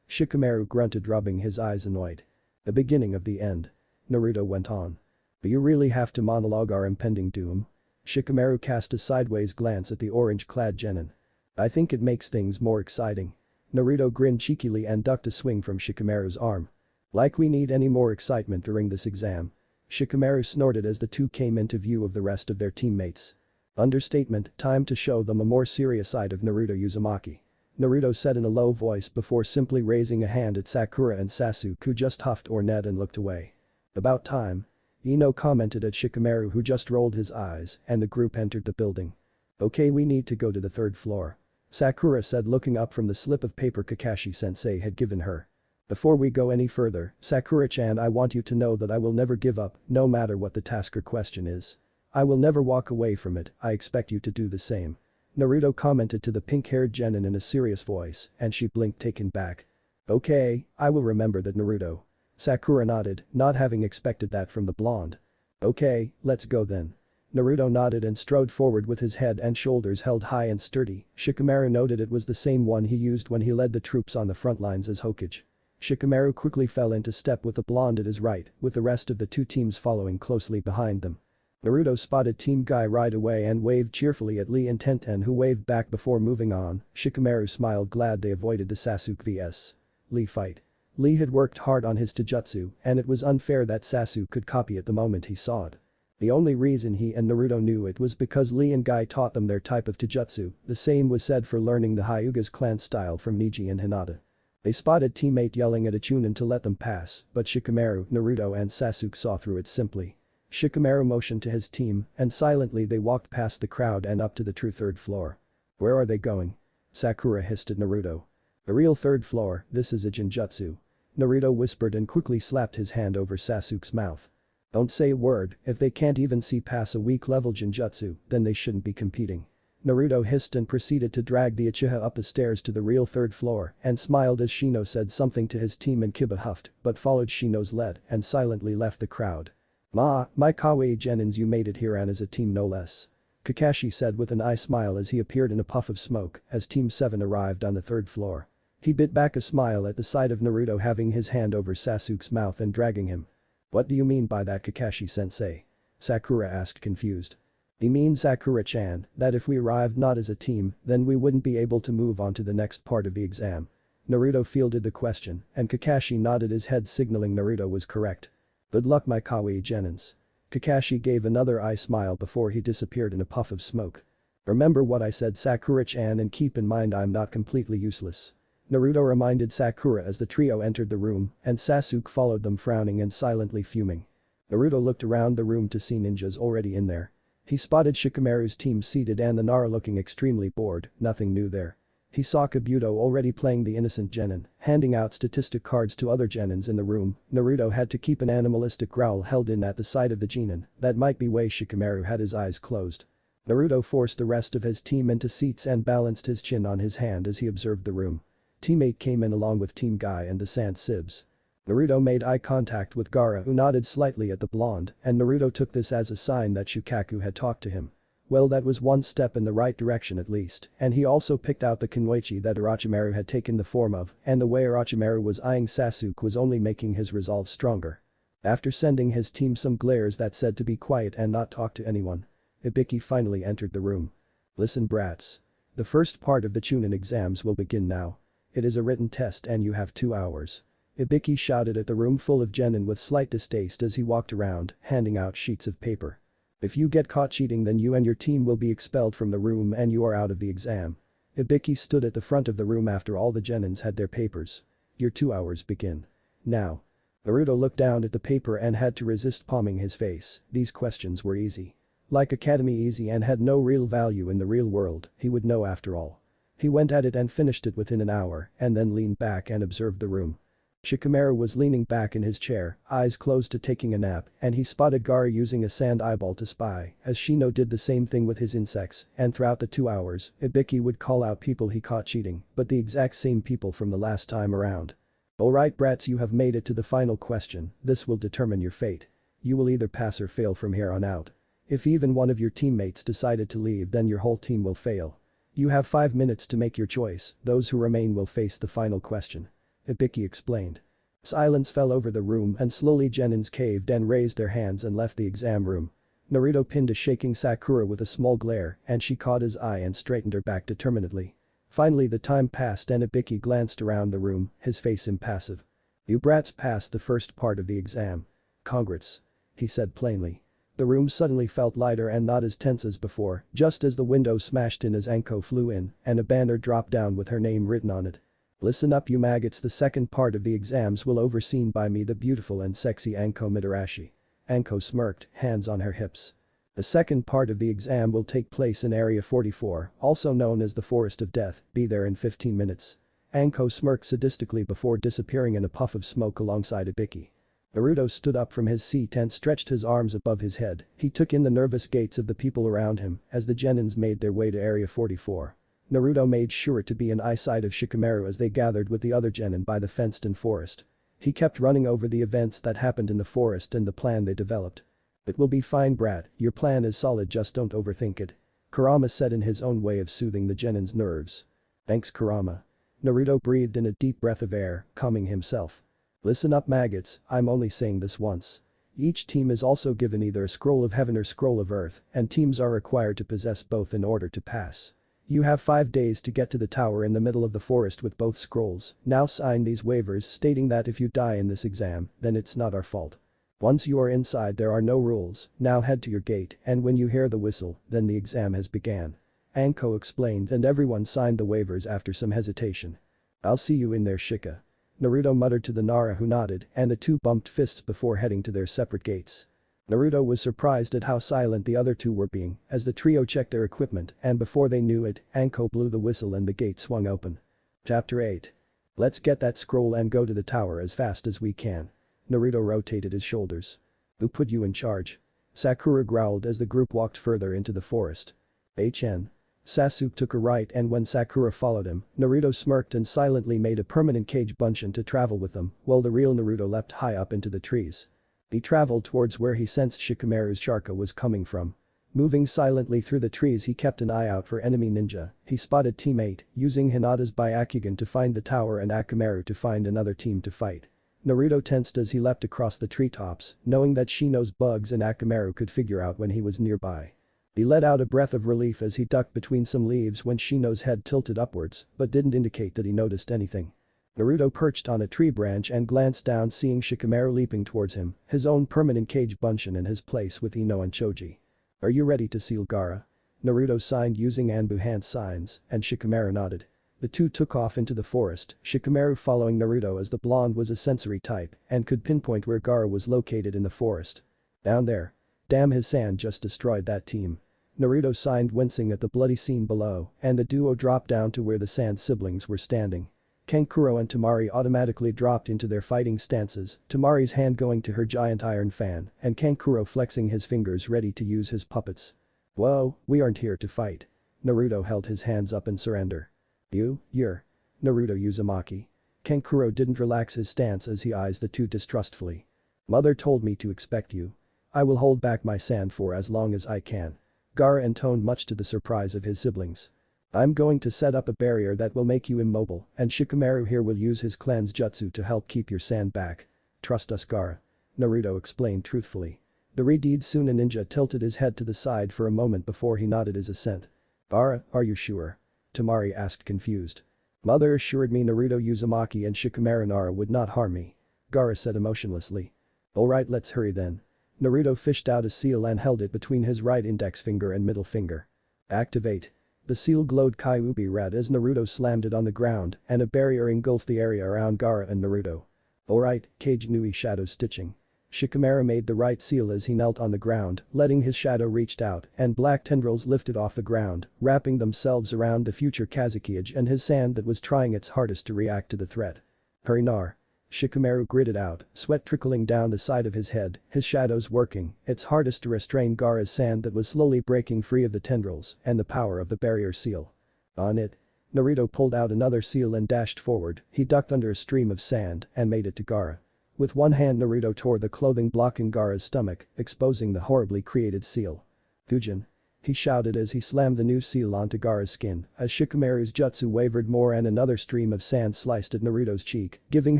Shikamaru grunted, rubbing his eyes annoyed. The beginning of the end. Naruto went on. But you really have to monologue our impending doom? Shikamaru cast a sideways glance at the orange-clad genin. I think it makes things more exciting. Naruto grinned cheekily and ducked a swing from Shikamaru's arm. Like we need any more excitement during this exam. Shikamaru snorted as the two came into view of the rest of their teammates. Understatement, time to show them a more serious side of Naruto Uzumaki. Naruto said in a low voice before simply raising a hand at Sakura and Sasuke who just huffed or ned and looked away. About time. Ino commented at Shikamaru who just rolled his eyes and the group entered the building. Okay, we need to go to the third floor. Sakura said looking up from the slip of paper Kakashi-sensei had given her. Before we go any further, Sakura-chan, I want you to know that I will never give up, no matter what the task or question is. I will never walk away from it, I expect you to do the same. Naruto commented to the pink-haired genin in a serious voice and she blinked taken back. Okay, I will remember that Naruto. Sakura nodded, not having expected that from the blonde. Okay, let's go then. Naruto nodded and strode forward with his head and shoulders held high and sturdy. Shikamaru noted it was the same one he used when he led the troops on the front lines as Hokage. Shikamaru quickly fell into step with the blonde at his right, with the rest of the two teams following closely behind them. Naruto spotted Team Guy right away and waved cheerfully at Lee and Tenten who waved back before moving on. Shikamaru smiled glad they avoided the Sasuke vs. Lee fight. Lee had worked hard on his taijutsu and it was unfair that Sasuke could copy it the moment he saw it. The only reason he and Naruto knew it was because Lee and Guy taught them their type of taijutsu, the same was said for learning the Hyuga's clan style from Neji and Hinata. They spotted teammate yelling at a Chunin to let them pass, but Shikamaru, Naruto and Sasuke saw through it simply. Shikamaru motioned to his team and silently they walked past the crowd and up to the true third floor. Where are they going? Sakura hissed at Naruto. The real third floor, this is a genjutsu. Naruto whispered and quickly slapped his hand over Sasuke's mouth. Don't say a word, if they can't even see past a weak level genjutsu, then they shouldn't be competing. Naruto hissed and proceeded to drag the Uchiha up the stairs to the real third floor and smiled as Shino said something to his team and Kiba huffed but followed Shino's lead and silently left the crowd. My kawaii genins, you made it here and as a team no less. Kakashi said with an eye smile as he appeared in a puff of smoke as Team 7 arrived on the third floor. He bit back a smile at the sight of Naruto having his hand over Sasuke's mouth and dragging him. What do you mean by that, Kakashi-sensei? Sakura asked confused. He means, Sakura-chan, that if we arrived not as a team, then we wouldn't be able to move on to the next part of the exam. Naruto fielded the question and Kakashi nodded his head signaling Naruto was correct. Good luck my kawaii genins. Kakashi gave another eye smile before he disappeared in a puff of smoke. Remember what I said, Sakura-chan, and keep in mind I'm not completely useless. Naruto reminded Sakura as the trio entered the room and Sasuke followed them frowning and silently fuming. Naruto looked around the room to see ninjas already in there. He spotted Shikamaru's team seated and the Nara looking extremely bored, nothing new there. He saw Kabuto already playing the innocent genin, handing out statistic cards to other genins in the room. Naruto had to keep an animalistic growl held in at the sight of the genin, that might be why Shikamaru had his eyes closed. Naruto forced the rest of his team into seats and balanced his chin on his hand as he observed the room. Teammate came in along with Team Guy and the Sant Sibs. Naruto made eye contact with Gaara who nodded slightly at the blonde and Naruto took this as a sign that Shukaku had talked to him. Well, that was one step in the right direction at least, and he also picked out the Kunoichi that Orochimaru had taken the form of, and the way Orochimaru was eyeing Sasuke was only making his resolve stronger. After sending his team some glares that said to be quiet and not talk to anyone, Ibiki finally entered the room. Listen brats. The first part of the Chunin exams will begin now. It is a written test and you have 2 hours. Ibiki shouted at the room full of genin with slight distaste as he walked around, handing out sheets of paper. If you get caught cheating then you and your team will be expelled from the room and you are out of the exam. Ibiki stood at the front of the room after all the genins had their papers. Your 2 hours begin. Now. Naruto looked down at the paper and had to resist palming his face. These questions were easy. Like Academy easy and had no real value in the real world, he would know after all. He went at it and finished it within an hour and then leaned back and observed the room. Shikamaru was leaning back in his chair, eyes closed to taking a nap, and he spotted Gaara using a sand eyeball to spy, as Shino did the same thing with his insects, and throughout the 2 hours, Ibiki would call out people he caught cheating, but the exact same people from the last time around. Alright brats, you have made it to the final question, this will determine your fate. You will either pass or fail from here on out. If even one of your teammates decided to leave then your whole team will fail. You have 5 minutes to make your choice, those who remain will face the final question. Ibiki explained. Silence fell over the room and slowly genins caved and raised their hands and left the exam room. Naruto pinned a shaking Sakura with a small glare and she caught his eye and straightened her back determinedly. Finally the time passed and Ibiki glanced around the room, his face impassive. You brats passed the first part of the exam. Congrats. He said plainly. The room suddenly felt lighter and not as tense as before, just as the window smashed in as Anko flew in and a banner dropped down with her name written on it. Listen up you maggots, the second part of the exams will overseen by me, the beautiful and sexy Anko Midarashi. Anko smirked, hands on her hips. The second part of the exam will take place in Area 44, also known as the Forest of Death, be there in 15 minutes. Anko smirked sadistically before disappearing in a puff of smoke alongside Ibiki. Naruto stood up from his seat and stretched his arms above his head, he took in the nervous gaits of the people around him as the genins made their way to Area 44. Naruto made sure to be in eyesight of Shikamaru as they gathered with the other genin by the fenced-in forest. He kept running over the events that happened in the forest and the plan they developed. It will be fine brat, your plan is solid, just don't overthink it. Kurama said in his own way of soothing the genin's nerves. Thanks Kurama. Naruto breathed in a deep breath of air, calming himself. Listen up maggots, I'm only saying this once. Each team is also given either a scroll of heaven or scroll of earth, and teams are required to possess both in order to pass. You have 5 days to get to the tower in the middle of the forest with both scrolls, now sign these waivers stating that if you die in this exam, then it's not our fault. Once you are inside there are no rules, now head to your gate and when you hear the whistle, then the exam has began. Anko explained and everyone signed the waivers after some hesitation. I'll see you in there Shika. Naruto muttered to the Nara who nodded and the two bumped fists before heading to their separate gates. Naruto was surprised at how silent the other two were being as the trio checked their equipment and before they knew it, Anko blew the whistle and the gate swung open. Chapter 8. Let's get that scroll and go to the tower as fast as we can. Naruto rotated his shoulders. Who put you in charge? Sakura growled as the group walked further into the forest. HN. Sasuke took a right and when Sakura followed him, Naruto smirked and silently made a permanent cage bunshin to travel with them while the real Naruto leapt high up into the trees. He traveled towards where he sensed Shikamaru's chakra was coming from. Moving silently through the trees he kept an eye out for enemy ninja, he spotted teammate, using Hinata's Byakugan to find the tower and Akamaru to find another team to fight. Naruto tensed as he leapt across the treetops, knowing that Shino's bugs and Akamaru could figure out when he was nearby. He let out a breath of relief as he ducked between some leaves when Shino's head tilted upwards, but didn't indicate that he noticed anything. Naruto perched on a tree branch and glanced down seeing Shikamaru leaping towards him, his own permanent cage bunshin in his place with Ino and Choji. Are you ready to seal Gaara? Naruto signed using Anbu hand signs, and Shikamaru nodded. The two took off into the forest, Shikamaru following Naruto as the blonde was a sensory type and could pinpoint where Gaara was located in the forest. Down there. Damn, his sand just destroyed that team. Naruto signed wincing at the bloody scene below and the duo dropped down to where the sand siblings were standing. Kankuro and Tamari automatically dropped into their fighting stances, Tamari's hand going to her giant iron fan and Kankuro flexing his fingers ready to use his puppets. Whoa, we aren't here to fight. Naruto held his hands up in surrender. You're. Naruto Uzumaki. Kankuro didn't relax his stance as he eyes the two distrustfully. Mother told me to expect you. I will hold back my sand for as long as I can. Gaara intoned much to the surprise of his siblings. I'm going to set up a barrier that will make you immobile and Shikamaru here will use his clan's jutsu to help keep your sand back. Trust us Gaara. Naruto explained truthfully. The Redeed Suna ninja tilted his head to the side for a moment before he nodded his assent. Gaara, are you sure? Tamari asked confused. Mother assured me Naruto Uzumaki and Shikamaru Nara would not harm me. Gaara said emotionlessly. Alright, let's hurry then. Naruto fished out a seal and held it between his right index finger and middle finger. Activate. The seal glowed Kyuubi red as Naruto slammed it on the ground and a barrier engulfed the area around Gaara and Naruto. Alright, Kage Nui shadow stitching. Shikamaru made the right seal as he knelt on the ground, letting his shadow reached out and black tendrils lifted off the ground, wrapping themselves around the future Kazekage and his sand that was trying its hardest to react to the threat. Hurry Nar. Shikamaru gritted out, sweat trickling down the side of his head, his shadows working, its hardest to restrain Gaara's sand that was slowly breaking free of the tendrils and the power of the barrier seal. On it. Naruto pulled out another seal and dashed forward, he ducked under a stream of sand and made it to Gaara. With one hand Naruto tore the clothing blocking Gaara's stomach, exposing the horribly created seal. Fujin. He shouted as he slammed the new seal onto Gaara's skin, as Shikamaru's jutsu wavered more and another stream of sand sliced at Naruto's cheek, giving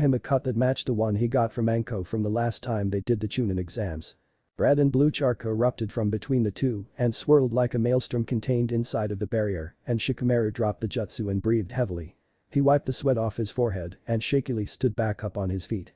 him a cut that matched the one he got from Anko from the last time they did the Chunin exams. Red and blue charcoal erupted from between the two and swirled like a maelstrom contained inside of the barrier, and Shikamaru dropped the jutsu and breathed heavily. He wiped the sweat off his forehead and shakily stood back up on his feet.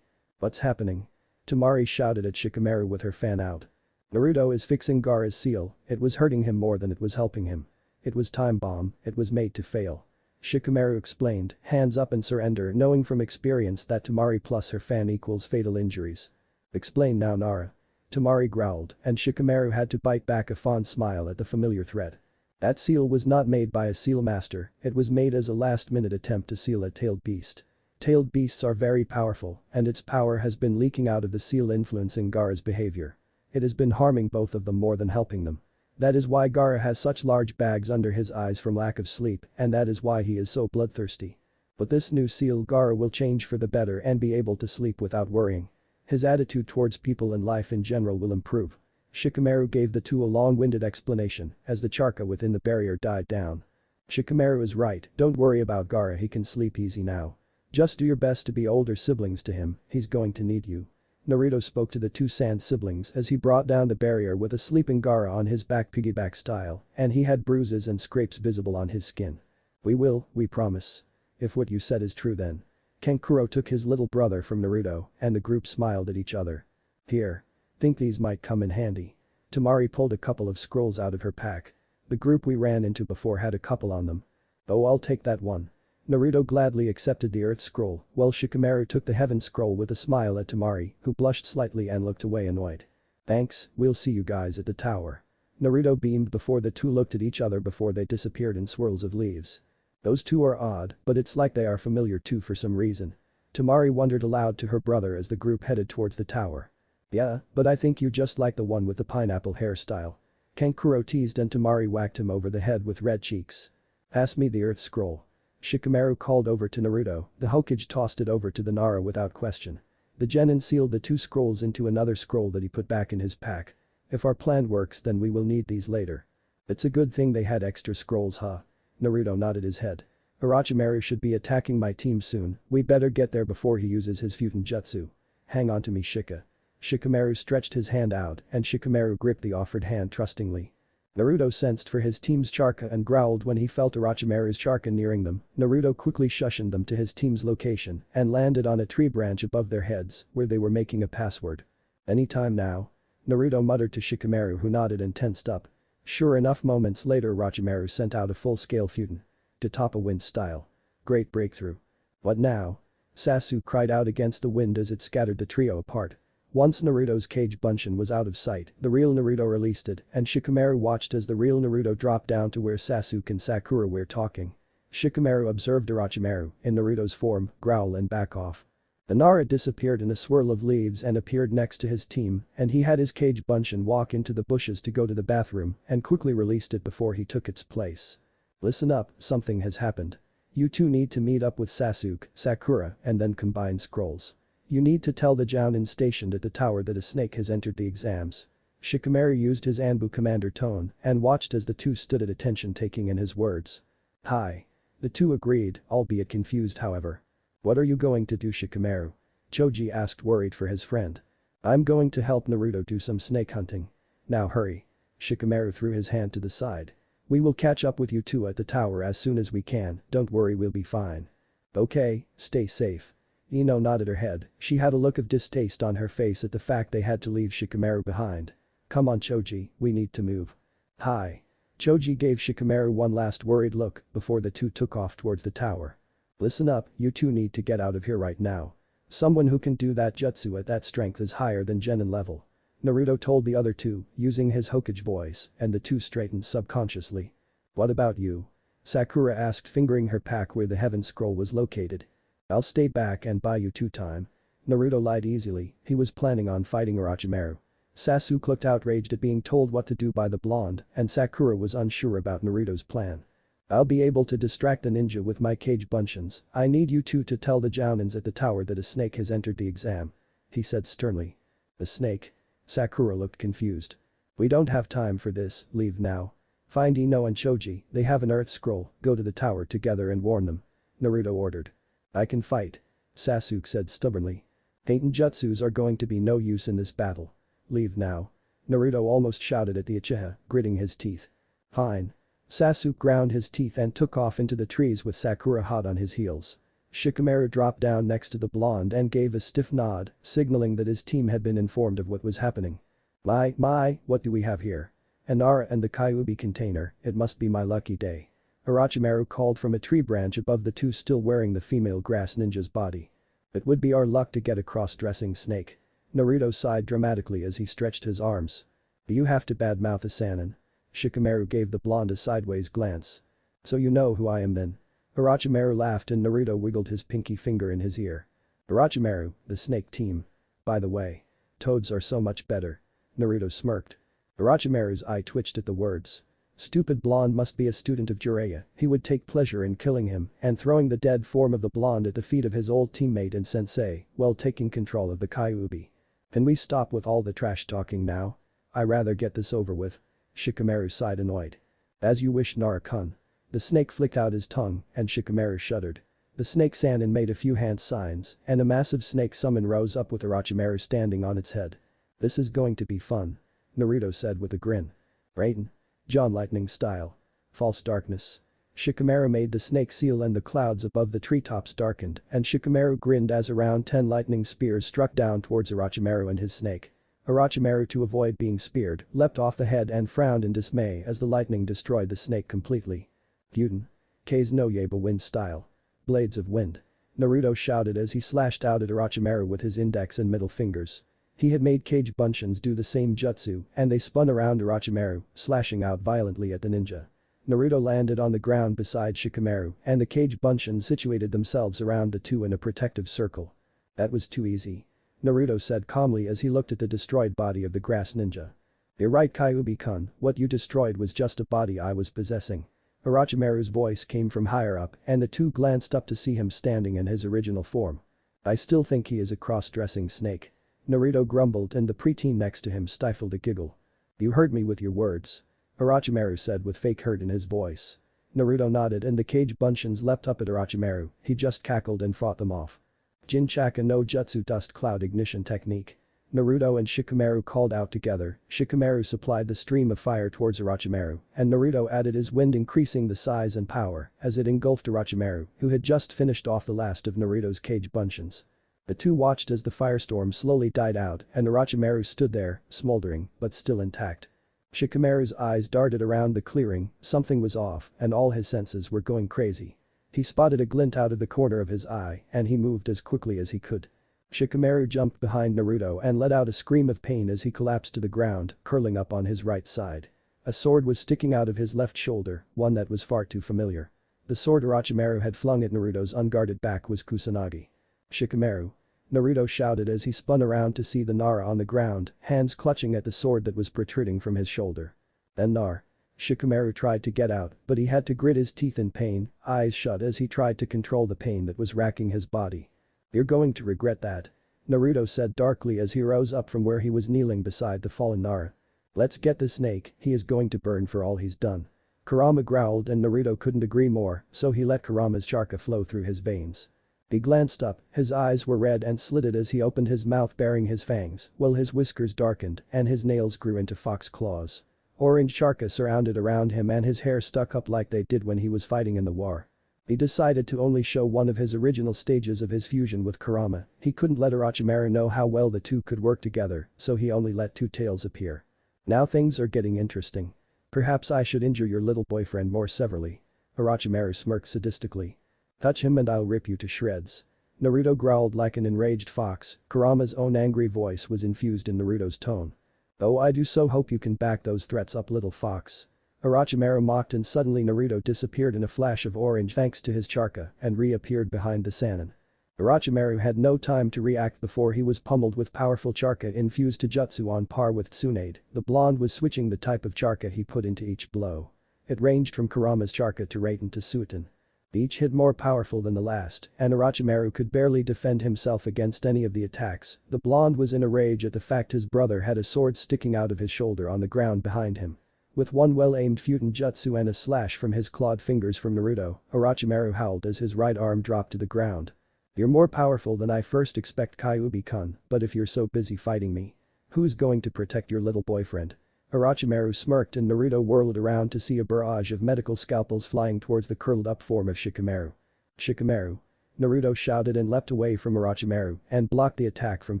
What's happening? Temari shouted at Shikamaru with her fan out. Naruto is fixing Gaara's seal, it was hurting him more than it was helping him. It was time bomb, it was made to fail. Shikamaru explained, hands up and surrender knowing from experience that Temari plus her fan equals fatal injuries. Explain now Nara. Temari growled and Shikamaru had to bite back a fond smile at the familiar threat. That seal was not made by a seal master, it was made as a last-minute attempt to seal a tailed beast. Tailed beasts are very powerful and its power has been leaking out of the seal influencing Gaara's behavior. It has been harming both of them more than helping them. That is why Gaara has such large bags under his eyes from lack of sleep and that is why he is so bloodthirsty. But this new seal Gaara will change for the better and be able to sleep without worrying. His attitude towards people and life in general will improve. Shikamaru gave the two a long-winded explanation as the charka within the barrier died down. Shikamaru is right, don't worry about Gaara, he can sleep easy now. Just do your best to be older siblings to him, he's going to need you. Naruto spoke to the two sand siblings as he brought down the barrier with a sleeping Gaara on his back piggyback style and he had bruises and scrapes visible on his skin. We promise. If what you said is true then. Kankuro took his little brother from Naruto and the group smiled at each other. Here. Think these might come in handy. Temari pulled a couple of scrolls out of her pack. The group we ran into before had a couple on them. Oh, I'll take that one. Naruto gladly accepted the earth scroll while Shikamaru took the heaven scroll with a smile at Temari who blushed slightly and looked away annoyed. Thanks, we'll see you guys at the tower. Naruto beamed before the two looked at each other before they disappeared in swirls of leaves. Those two are odd, but it's like they are familiar too for some reason. Temari wondered aloud to her brother as the group headed towards the tower. Yeah, but I think you just like the one with the pineapple hairstyle. Kankuro teased and Temari whacked him over the head with red cheeks. Pass me the earth scroll. Shikamaru called over to Naruto, the Hokage tossed it over to the Nara without question. The genin sealed the two scrolls into another scroll that he put back in his pack. If our plan works then we will need these later. It's a good thing they had extra scrolls huh? Naruto nodded his head. Orochimaru should be attacking my team soon, we better get there before he uses his Futen jutsu. Hang on to me Shika. Shikamaru stretched his hand out and Shikamaru gripped the offered hand trustingly. Naruto sensed for his team's charka and growled when he felt Orochimaru's charka nearing them. Naruto quickly shushened them to his team's location and landed on a tree branch above their heads where they were making a password. Anytime now? Naruto muttered to Shikamaru who nodded and tensed up. Sure enough moments later Orochimaru sent out a full-scale Futen. To top a wind style. Great breakthrough. What now? Sasuke cried out against the wind as it scattered the trio apart. Once Naruto's cage bunshin was out of sight, the real Naruto released it and Shikamaru watched as the real Naruto dropped down to where Sasuke and Sakura were talking. Shikamaru observed Orochimaru, in Naruto's form, growl and back off. The Nara disappeared in a swirl of leaves and appeared next to his team and he had his cage bunshin walk into the bushes to go to the bathroom and quickly released it before he took its place. Listen up, something has happened. You two need to meet up with Sasuke, Sakura and then combine scrolls. You need to tell the Jounin stationed at the tower that a snake has entered the exams. Shikamaru used his Anbu commander tone and watched as the two stood at attention taking in his words. Hi. The two agreed, albeit confused however. What are you going to do Shikamaru? Choji asked worried for his friend. I'm going to help Naruto do some snake hunting. Now hurry. Shikamaru threw his hand to the side. We will catch up with you two at the tower as soon as we can, don't worry, we'll be fine. Okay, stay safe. Ino nodded her head, she had a look of distaste on her face at the fact they had to leave Shikamaru behind. Come on Choji, we need to move. Hi. Choji gave Shikamaru one last worried look before the two took off towards the tower. Listen up, you two need to get out of here right now. Someone who can do that jutsu at that strength is higher than genin level. Naruto told the other two, using his Hokage voice, and the two straightened subconsciously. What about you? Sakura asked, fingering her pack where the heaven scroll was located. I'll stay back and buy you two time. Naruto lied easily, he was planning on fighting Orochimaru. Sasuke looked outraged at being told what to do by the blonde, and Sakura was unsure about Naruto's plan. I'll be able to distract the ninja with my cage buncheons. I need you two to tell the Jounins at the tower that a snake has entered the exam. He said sternly. The snake? Sakura looked confused. We don't have time for this, leave now. Find Ino and Choji, they have an earth scroll, go to the tower together and warn them. Naruto ordered. I can fight. Sasuke said stubbornly. Patent jutsus are going to be no use in this battle. Leave now. Naruto almost shouted at the Uchiha, gritting his teeth. Fine. Sasuke ground his teeth and took off into the trees with Sakura hot on his heels. Shikamaru dropped down next to the blonde and gave a stiff nod, signaling that his team had been informed of what was happening. My, what do we have here? An Nara and the Kyuubi container, it must be my lucky day. Orochimaru called from a tree branch above the two still wearing the female grass ninja's body. It would be our luck to get a cross-dressing snake. Naruto sighed dramatically as he stretched his arms. You have to badmouth a Sannin. Shikamaru gave the blonde a sideways glance. So you know who I am then? Orochimaru laughed and Naruto wiggled his pinky finger in his ear. Orochimaru, the snake team. By the way. Toads are so much better. Naruto smirked. Orochimaru's eye twitched at the words. Stupid blonde must be a student of Jiraiya, he would take pleasure in killing him and throwing the dead form of the blonde at the feet of his old teammate and sensei, while taking control of the Kyuubi. Can we stop with all the trash talking now? I rather get this over with. Shikamaru sighed annoyed. As you wish Nara-kun. The snake flicked out his tongue and Shikamaru shuddered. The snake Sannin made a few hand signs and a massive snake summon rose up with Orochimaru standing on its head. This is going to be fun. Naruto said with a grin. Raiden. John Lightning style. False darkness. Shikamaru made the snake seal and the clouds above the treetops darkened and Shikamaru grinned as around 10 lightning spears struck down towards Orochimaru and his snake. Orochimaru, to avoid being speared, leapt off the head and frowned in dismay as the lightning destroyed the snake completely. Gyuden. K's no Yaba wind style. Blades of wind. Naruto shouted as he slashed out at Orochimaru with his index and middle fingers. He had made cage buncheons do the same jutsu and they spun around Orochimaru, slashing out violently at the ninja. Naruto landed on the ground beside Shikamaru and the cage buncheons situated themselves around the two in a protective circle. That was too easy. Naruto said calmly as he looked at the destroyed body of the grass ninja. You're right Kyuubi-kun, what you destroyed was just a body I was possessing. Orochimaru's voice came from higher up and the two glanced up to see him standing in his original form. I still think he is a cross-dressing snake. Naruto grumbled and the preteen next to him stifled a giggle. You hurt me with your words. Orochimaru said with fake hurt in his voice. Naruto nodded and the cage buncheons leapt up at Orochimaru, he just cackled and fought them off. Jinchaka no Jutsu dust cloud ignition technique. Naruto and Shikamaru called out together, Shikamaru supplied the stream of fire towards Orochimaru and Naruto added his wind increasing the size and power as it engulfed Orochimaru who had just finished off the last of Naruto's cage buncheons. The two watched as the firestorm slowly died out and Orochimaru stood there, smoldering but still intact. Shikamaru's eyes darted around the clearing, something was off and all his senses were going crazy. He spotted a glint out of the corner of his eye and he moved as quickly as he could. Shikamaru jumped behind Naruto and let out a scream of pain as he collapsed to the ground, curling up on his right side. A sword was sticking out of his left shoulder, one that was far too familiar. The sword Orochimaru had flung at Naruto's unguarded back was Kusanagi. Shikamaru. Naruto shouted as he spun around to see the Nara on the ground, hands clutching at the sword that was protruding from his shoulder. Then Nar. Shikamaru tried to get out, but he had to grit his teeth in pain, eyes shut as he tried to control the pain that was racking his body. You're going to regret that. Naruto said darkly as he rose up from where he was kneeling beside the fallen Nara. Let's get the snake, he is going to burn for all he's done. Kurama growled and Naruto couldn't agree more, so he let Kurama's chakra flow through his veins. He glanced up, his eyes were red and slitted as he opened his mouth baring his fangs, while his whiskers darkened and his nails grew into fox claws. Orange charca surrounded around him and his hair stuck up like they did when he was fighting in the war. He decided to only show one of his original stages of his fusion with Kurama. He couldn't let Orochimaru know how well the two could work together, so he only let two tails appear. Now things are getting interesting. Perhaps I should injure your little boyfriend more severely. Orochimaru smirked sadistically. Touch him and I'll rip you to shreds. Naruto growled like an enraged fox. Kurama's own angry voice was infused in Naruto's tone. Oh, I do so hope you can back those threats up, little fox. Orochimaru mocked and suddenly Naruto disappeared in a flash of orange thanks to his charca and reappeared behind the Sannin. Orochimaru had no time to react before he was pummeled with powerful charca infused jutsu on par with Tsunade. The blonde was switching the type of charca he put into each blow. It ranged from Kurama's charca to Raiten to Suiten. Each hit more powerful than the last, and Orochimaru could barely defend himself against any of the attacks. The blonde was in a rage at the fact his brother had a sword sticking out of his shoulder on the ground behind him. With one well-aimed Futen jutsu and a slash from his clawed fingers from Naruto, Orochimaru howled as his right arm dropped to the ground. You're more powerful than I first expect, Kyuubi-kun, but if you're so busy fighting me, who's going to protect your little boyfriend? Orochimaru smirked and Naruto whirled around to see a barrage of medical scalpels flying towards the curled-up form of Shikamaru. Shikamaru! Naruto shouted and leapt away from Orochimaru and blocked the attack from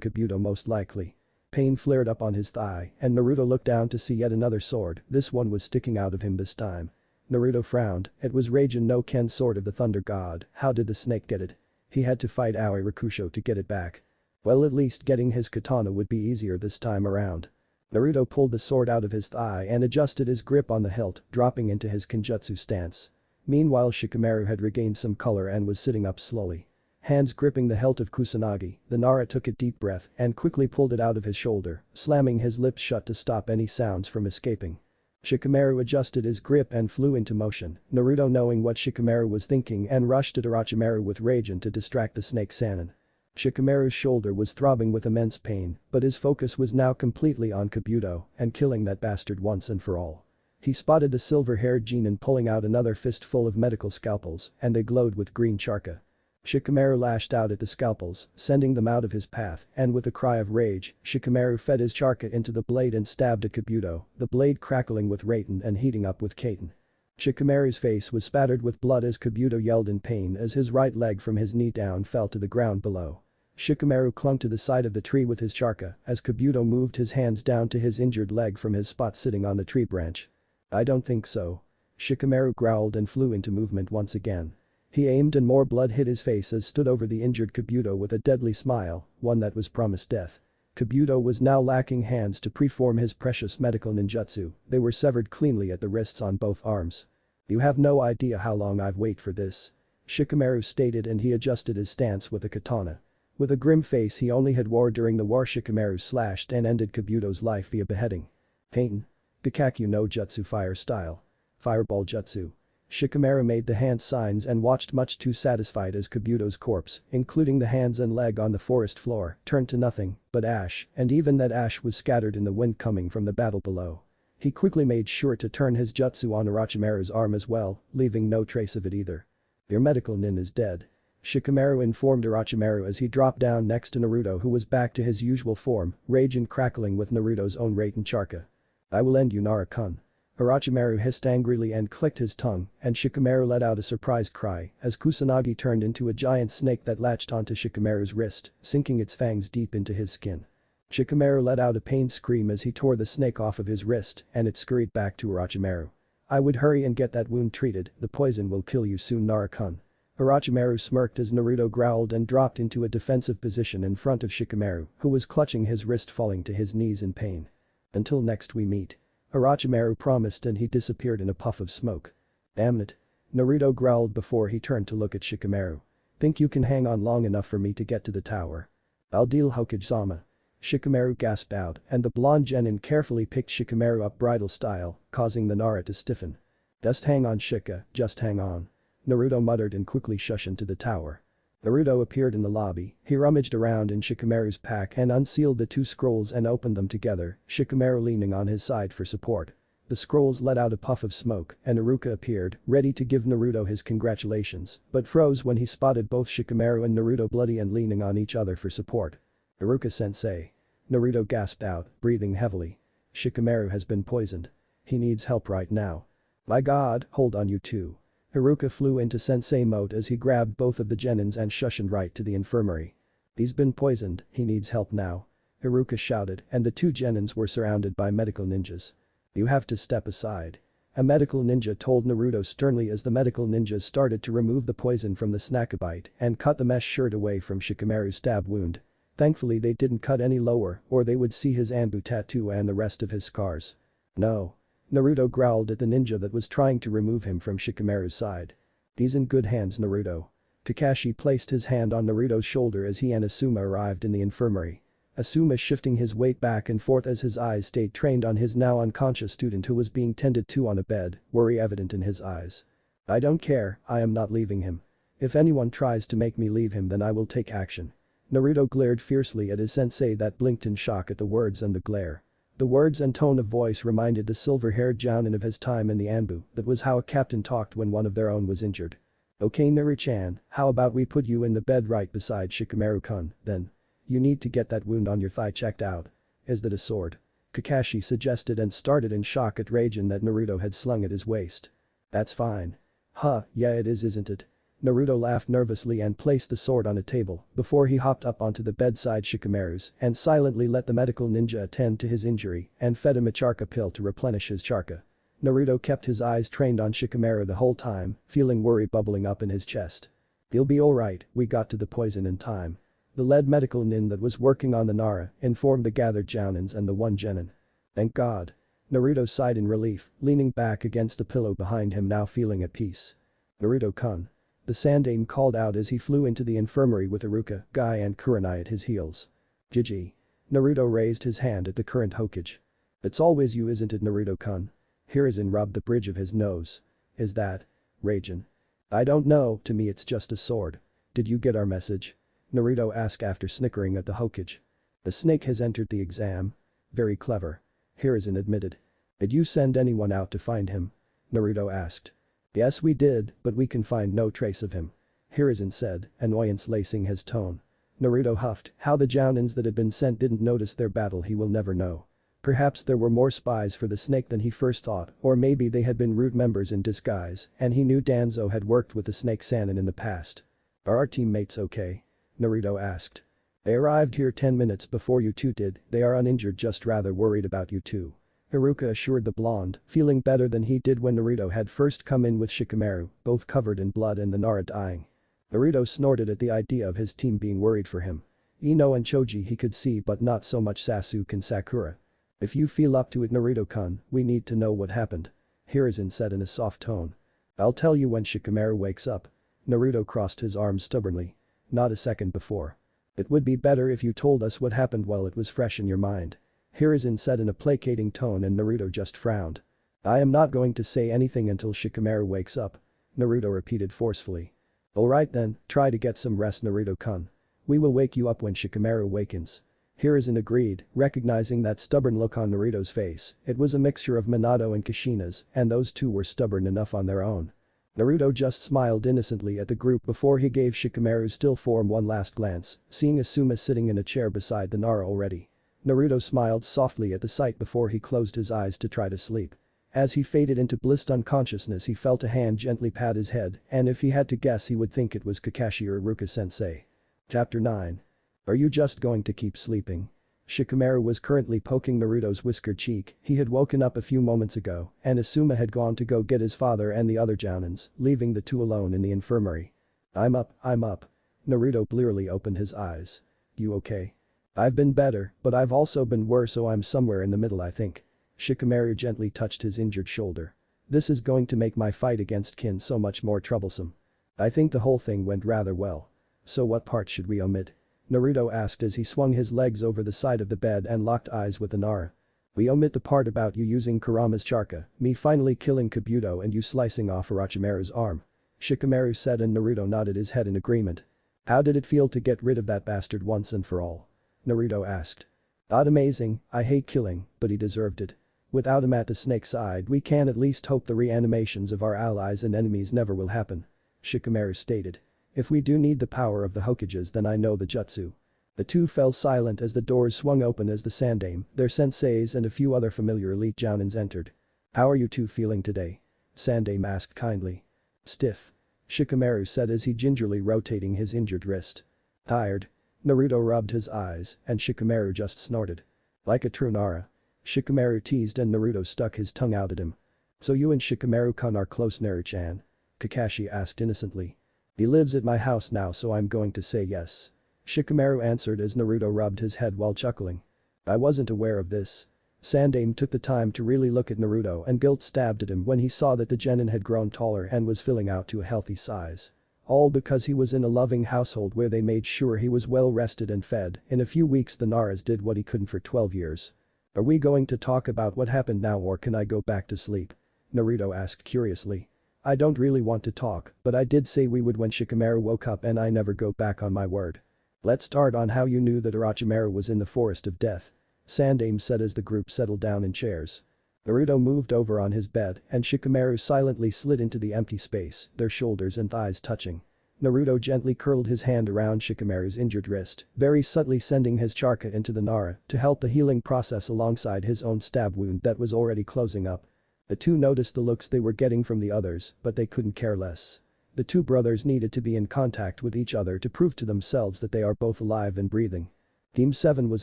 Kabuto most likely. Pain flared up on his thigh and Naruto looked down to see yet another sword. This one was sticking out of him this time. Naruto frowned. It was Raijin no Ken sword of the Thunder God. How did the snake get it? He had to fight Aoi Rakusho to get it back. Well, at least getting his katana would be easier this time around. Naruto pulled the sword out of his thigh and adjusted his grip on the hilt, dropping into his kenjutsu stance. Meanwhile Shikamaru had regained some color and was sitting up slowly. Hands gripping the hilt of Kusanagi, the Nara took a deep breath and quickly pulled it out of his shoulder, slamming his lips shut to stop any sounds from escaping. Shikamaru adjusted his grip and flew into motion, Naruto knowing what Shikamaru was thinking and rushed at Orochimaru with Raijin to distract the snake Sannin. Shikamaru's shoulder was throbbing with immense pain, but his focus was now completely on Kabuto and killing that bastard once and for all. He spotted the silver-haired Genin pulling out another fistful of medical scalpels and they glowed with green charca. Shikamaru lashed out at the scalpels, sending them out of his path, and with a cry of rage, Shikamaru fed his charca into the blade and stabbed at Kabuto, the blade crackling with Raiten and heating up with Kaiten. Shikamaru's face was spattered with blood as Kabuto yelled in pain as his right leg from his knee down fell to the ground below. Shikamaru clung to the side of the tree with his charca as Kabuto moved his hands down to his injured leg from his spot sitting on the tree branch. I don't think so. Shikamaru growled and flew into movement once again. He aimed and more blood hit his face as stood over the injured Kabuto with a deadly smile, one that was promised death. Kabuto was now lacking hands to preform his precious medical ninjutsu, they were severed cleanly at the wrists on both arms. You have no idea how long I've waited for this. Shikamaru stated and he adjusted his stance with a katana. With a grim face he only had war during the war Shikamaru slashed and ended Kabuto's life via beheading. Pain. Gakakyu no Jutsu fire style. Fireball Jutsu. Shikamaru made the hand signs and watched much too satisfied as Kabuto's corpse, including the hands and leg on the forest floor, turned to nothing but ash, and even that ash was scattered in the wind coming from the battle below. He quickly made sure to turn his jutsu on Orochimaru's arm as well, leaving no trace of it either. Your medical nin is dead. Shikamaru informed Orochimaru as he dropped down next to Naruto who was back to his usual form, rage and crackling with Naruto's own Raiten charca. I will end you, Nara-kun. Orochimaru hissed angrily and clicked his tongue, and Shikamaru let out a surprised cry as Kusanagi turned into a giant snake that latched onto Shikamaru's wrist, sinking its fangs deep into his skin. Shikamaru let out a pained scream as he tore the snake off of his wrist and it scurried back to Orochimaru. I would hurry and get that wound treated, the poison will kill you soon, Nara-kun. Orochimaru smirked as Naruto growled and dropped into a defensive position in front of Shikamaru, who was clutching his wrist falling to his knees in pain. Until next we meet. Orochimaru promised and he disappeared in a puff of smoke. Damn it. Naruto growled before he turned to look at Shikamaru. Think you can hang on long enough for me to get to the tower? I'll deal Hokage-sama. Shikamaru gasped out and the blonde genin carefully picked Shikamaru up bridal style, causing the Nara to stiffen. Just hang on Shika, just hang on. Naruto muttered and quickly shushed into the tower. Naruto appeared in the lobby, he rummaged around in Shikamaru's pack and unsealed the two scrolls and opened them together, Shikamaru leaning on his side for support. The scrolls let out a puff of smoke and Iruka appeared, ready to give Naruto his congratulations, but froze when he spotted both Shikamaru and Naruto bloody and leaning on each other for support. Iruka-sensei. Naruto gasped out, breathing heavily. Shikamaru has been poisoned. He needs help right now. My god, hold on you two. Haruka flew into sensei mode as he grabbed both of the genins and shushed right to the infirmary. He's been poisoned, he needs help now. Haruka shouted and the two genins were surrounded by medical ninjas. You have to step aside. A medical ninja told Naruto sternly as the medical ninjas started to remove the poison from the snackabite and cut the mesh shirt away from Shikamaru's stab wound. Thankfully they didn't cut any lower or they would see his Anbu tattoo and the rest of his scars. No. Naruto growled at the ninja that was trying to remove him from Shikamaru's side. He's in good hands, Naruto. Kakashi placed his hand on Naruto's shoulder as he and Asuma arrived in the infirmary. Asuma shifting his weight back and forth as his eyes stayed trained on his now unconscious student who was being tended to on a bed, worry evident in his eyes. I don't care, I am not leaving him. If anyone tries to make me leave him then I will take action. Naruto glared fiercely at his sensei that blinked in shock at the words and the glare. The words and tone of voice reminded the silver-haired jounin of his time in the Anbu, that was how a captain talked when one of their own was injured. Okay Naru-chan, how about we put you in the bed right beside Shikamaru-kun, then? You need to get that wound on your thigh checked out. Is that a sword? Kakashi suggested and started in shock at Raijin that Naruto had slung at his waist. That's fine. Huh, yeah it is isn't it? Naruto laughed nervously and placed the sword on a table before he hopped up onto the bedside Shikamaru's and silently let the medical ninja attend to his injury and fed him a charka pill to replenish his charka. Naruto kept his eyes trained on Shikamaru the whole time, feeling worry bubbling up in his chest. He'll be alright, we got to the poison in time. The lead medical nin that was working on the Nara informed the gathered jounins and the one genin. Thank God. Naruto sighed in relief, leaning back against the pillow behind him now feeling at peace. Naruto-kun. The Sandaime called out as he flew into the infirmary with Iruka, Guy and Kurenai at his heels. Gigi. Naruto raised his hand at the current Hokage. It's always you isn't it Naruto-kun? Hiruzen rubbed the bridge of his nose. Is that? Raijin. I don't know, to me it's just a sword. Did you get our message? Naruto asked after snickering at the Hokage. The snake has entered the exam. Very clever. Hiruzen admitted. Did you send anyone out to find him? Naruto asked. Yes we did, but we can find no trace of him. Hiruzen said, annoyance lacing his tone. Naruto huffed, how the jounins that had been sent didn't notice their battle he will never know. Perhaps there were more spies for the snake than he first thought, or maybe they had been root members in disguise and he knew Danzo had worked with the snake Sannin in the past. Are our teammates okay? Naruto asked. They arrived here 10 minutes before you two did, they are uninjured just rather worried about you two. Haruka assured the blonde, feeling better than he did when Naruto had first come in with Shikamaru, both covered in blood and the Nara dying. Naruto snorted at the idea of his team being worried for him. Ino and Choji he could see but not so much Sasuke and Sakura. If you feel up to it Naruto-kun, we need to know what happened. Hiruzen said in a soft tone. I'll tell you when Shikamaru wakes up. Naruto crossed his arms stubbornly. Not a second before. It would be better if you told us what happened while it was fresh in your mind. Hiruzen said in a placating tone and Naruto just frowned. I am not going to say anything until Shikamaru wakes up. Naruto repeated forcefully. Alright then, try to get some rest Naruto-kun. We will wake you up when Shikamaru awakens. Hiruzen agreed, recognizing that stubborn look on Naruto's face, it was a mixture of Minato and Kushina's and those two were stubborn enough on their own. Naruto just smiled innocently at the group before he gave Shikamaru's still form one last glance, seeing Asuma sitting in a chair beside the Nara already. Naruto smiled softly at the sight before he closed his eyes to try to sleep. As he faded into blissed unconsciousness he felt a hand gently pat his head and if he had to guess he would think it was Kakashi or Iruka-sensei. Chapter 9. Are you just going to keep sleeping? Shikamaru was currently poking Naruto's whiskered cheek, he had woken up a few moments ago and Asuma had gone to go get his father and the other jounins, leaving the two alone in the infirmary. I'm up. Naruto blearily opened his eyes. You okay? I've been better, but I've also been worse so I'm somewhere in the middle I think. Shikamaru gently touched his injured shoulder. This is going to make my fight against Kin so much more troublesome. I think the whole thing went rather well. So what part should we omit? Naruto asked as he swung his legs over the side of the bed and locked eyes with the Nara. We omit the part about you using Kurama's charka, me finally killing Kabuto and you slicing off Orochimaru's arm. Shikamaru said and Naruto nodded his head in agreement. How did it feel to get rid of that bastard once and for all? Naruto asked. Not amazing, I hate killing, but he deserved it. Without him at the snake's side we can at least hope the reanimations of our allies and enemies never will happen. Shikamaru stated. If we do need the power of the Hokages then I know the jutsu. The two fell silent as the doors swung open as the Sandaime, their senseis and a few other familiar elite jounins entered. "How are you two feeling today?" Sandaime asked kindly. "Stiff," Shikamaru said as he gingerly rotating his injured wrist. "Tired?" Naruto rubbed his eyes and Shikamaru just snorted. "Like a true Nara." Shikamaru teased and Naruto stuck his tongue out at him. "So you and Shikamaru-kun are close, Naru-chan?" Kakashi asked innocently. "He lives at my house now, so I'm going to say yes." Shikamaru answered as Naruto rubbed his head while chuckling. "I wasn't aware of this." Sandaime took the time to really look at Naruto and guilt stabbed at him when he saw that the genin had grown taller and was filling out to a healthy size. All because he was in a loving household where they made sure he was well rested and fed. In a few weeks the Naras did what he couldn't for 12 years. "Are we going to talk about what happened now or can I go back to sleep?" Naruto asked curiously. "I don't really want to talk, but I did say we would when Shikamaru woke up and I never go back on my word." "Let's start on how you knew that Orochimaru was in the Forest of Death," Sandaime said as the group settled down in chairs. Naruto moved over on his bed and Shikamaru silently slid into the empty space, their shoulders and thighs touching. Naruto gently curled his hand around Shikamaru's injured wrist, very subtly sending his chakra into the Nara to help the healing process alongside his own stab wound that was already closing up. The two noticed the looks they were getting from the others, but they couldn't care less. The two brothers needed to be in contact with each other to prove to themselves that they are both alive and breathing. Team 7 was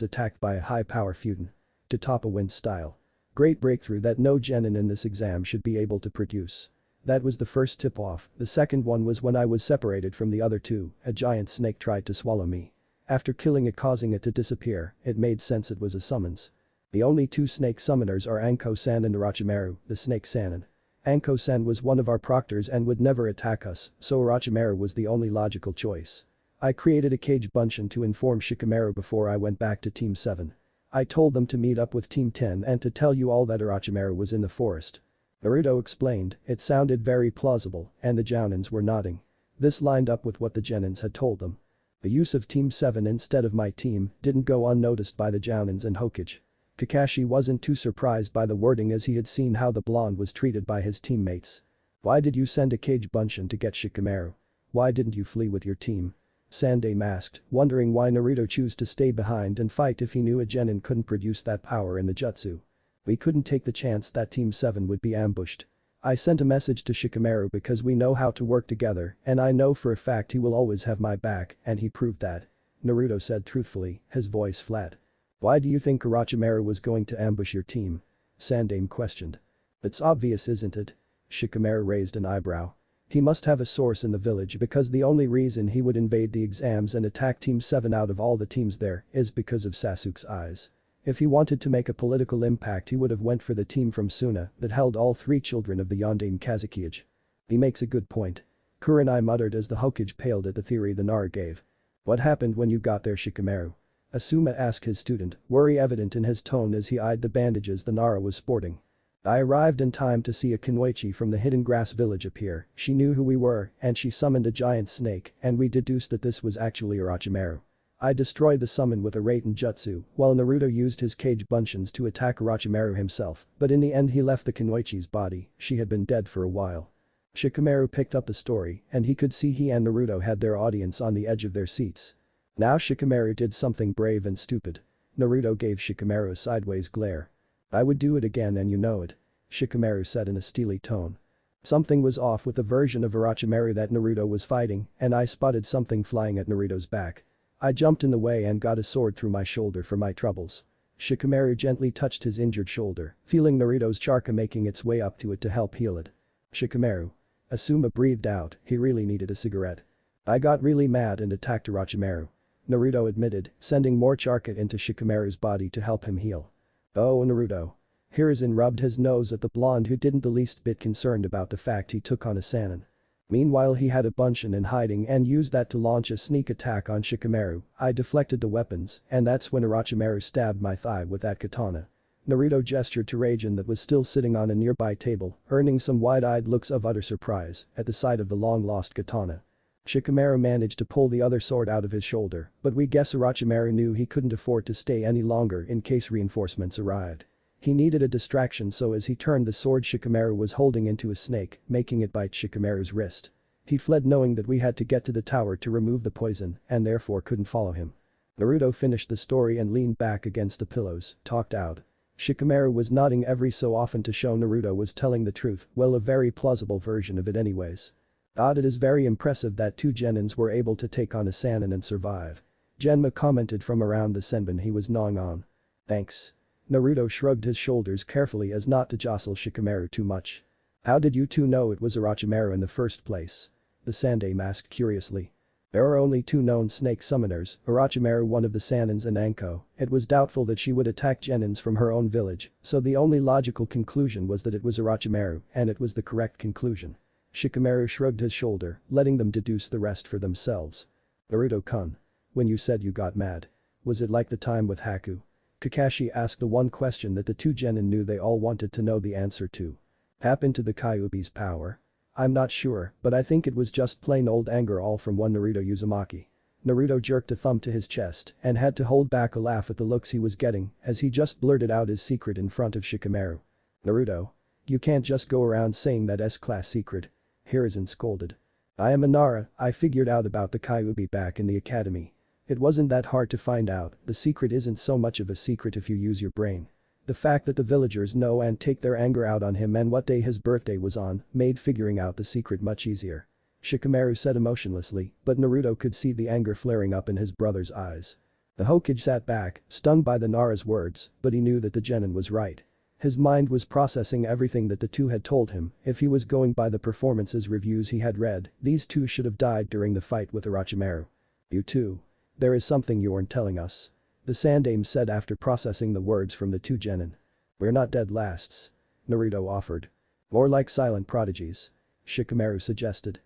attacked by a high-power Fuden. To top a wind style. Great breakthrough that no genin in this exam should be able to produce. That was the first tip-off. The second one was when I was separated from the other two, a giant snake tried to swallow me. After killing it causing it to disappear, it made sense it was a summons. The only two snake summoners are Anko-san and Orochimaru, the snake Sannin. Anko-san was one of our proctors and would never attack us, so Orochimaru was the only logical choice. I created a cage bunshin to inform Shikamaru before I went back to Team 7. I told them to meet up with Team 10 and to tell you all that Orochimaru was in the forest. Naruto explained, it sounded very plausible, and the Jounins were nodding. This lined up with what the Genins had told them. The use of Team 7 instead of my team didn't go unnoticed by the Jounins and Hokage. Kakashi wasn't too surprised by the wording as he had seen how the blonde was treated by his teammates. "Why did you send a cage bunshin to get Shikamaru? Why didn't you flee with your team?" Sandaime asked, wondering why Naruto chose to stay behind and fight if he knew a genin couldn't produce that power in the jutsu. "We couldn't take the chance that Team 7 would be ambushed. I sent a message to Shikamaru because we know how to work together and I know for a fact he will always have my back and he proved that." Naruto said truthfully, his voice flat. "Why do you think Orochimaru was going to ambush your team?" Sandaime questioned. "It's obvious, isn't it?" Shikamaru raised an eyebrow. "He must have a source in the village because the only reason he would invade the exams and attack Team 7 out of all the teams there is because of Sasuke's eyes. If he wanted to make a political impact he would have went for the team from Suna that held all three children of the Yondaime Kazekage." "He makes a good point." Kurenai muttered as the Hokage paled at the theory the Nara gave. "What happened when you got there, Shikamaru?" Asuma asked his student, worry evident in his tone as he eyed the bandages the Nara was sporting. "I arrived in time to see a Kunoichi from the hidden grass village appear, she knew who we were and she summoned a giant snake and we deduced that this was actually Orochimaru. I destroyed the summon with a Raiten Jutsu while Naruto used his cage bunshins to attack Orochimaru himself, but in the end he left the Kunoichi's body, she had been dead for a while." Shikamaru picked up the story and he could see he and Naruto had their audience on the edge of their seats. Now Shikamaru did something brave and stupid. Naruto gave Shikamaru a sideways glare. "I would do it again and you know it," Shikamaru said in a steely tone. Something was off with the version of Orochimaru that Naruto was fighting and I spotted something flying at Naruto's back. I jumped in the way and got a sword through my shoulder for my troubles. Shikamaru gently touched his injured shoulder, feeling Naruto's chakra making its way up to it to help heal it. "Shikamaru." Asuma breathed out, he really needed a cigarette. "I got really mad and attacked Orochimaru," Naruto admitted, sending more chakra into Shikamaru's body to help him heal. "Oh Naruto." Hiruzen rubbed his nose at the blonde who didn't the least bit concerned about the fact he took on a Sannin. Meanwhile he had a bunshin in hiding and used that to launch a sneak attack on Shikamaru. I deflected the weapons and that's when Orochimaru stabbed my thigh with that katana. Naruto gestured to Raijin that was still sitting on a nearby table, earning some wide-eyed looks of utter surprise at the sight of the long-lost katana. Shikamaru managed to pull the other sword out of his shoulder, but we guess Orochimaru knew he couldn't afford to stay any longer in case reinforcements arrived. He needed a distraction so as he turned the sword Shikamaru was holding into a snake, making it bite Shikamaru's wrist. He fled knowing that we had to get to the tower to remove the poison and therefore couldn't follow him. Naruto finished the story and leaned back against the pillows, talked out. Shikamaru was nodding every so often to show Naruto was telling the truth, well, a very plausible version of it anyways. It is very impressive that two genins were able to take on a Sannin and survive. Genma commented from around the senbon he was gnawing on. Thanks. Naruto shrugged his shoulders carefully as not to jostle Shikamaru too much. How did you two know it was Orochimaru in the first place? The Sandame asked curiously. There are only two known snake summoners, Orochimaru one of the Sannins and Anko. It was doubtful that she would attack genins from her own village, so the only logical conclusion was that it was Orochimaru, and it was the correct conclusion. Shikamaru shrugged his shoulder, letting them deduce the rest for themselves. Naruto-kun. When you said you got mad. Was it like the time with Haku? Kakashi asked the one question that the two genin knew they all wanted to know the answer to. Happened to the Kyuubi's power? I'm not sure, but I think it was just plain old anger all from one Naruto Uzumaki. Naruto jerked a thumb to his chest and had to hold back a laugh at the looks he was getting as he just blurted out his secret in front of Shikamaru. Naruto. You can't just go around saying that S-class secret. Hiruzen scolded. I am a Nara, I figured out about the Kyuubi back in the academy. It wasn't that hard to find out, the secret isn't so much of a secret if you use your brain. The fact that the villagers know and take their anger out on him and what day his birthday was on made figuring out the secret much easier. Shikamaru said emotionlessly, but Naruto could see the anger flaring up in his brother's eyes. The Hokage sat back, stung by the Nara's words, but he knew that the genin was right. His mind was processing everything that the two had told him. If he was going by the performances reviews he had read, these two should have died during the fight with Orochimaru. You two. There is something you aren't telling us. The Sandame said after processing the words from the two genin. We're not dead lasts. Naruto offered. More like silent prodigies. Shikamaru suggested.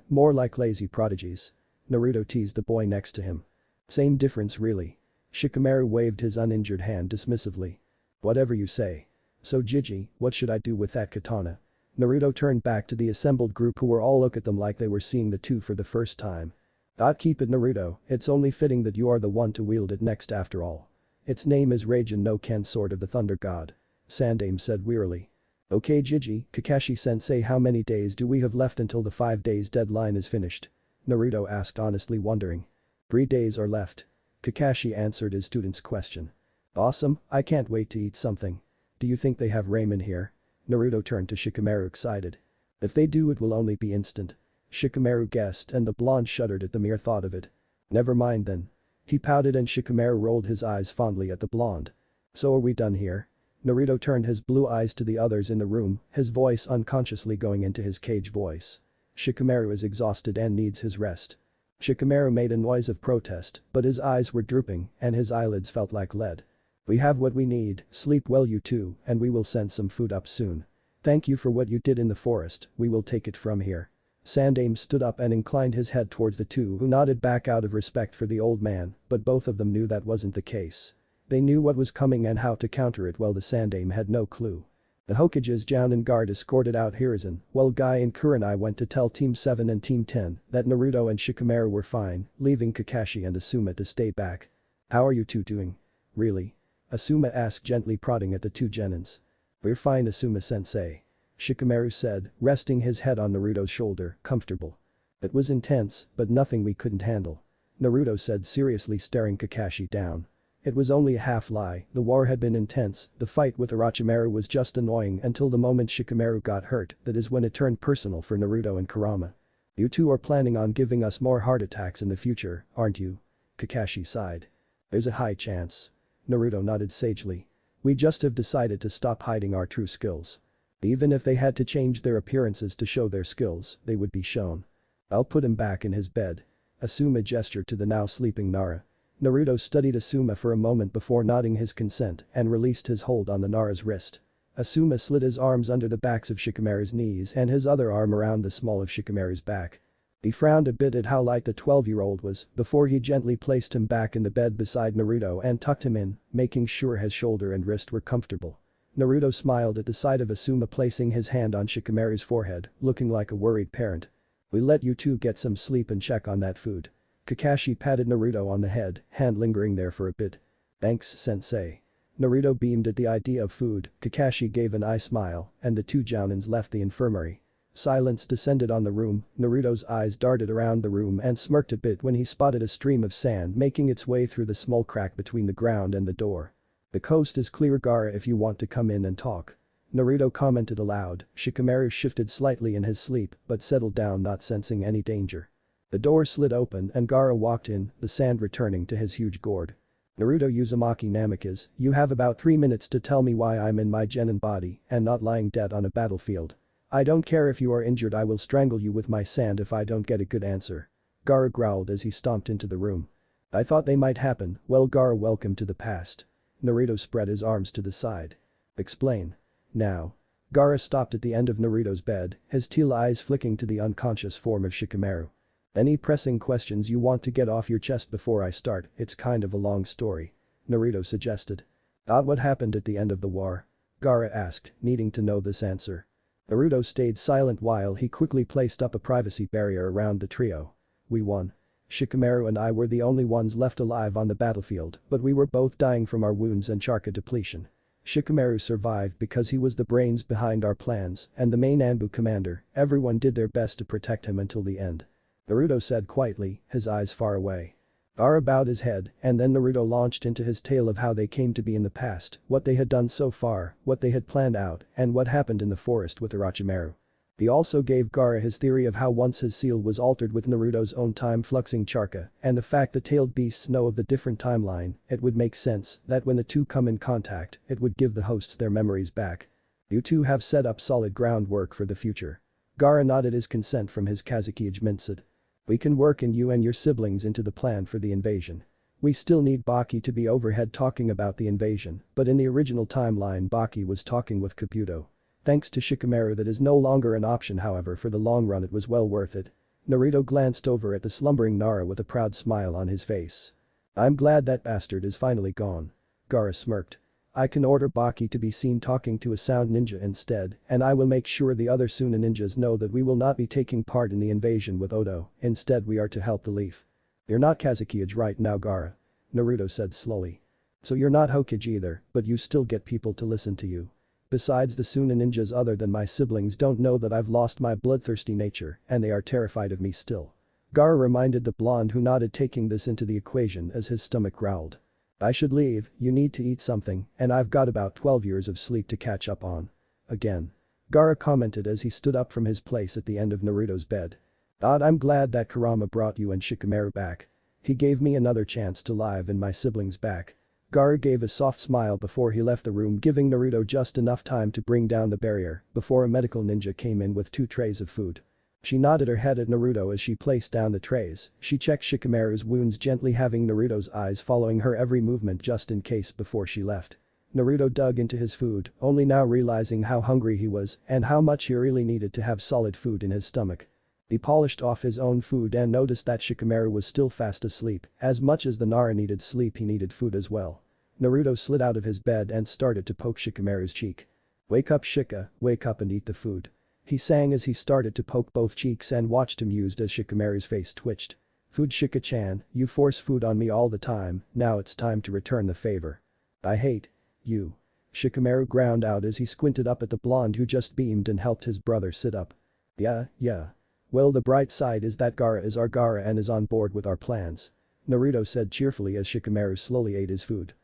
More like lazy prodigies. Naruto teased the boy next to him. Same difference really. Shikamaru waved his uninjured hand dismissively. Whatever you say. So Jiji, what should I do with that katana? Naruto turned back to the assembled group who were all look at them like they were seeing the two for the first time. Keep it Naruto, it's only fitting that you are the one to wield it next after all. Its name is Raijin no Ken Sword of the Thunder God. Sandame said wearily. Okay Jiji, Kakashi-sensei, how many days do we have left until the 5 days deadline is finished? Naruto asked honestly wondering. 3 days are left. Kakashi answered his student's question. Awesome, I can't wait to eat something. Do you think they have ramen here? Naruto turned to Shikamaru excited. If they do it will only be instant. Shikamaru guessed and the blonde shuddered at the mere thought of it. Never mind then. He pouted and Shikamaru rolled his eyes fondly at the blonde. So are we done here? Naruto turned his blue eyes to the others in the room, his voice unconsciously going into his cage voice. Shikamaru is exhausted and needs his rest. Shikamaru made a noise of protest, but his eyes were drooping and his eyelids felt like lead. We have what we need, sleep well you two, and we will send some food up soon. Thank you for what you did in the forest, we will take it from here. Sandame stood up and inclined his head towards the two who nodded back out of respect for the old man, but both of them knew that wasn't the case. They knew what was coming and how to counter it while the Sandame had no clue. The Hokage's Jounin guard escorted out Hiruzen, while Guy and Kurenai went to tell Team 7 and Team 10 that Naruto and Shikamaru were fine, leaving Kakashi and Asuma to stay back. How are you two doing? Really? Asuma asked gently prodding at the two genins. We're fine Asuma-sensei. Shikamaru said, resting his head on Naruto's shoulder, comfortable. It was intense, but nothing we couldn't handle. Naruto said seriously staring Kakashi down. It was only a half lie, the war had been intense, the fight with Orochimaru was just annoying until the moment Shikamaru got hurt, that is when it turned personal for Naruto and Kurama. You two are planning on giving us more heart attacks in the future, aren't you? Kakashi sighed. There's a high chance. Naruto nodded sagely. We just have decided to stop hiding our true skills. Even if they had to change their appearances to show their skills, they would be shown. I'll put him back in his bed. Asuma gestured to the now sleeping Nara. Naruto studied Asuma for a moment before nodding his consent and released his hold on the Nara's wrist. Asuma slid his arms under the backs of Shikamaru's knees and his other arm around the small of Shikamaru's back. He frowned a bit at how light the 12-year-old was before he gently placed him back in the bed beside Naruto and tucked him in, making sure his shoulder and wrist were comfortable. Naruto smiled at the sight of Asuma placing his hand on Shikamaru's forehead, looking like a worried parent. We'll let you two get some sleep and check on that food. Kakashi patted Naruto on the head, hand lingering there for a bit. Thanks, sensei. Naruto beamed at the idea of food, Kakashi gave an eye smile, and the two Jounins left the infirmary. Silence descended on the room, Naruto's eyes darted around the room and smirked a bit when he spotted a stream of sand making its way through the small crack between the ground and the door. "The coast is clear, Gaara, if you want to come in and talk." Naruto commented aloud. Shikamaru shifted slightly in his sleep but settled down, not sensing any danger. The door slid open and Gaara walked in, the sand returning to his huge gourd. "Naruto Uzumaki Namikaze, you have about 3 minutes to tell me why I'm in my genin body and not lying dead on a battlefield. I don't care if you are injured, I will strangle you with my sand if I don't get a good answer." Gaara growled as he stomped into the room. "I thought they might happen, well Gaara, welcome to the past." Naruto spread his arms to the side. "Explain. Now." Gaara stopped at the end of Naruto's bed, his teal eyes flicking to the unconscious form of Shikamaru. "Any pressing questions you want to get off your chest before I start? It's kind of a long story," Naruto suggested. "What happened at the end of the war?" Gaara asked, needing to know this answer. Naruto stayed silent while he quickly placed up a privacy barrier around the trio. "We won. Shikamaru and I were the only ones left alive on the battlefield, but we were both dying from our wounds and chakra depletion. Shikamaru survived because he was the brains behind our plans and the main Anbu commander. Everyone did their best to protect him until the end," Naruto said quietly, his eyes far away. Gaara bowed his head and then Naruto launched into his tale of how they came to be in the past, what they had done so far, what they had planned out, and what happened in the forest with Orochimaru. He also gave Gaara his theory of how once his seal was altered with Naruto's own time-fluxing chakra and the fact the tailed beasts know of the different timeline, it would make sense that when the two come in contact, it would give the hosts their memories back. "You two have set up solid groundwork for the future." Gaara nodded his consent from his Kazekage Minsid. "We can work in you and your siblings into the plan for the invasion. We still need Baki to be overhead talking about the invasion, but in the original timeline Baki was talking with Kabuto. Thanks to Shikamaru that is no longer an option, however for the long run it was well worth it." Naruto glanced over at the slumbering Nara with a proud smile on his face. "I'm glad that bastard is finally gone." Gaara smirked. "I can order Baki to be seen talking to a sound ninja instead, and I will make sure the other Suna ninjas know that we will not be taking part in the invasion with Odo, instead we are to help the Leaf." "You're not Kazekage right now, Gaara," Naruto said slowly. "So you're not Hokage either, but you still get people to listen to you. Besides, the Suna ninjas other than my siblings don't know that I've lost my bloodthirsty nature and they are terrified of me still." Gaara reminded the blonde who nodded, taking this into the equation as his stomach growled. "I should leave, you need to eat something, and I've got about 12 years of sleep to catch up on." "Again." Gaara commented as he stood up from his place at the end of Naruto's bed. "I'm glad that Kurama brought you and Shikamaru back. He gave me another chance to live and my siblings back." Gaara gave a soft smile before he left the room, giving Naruto just enough time to bring down the barrier before a medical ninja came in with 2 trays of food. She nodded her head at Naruto as she placed down the trays. She checked Shikamaru's wounds gently, having Naruto's eyes following her every movement just in case before she left. Naruto dug into his food, only now realizing how hungry he was and how much he really needed to have solid food in his stomach. He polished off his own food and noticed that Shikamaru was still fast asleep. As much as the Nara needed sleep, he needed food as well. Naruto slid out of his bed and started to poke Shikamaru's cheek. "Wake up, Shika, wake up and eat the food," he sang as he started to poke both cheeks and watched amused as Shikamaru's face twitched. "Food, Shika-chan, you force food on me all the time, now it's time to return the favor." "I hate you," Shikamaru ground out as he squinted up at the blonde who just beamed and helped his brother sit up. Yeah. Well, the bright side is that Gaara is our Gaara and is on board with our plans," Naruto said cheerfully as Shikamaru slowly ate his food.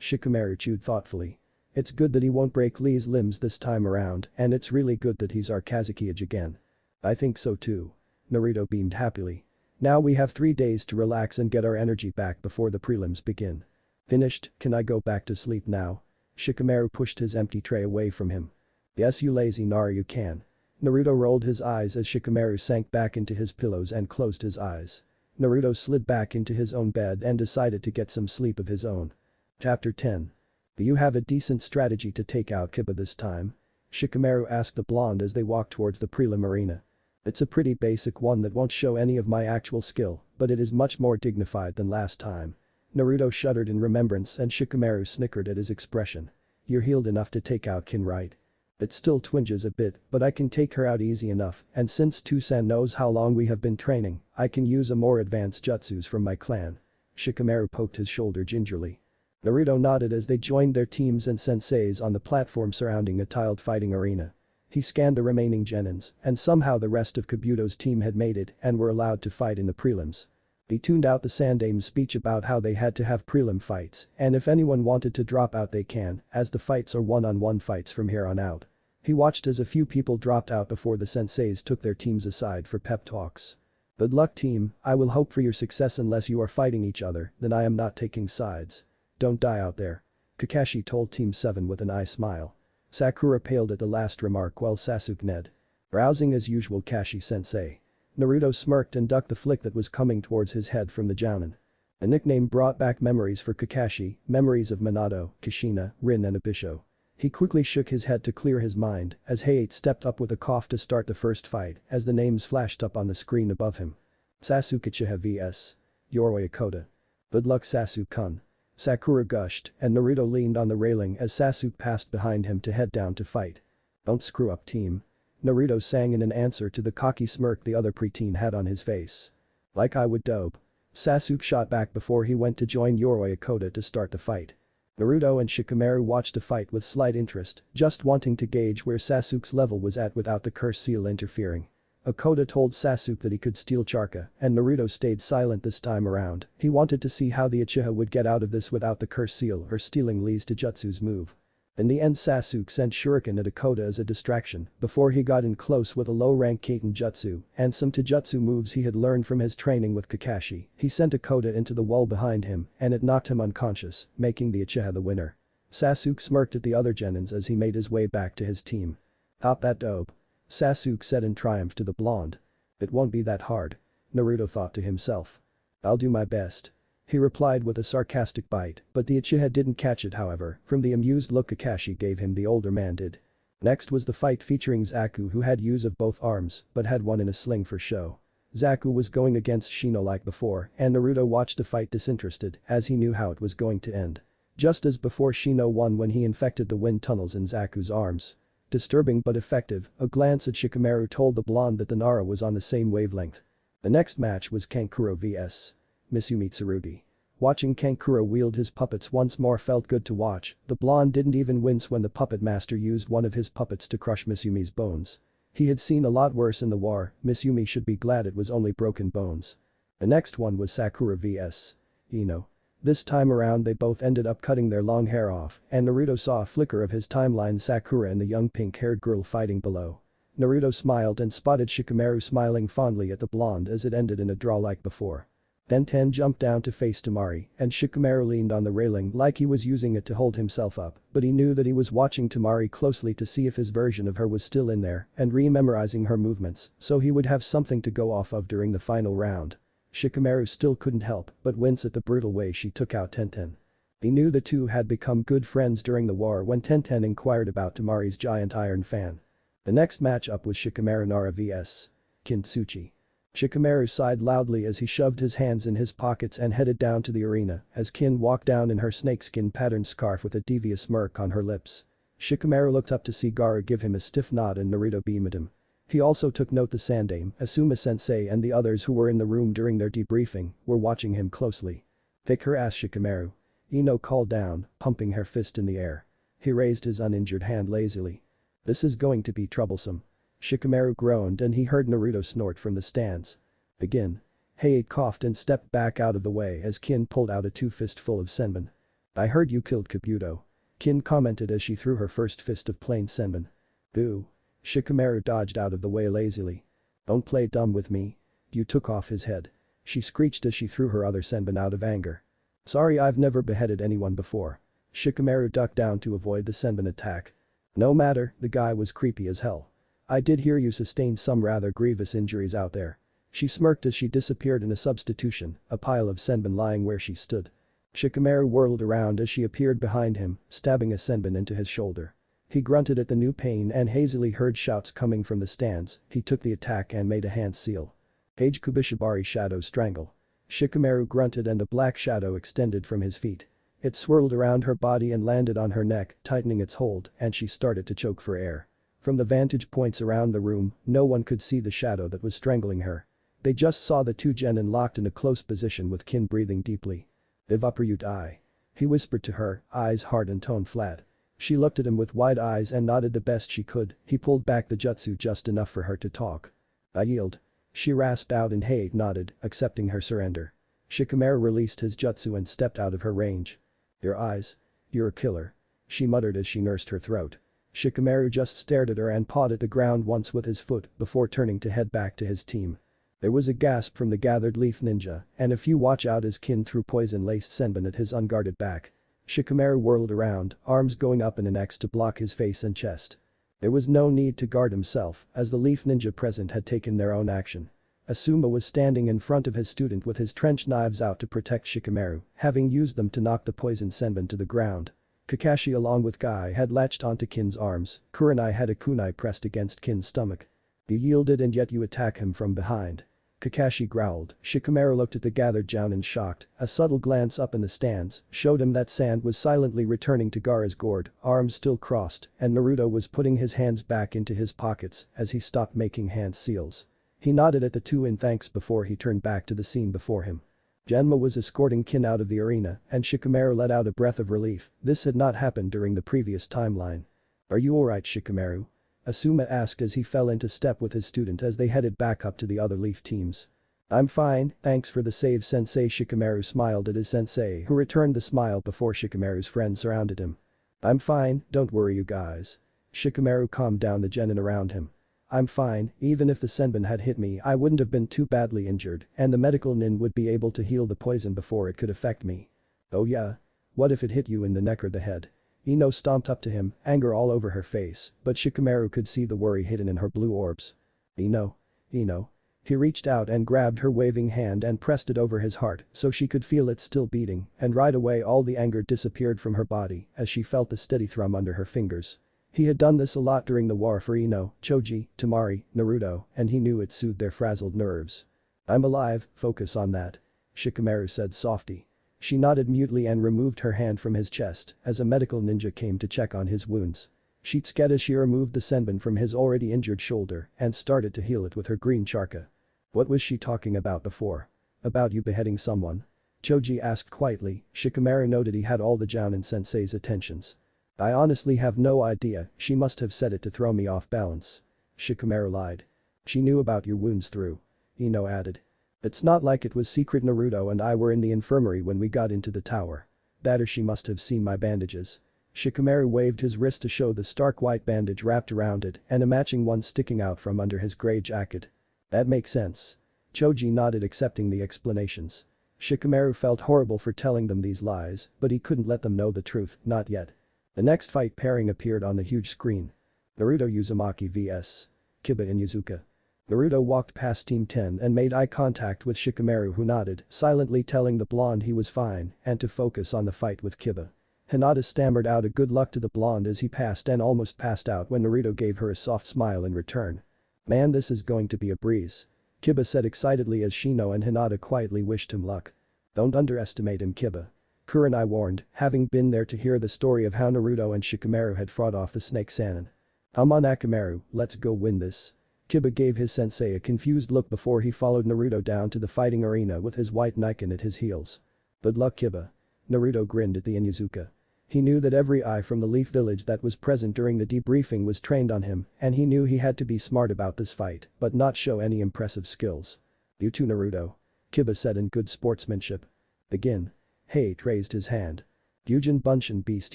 Shikamaru chewed thoughtfully. "It's good that he won't break Lee's limbs this time around, and it's really good that he's our Kazekage again." "I think so too." Naruto beamed happily. "Now we have 3 days to relax and get our energy back before the prelims begin." "Finished, can I go back to sleep now?" Shikamaru pushed his empty tray away from him. "Yes, you lazy Nara, you can." Naruto rolled his eyes as Shikamaru sank back into his pillows and closed his eyes. Naruto slid back into his own bed and decided to get some sleep of his own. Chapter 10. "Do you have a decent strategy to take out Kiba this time?" Shikamaru asked the blonde as they walked towards the prelim arena. "It's a pretty basic one that won't show any of my actual skill, but it is much more dignified than last time." Naruto shuddered in remembrance and Shikamaru snickered at his expression. "You're healed enough to take out Kin, right?" "It still twinges a bit, but I can take her out easy enough, and since Tusan knows how long we have been training, I can use a more advanced jutsus from my clan." Shikamaru poked his shoulder gingerly. Naruto nodded as they joined their teams and senseis on the platform surrounding a tiled fighting arena. He scanned the remaining genins, and somehow the rest of Kabuto's team had made it and were allowed to fight in the prelims. He tuned out the Sandame's speech about how they had to have prelim fights, and if anyone wanted to drop out they can, as the fights are one-on-one fights from here on out. He watched as a few people dropped out before the senseis took their teams aside for pep talks. Good luck team, I will hope for your success unless you are fighting each other, then I am not taking sides. Don't die out there. Kakashi told Team 7 with an eye smile. Sakura paled at the last remark while Sasuke ned. Rousing as usual Kashi-sensei. Naruto smirked and ducked the flick that was coming towards his head from the Jounin. The nickname brought back memories for Kakashi, memories of Minato, Kushina, Rin and Abisho. He quickly shook his head to clear his mind as Hayate stepped up with a cough to start the first fight as the names flashed up on the screen above him. Sasuke Uchiha vs. Yoroi Hakoda. Good luck Sasuke-kun. Sakura gushed and Naruto leaned on the railing as Sasuke passed behind him to head down to fight. Don't screw up team. Naruto sang in an answer to the cocky smirk the other preteen had on his face. Like I would dope. Sasuke shot back before he went to join Yoroi Hakoda to start the fight. Naruto and Shikamaru watched the fight with slight interest, just wanting to gauge where Sasuke's level was at without the curse seal interfering. Hakoda told Sasuke that he could steal Charka, and Naruto stayed silent this time around. He wanted to see how the Uchiha would get out of this without the curse seal or stealing Lee's Taijutsu's move. In the end Sasuke sent Shuriken at Hakoda as a distraction before he got in close with a low-rank Kaiten Jutsu and some Taijutsu moves he had learned from his training with Kakashi. He sent Hakoda into the wall behind him and it knocked him unconscious, making the Uchiha the winner. Sasuke smirked at the other genins as he made his way back to his team. "Top that dope," Sasuke said in triumph to the blonde. "It won't be that hard," Naruto thought to himself. "I'll do my best," he replied with a sarcastic bite, but the Uchiha didn't catch it however, from the amused look Kakashi gave him the older man did. Next was the fight featuring Zaku who had use of both arms but had one in a sling for show. Zaku was going against Shino like before and Naruto watched the fight disinterested as he knew how it was going to end. Just as before Shino won when he infected the wind tunnels in Zaku's arms. Disturbing but effective, a glance at Shikamaru told the blonde that the Nara was on the same wavelength. The next match was Kankuro vs. Misumi Tsurugi. Watching Kankuro wield his puppets once more felt good to watch, the blonde didn't even wince when the puppet master used one of his puppets to crush Misumi's bones. He had seen a lot worse in the war, Misumi should be glad it was only broken bones. The next one was Sakura vs. Ino. This time around they both ended up cutting their long hair off and Naruto saw a flicker of his timeline Sakura and the young pink-haired girl fighting below. Naruto smiled and spotted Shikamaru smiling fondly at the blonde as it ended in a draw like before. Then Ten jumped down to face Temari and Shikamaru leaned on the railing like he was using it to hold himself up, but he knew that he was watching Temari closely to see if his version of her was still in there and re-memorizing her movements so he would have something to go off of during the final round. Shikamaru still couldn't help but wince at the brutal way she took out Tenten. He knew the two had become good friends during the war when Tenten inquired about Temari's giant iron fan. The next matchup was Shikamaru Nara vs. Kintsuchi. Shikamaru sighed loudly as he shoved his hands in his pockets and headed down to the arena as Kin walked down in her snakeskin patterned scarf with a devious smirk on her lips. Shikamaru looked up to see Gaara give him a stiff nod and Naruto beam at him. He also took note the Sandame, Asuma-sensei and the others who were in the room during their debriefing were watching him closely. "Kick her ass Shikamaru," Ino called down, pumping her fist in the air. He raised his uninjured hand lazily. "This is going to be troublesome." Shikamaru groaned and he heard Naruto snort from the stands. "Begin." Hayate coughed and stepped back out of the way as Kin pulled out a two-fistful of senbon. "I heard you killed Kabuto," Kin commented as she threw her first fist of plain senbon. "Boo." Shikamaru dodged out of the way lazily. "Don't play dumb with me." You took off his head. She screeched as she threw her other senbon out of anger. "Sorry, I've never beheaded anyone before." Shikamaru ducked down to avoid the senbon attack. "No matter, the guy was creepy as hell. I did hear you sustained some rather grievous injuries out there." She smirked as she disappeared in a substitution, a pile of senbon lying where she stood. Shikamaru whirled around as she appeared behind him, stabbing a senbon into his shoulder. He grunted at the new pain and hazily heard shouts coming from the stands. He took the attack and made a hand seal. Page Kubishibari Shadow Strangle. Shikamaru grunted and the black shadow extended from his feet. It swirled around her body and landed on her neck, tightening its hold, and she started to choke for air. From the vantage points around the room, no one could see the shadow that was strangling her. They just saw the two genin locked in a close position with Kin breathing deeply. "Vivaprayut I," he whispered to her, eyes hard and tone flat. She looked at him with wide eyes and nodded the best she could. He pulled back the jutsu just enough for her to talk. "I yield." She rasped out and Hayate nodded, accepting her surrender. Shikamaru released his jutsu and stepped out of her range. Your eyes. You're a killer. She muttered as she nursed her throat. Shikamaru just stared at her and pawed at the ground once with his foot before turning to head back to his team. There was a gasp from the gathered leaf ninja, and a few watch out as Kin threw poison-laced senbon at his unguarded back. Shikamaru whirled around, arms going up in an X to block his face and chest. There was no need to guard himself, as the leaf ninja present had taken their own action. Asuma was standing in front of his student with his trench knives out to protect Shikamaru, having used them to knock the poison senbon to the ground. Kakashi along with Guy had latched onto Kin's arms, Kurenai had a kunai pressed against Kin's stomach. You yielded and yet you attack him from behind. Kakashi growled. Shikamaru looked at the gathered jounin shocked, a subtle glance up in the stands showed him that Sand was silently returning to Gaara's gourd, arms still crossed, and Naruto was putting his hands back into his pockets as he stopped making hand seals. He nodded at the two in thanks before he turned back to the scene before him. Genma was escorting Kin out of the arena, and Shikamaru let out a breath of relief. This had not happened during the previous timeline. Are you alright, Shikamaru? Asuma asked as he fell into step with his student as they headed back up to the other leaf teams. I'm fine, thanks for the save sensei. Shikamaru smiled at his sensei who returned the smile before Shikamaru's friends surrounded him. I'm fine, don't worry you guys. Shikamaru calmed down the genin around him. I'm fine, even if the senbon had hit me I wouldn't have been too badly injured and the medical nin would be able to heal the poison before it could affect me. Oh yeah? What if it hit you in the neck or the head? Ino stomped up to him, anger all over her face, but Shikamaru could see the worry hidden in her blue orbs. Ino. Ino. He reached out and grabbed her waving hand and pressed it over his heart so she could feel it still beating, and right away all the anger disappeared from her body as she felt the steady thrum under her fingers. He had done this a lot during the war for Ino, Choji, Temari, Naruto, and he knew it soothed their frazzled nerves. I'm alive, focus on that. Shikamaru said softly. She nodded mutely and removed her hand from his chest as a medical ninja came to check on his wounds. Shitsuke removed the senbon from his already injured shoulder and started to heal it with her green charka. What was she talking about before? About you beheading someone? Choji asked quietly. Shikamaru noted he had all the jounin sensei's attentions. I honestly have no idea, she must have said it to throw me off balance. Shikamaru lied. She knew about your wounds through. Ino added. It's not like it was secret. Naruto and I were in the infirmary when we got into the tower. That or she must have seen my bandages. Shikamaru waved his wrist to show the stark white bandage wrapped around it and a matching one sticking out from under his grey jacket. That makes sense. Choji nodded accepting the explanations. Shikamaru felt horrible for telling them these lies, but he couldn't let them know the truth, not yet. The next fight pairing appeared on the huge screen. Naruto Uzumaki vs. Kiba and Inuzuka. Naruto walked past Team 10 and made eye contact with Shikamaru who nodded, silently telling the blonde he was fine and to focus on the fight with Kiba. Hinata stammered out a good luck to the blonde as he passed and almost passed out when Naruto gave her a soft smile in return. Man, this is going to be a breeze. Kiba said excitedly as Shino and Hinata quietly wished him luck. Don't underestimate him, Kiba. Kurenai warned, having been there to hear the story of how Naruto and Shikamaru had fought off the Snake Sannin. Come on Akamaru, let's go win this. Kiba gave his sensei a confused look before he followed Naruto down to the fighting arena with his white Niken at his heels. Good luck Kiba. Naruto grinned at the Inuzuka. He knew that every eye from the Leaf Village that was present during the debriefing was trained on him and he knew he had to be smart about this fight but not show any impressive skills. You too Naruto. Kiba said in good sportsmanship. Begin. Hate raised his hand. Gyujin Bunshin Beast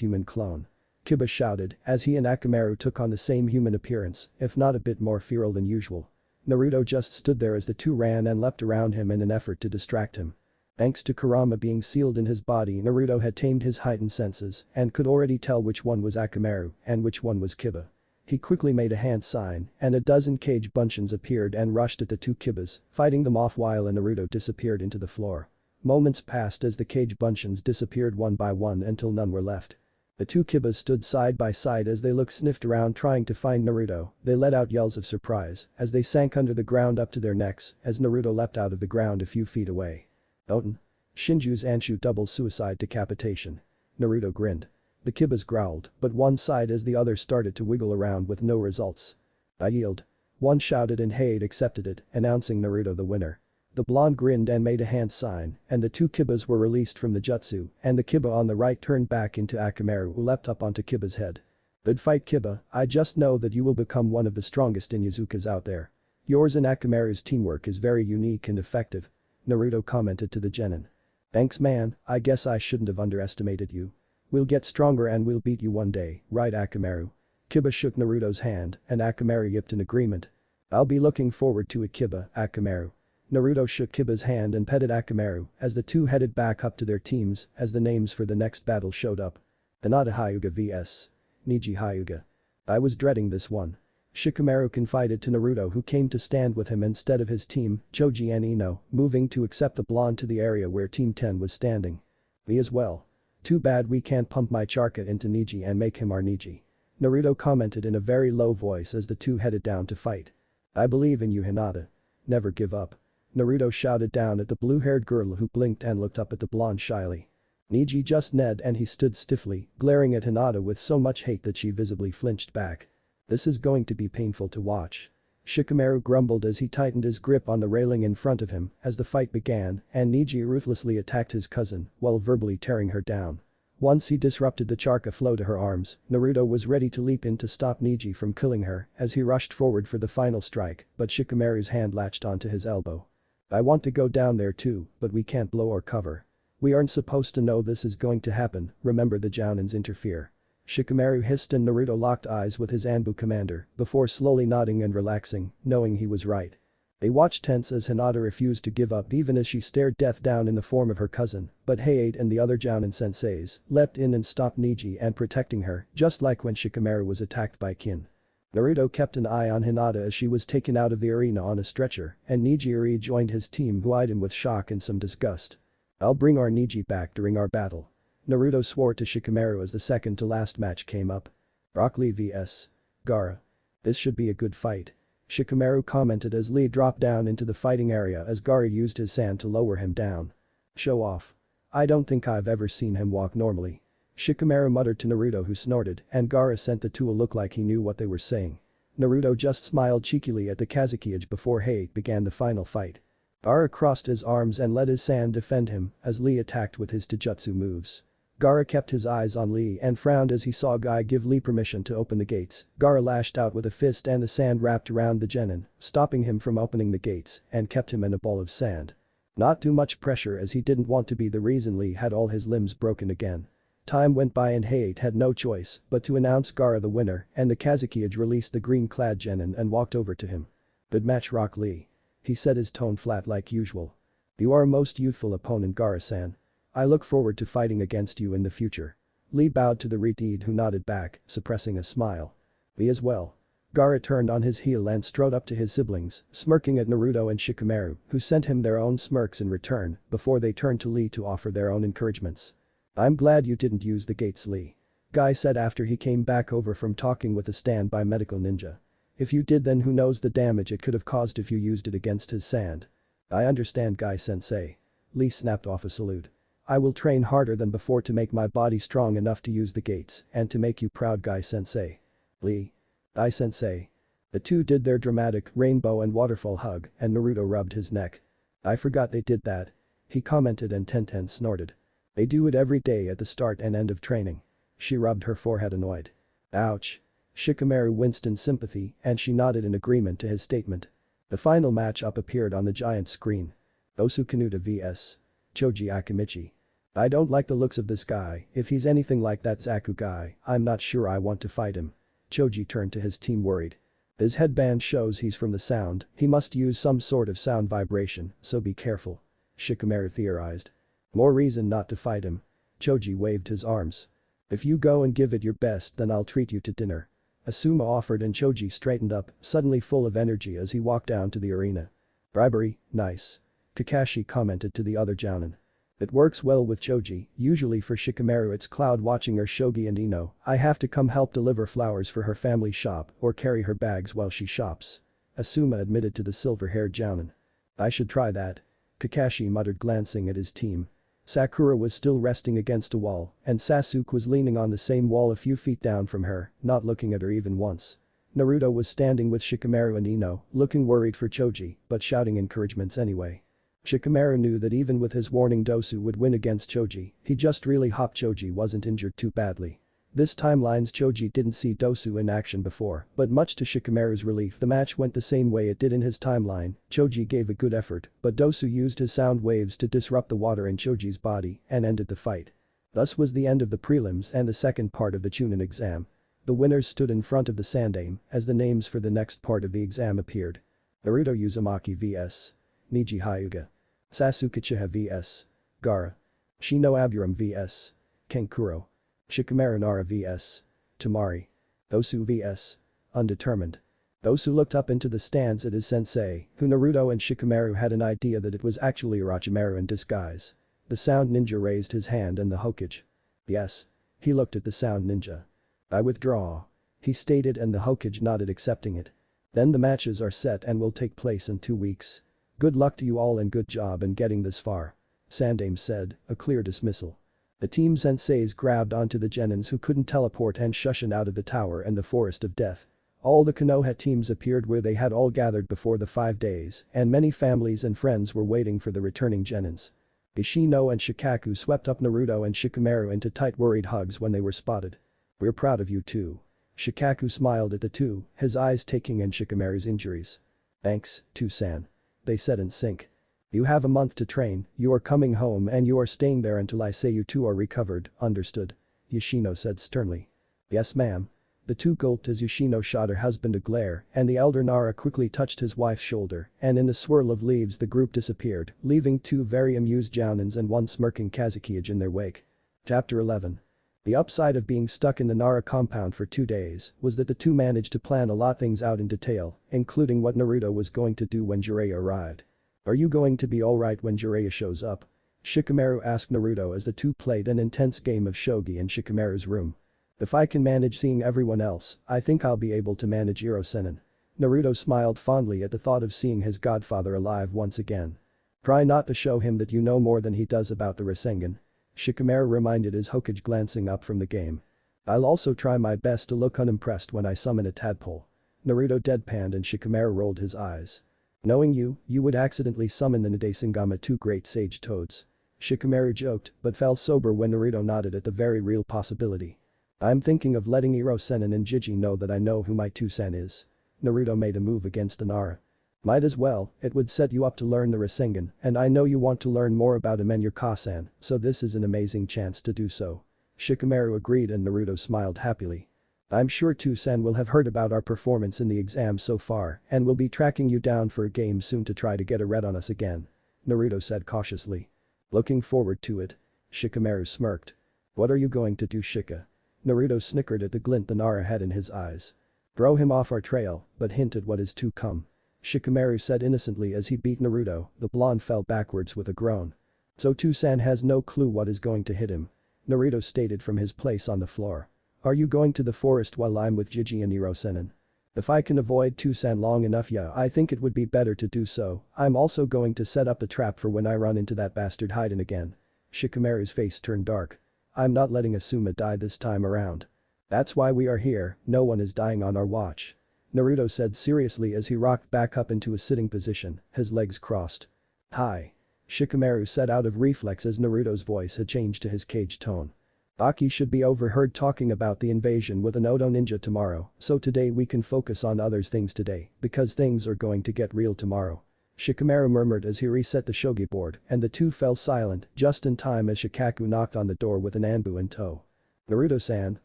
Human Clone. Kiba shouted as he and Akamaru took on the same human appearance, if not a bit more feral than usual. Naruto just stood there as the two ran and leapt around him in an effort to distract him. Thanks to Kurama being sealed in his body, Naruto had tamed his heightened senses and could already tell which one was Akamaru and which one was Kiba. He quickly made a hand sign and a dozen cage Bunshins appeared and rushed at the two Kibas, fighting them off while Naruto disappeared into the floor. Moments passed as the cage Bunshins disappeared one by one until none were left. The two Kibas stood side by side as they sniffed around trying to find Naruto. They let out yells of surprise as they sank under the ground up to their necks as Naruto leapt out of the ground a few feet away. Oten. Shinju's Anshu double suicide decapitation. Naruto grinned. The Kibas growled, but one sighed as the other started to wiggle around with no results. I yield. One shouted and Hade accepted it, announcing Naruto the winner. The blonde grinned and made a hand sign, and the two Kibas were released from the jutsu, and the Kiba on the right turned back into Akamaru who leapt up onto Kiba's head. Good fight Kiba, I just know that you will become one of the strongest Inuzukas out there. Yours and Akamaru's teamwork is very unique and effective. Naruto commented to the genin. Thanks man, I guess I shouldn't have underestimated you. We'll get stronger and we'll beat you one day, right Akamaru? Kiba shook Naruto's hand and Akamaru yipped in agreement. I'll be looking forward to it Kiba, Akamaru. Naruto shook Kiba's hand and petted Akamaru as the two headed back up to their teams as the names for the next battle showed up. Hinata Hyuga vs. Neji Hyuga. I was dreading this one. Shikamaru confided to Naruto, who came to stand with him instead of his team, Choji and Ino, moving to accept the blonde to the area where Team 10 was standing. Me as well. Too bad we can't pump my Charka into Neji and make him our Neji. Naruto commented in a very low voice as the two headed down to fight. I believe in you Hinata. Never give up. Naruto shouted down at the blue-haired girl who blinked and looked up at the blonde shyly. Neji just nodded and he stood stiffly, glaring at Hinata with so much hate that she visibly flinched back. This is going to be painful to watch. Shikamaru grumbled as he tightened his grip on the railing in front of him as the fight began and Neji ruthlessly attacked his cousin while verbally tearing her down. Once he disrupted the Charka flow to her arms, Naruto was ready to leap in to stop Neji from killing her as he rushed forward for the final strike, but Shikamaru's hand latched onto his elbow. I want to go down there too, but we can't blow our cover. We aren't supposed to know this is going to happen, remember the Jounins interfere. Shikamaru hissed and Naruto locked eyes with his Anbu commander before slowly nodding and relaxing, knowing he was right. They watched tense as Hinata refused to give up even as she stared death down in the form of her cousin, but Hayate and the other Jounin senseis leapt in and stopped Neji and protecting her, just like when Shikamaru was attacked by Kin. Naruto kept an eye on Hinata as she was taken out of the arena on a stretcher, and Neji rejoined his team who eyed him with shock and some disgust. I'll bring our Neji back during our battle. Naruto swore to Shikamaru as the second to last match came up. Rock Lee vs. Gaara. This should be a good fight. Shikamaru commented as Lee dropped down into the fighting area as Gaara used his sand to lower him down. Show off. I don't think I've ever seen him walk normally. Shikamaru muttered to Naruto who snorted and Gaara sent the two a look like he knew what they were saying. Naruto just smiled cheekily at the Kazuki-age before Hayate began the final fight. Gaara crossed his arms and let his sand defend him as Lee attacked with his taijutsu moves. Gaara kept his eyes on Lee and frowned as he saw Guy give Lee permission to open the gates. Gaara lashed out with a fist and the sand wrapped around the genin, stopping him from opening the gates and kept him in a ball of sand. Not too much pressure as he didn't want to be the reason Lee had all his limbs broken again. Time went by and Hayate had no choice but to announce Gaara the winner and the Kazuki-age released the green-clad genin and walked over to him. Good match Rock Lee. He said his tone flat like usual. You are our most youthful opponent Gaara-san. I look forward to fighting against you in the future. Lee bowed to the Reed who nodded back, suppressing a smile. Me as well. Gaara turned on his heel and strode up to his siblings, smirking at Naruto and Shikamaru, who sent him their own smirks in return before they turned to Lee to offer their own encouragements. I'm glad you didn't use the gates Lee. Guy said after he came back over from talking with a standby medical ninja. If you did then who knows the damage it could have caused if you used it against his sand. I understand Guy-sensei. Lee snapped off a salute. I will train harder than before to make my body strong enough to use the gates and to make you proud Guy-sensei. Lee. Guy-sensei. The two did their dramatic rainbow and waterfall hug and Naruto rubbed his neck. I forgot they did that. He commented and Tenten snorted. They do it every day at the start and end of training. She rubbed her forehead annoyed. Ouch. Shikamaru winced in sympathy and she nodded in agreement to his statement. The final match-up appeared on the giant screen. Osu Kanuta vs. Choji Akimichi. I don't like the looks of this guy, if he's anything like that Zaku guy, I'm not sure I want to fight him. Choji turned to his team worried. His headband shows he's from the sound, he must use some sort of sound vibration, so be careful. Shikamaru theorized. More reason not to fight him. Choji waved his arms. If you go and give it your best then I'll treat you to dinner. Asuma offered and Choji straightened up, suddenly full of energy as he walked down to the arena. Bribery, nice. Kakashi commented to the other Jounin. It works well with Choji, usually for Shikamaru it's Cloud watching her Shogi and Ino, I have to come help deliver flowers for her family shop or carry her bags while she shops. Asuma admitted to the silver-haired Jounin. I should try that. Kakashi muttered glancing at his team. Sakura was still resting against a wall and Sasuke was leaning on the same wall a few feet down from her, not looking at her even once. Naruto was standing with Shikamaru and Ino, looking worried for Choji, but shouting encouragements anyway. Shikamaru knew that even with his warning Dosu would win against Choji, he just really hoped Choji wasn't injured too badly. This timeline's Choji didn't see Dosu in action before, but much to Shikamaru's relief the match went the same way it did in his timeline. Choji gave a good effort, but Dosu used his sound waves to disrupt the water in Choji's body and ended the fight. Thus was the end of the prelims and the second part of the Chunin exam. The winners stood in front of the Sandaime as the names for the next part of the exam appeared. Naruto Uzumaki vs. Niji Hyuga. Sasuke Uchiha vs. Gaara. Shino Aburam vs. Kenkuro. Shikamaru Nara vs. Tamari. Dosu vs. Undetermined. Dosu looked up into the stands at his sensei, who Naruto and Shikamaru had an idea that it was actually Orochimaru in disguise. The sound ninja raised his hand and the Hokage. Yes. He looked at the sound ninja. I withdraw. He stated and the Hokage nodded accepting it. Then the matches are set and will take place in 2 weeks. Good luck to you all and good job in getting this far. Sandaime said, a clear dismissal. The team senseis grabbed onto the genins who couldn't teleport and shushin out of the tower and the forest of death. All the Konoha teams appeared where they had all gathered before the 5 days, and many families and friends were waiting for the returning genins. Ishino and Shikaku swept up Naruto and Shikamaru into tight worried hugs when they were spotted. We're proud of you too. Shikaku smiled at the two, his eyes taking in Shikamaru's injuries. Thanks, Two-san. They said in sync. You have a month to train, you are coming home and you are staying there until I say you two are recovered, understood? Yoshino said sternly. Yes ma'am. The two gulped as Yoshino shot her husband a glare and the elder Nara quickly touched his wife's shoulder and in a swirl of leaves the group disappeared, leaving 2 very amused Jounins and 1 smirking Kazukiage in their wake. Chapter 11. The upside of being stuck in the Nara compound for 2 days was that the two managed to plan a lot things out in detail, including what Naruto was going to do when Jiraiya arrived. Are you going to be alright when Jiraiya shows up? Shikamaru asked Naruto as the two played an intense game of shogi in Shikamaru's room. If I can manage seeing everyone else, I think I'll be able to manage Iro-sennin. Naruto smiled fondly at the thought of seeing his godfather alive once again. Try not to show him that you know more than he does about the Rasengan. Shikamaru reminded his Hokage glancing up from the game. I'll also try my best to look unimpressed when I summon a tadpole. Naruto deadpanned and Shikamaru rolled his eyes. Knowing you, you would accidentally summon the Nadesingama 2 great sage toads. Shikamaru joked but fell sober when Naruto nodded at the very real possibility. I'm thinking of letting Iro-sennin and Jiji know that I know who my Two-san is. Naruto made a move against the Nara. Might as well, it would set you up to learn the Rasengan and I know you want to learn more about him and your Kasan, so this is an amazing chance to do so. Shikamaru agreed and Naruto smiled happily. I'm sure Two-san will have heard about our performance in the exam so far and will be tracking you down for a game soon to try to get a red on us again. Naruto said cautiously. Looking forward to it. Shikamaru smirked. What are you going to do Shika? Naruto snickered at the glint the Nara had in his eyes. Throw him off our trail, but hinted what is to come. Shikamaru said innocently as he beat Naruto, the blonde fell backwards with a groan. So Two-san has no clue what is going to hit him. Naruto stated from his place on the floor. Are you going to the forest while I'm with Jiji and Iro-sennin? If I can avoid Two-san long enough yeah I think it would be better to do so, I'm also going to set up the trap for when I run into that bastard hiding again. Shikamaru's face turned dark. I'm not letting Asuma die this time around. That's why we are here, no one is dying on our watch. Naruto said seriously as he rocked back up into a sitting position, his legs crossed. Hi. Shikamaru said out of reflex as Naruto's voice had changed to his caged tone. Aki should be overheard talking about the invasion with an Odo ninja tomorrow, so today we can focus on others things today, because things are going to get real tomorrow. Shikamaru murmured as he reset the shogi board and the two fell silent just in time as Shikaku knocked on the door with an Anbu in tow. Naruto-san,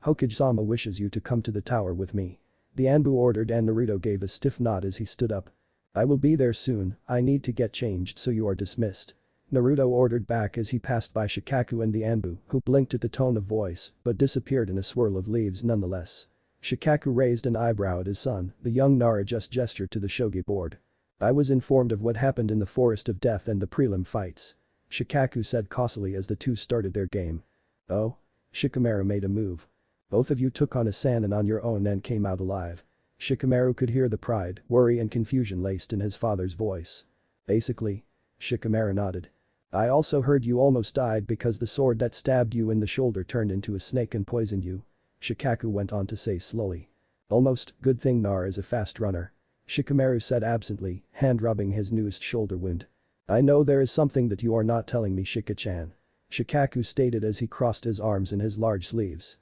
Hokage-sama wishes you to come to the tower with me. The Anbu ordered and Naruto gave a stiff nod as he stood up. I will be there soon, I need to get changed so you are dismissed. Naruto ordered back as he passed by Shikaku and the Anbu, who blinked at the tone of voice but disappeared in a swirl of leaves nonetheless. Shikaku raised an eyebrow at his son, the young Nara just gestured to the shogi board. I was informed of what happened in the Forest of Death and the prelim fights. Shikaku said causally as the two started their game. Oh? Shikamaru made a move. Both of you took on a Sannin on your own and came out alive. Shikamaru could hear the pride, worry and confusion laced in his father's voice. Basically. Shikamaru nodded. I also heard you almost died because the sword that stabbed you in the shoulder turned into a snake and poisoned you. Shikaku went on to say slowly. Almost, good thing Nara is a fast runner. Shikamaru said absently, hand rubbing his newest shoulder wound. I know there is something that you are not telling me Shika-chan. Shikaku stated as he crossed his arms in his large sleeves.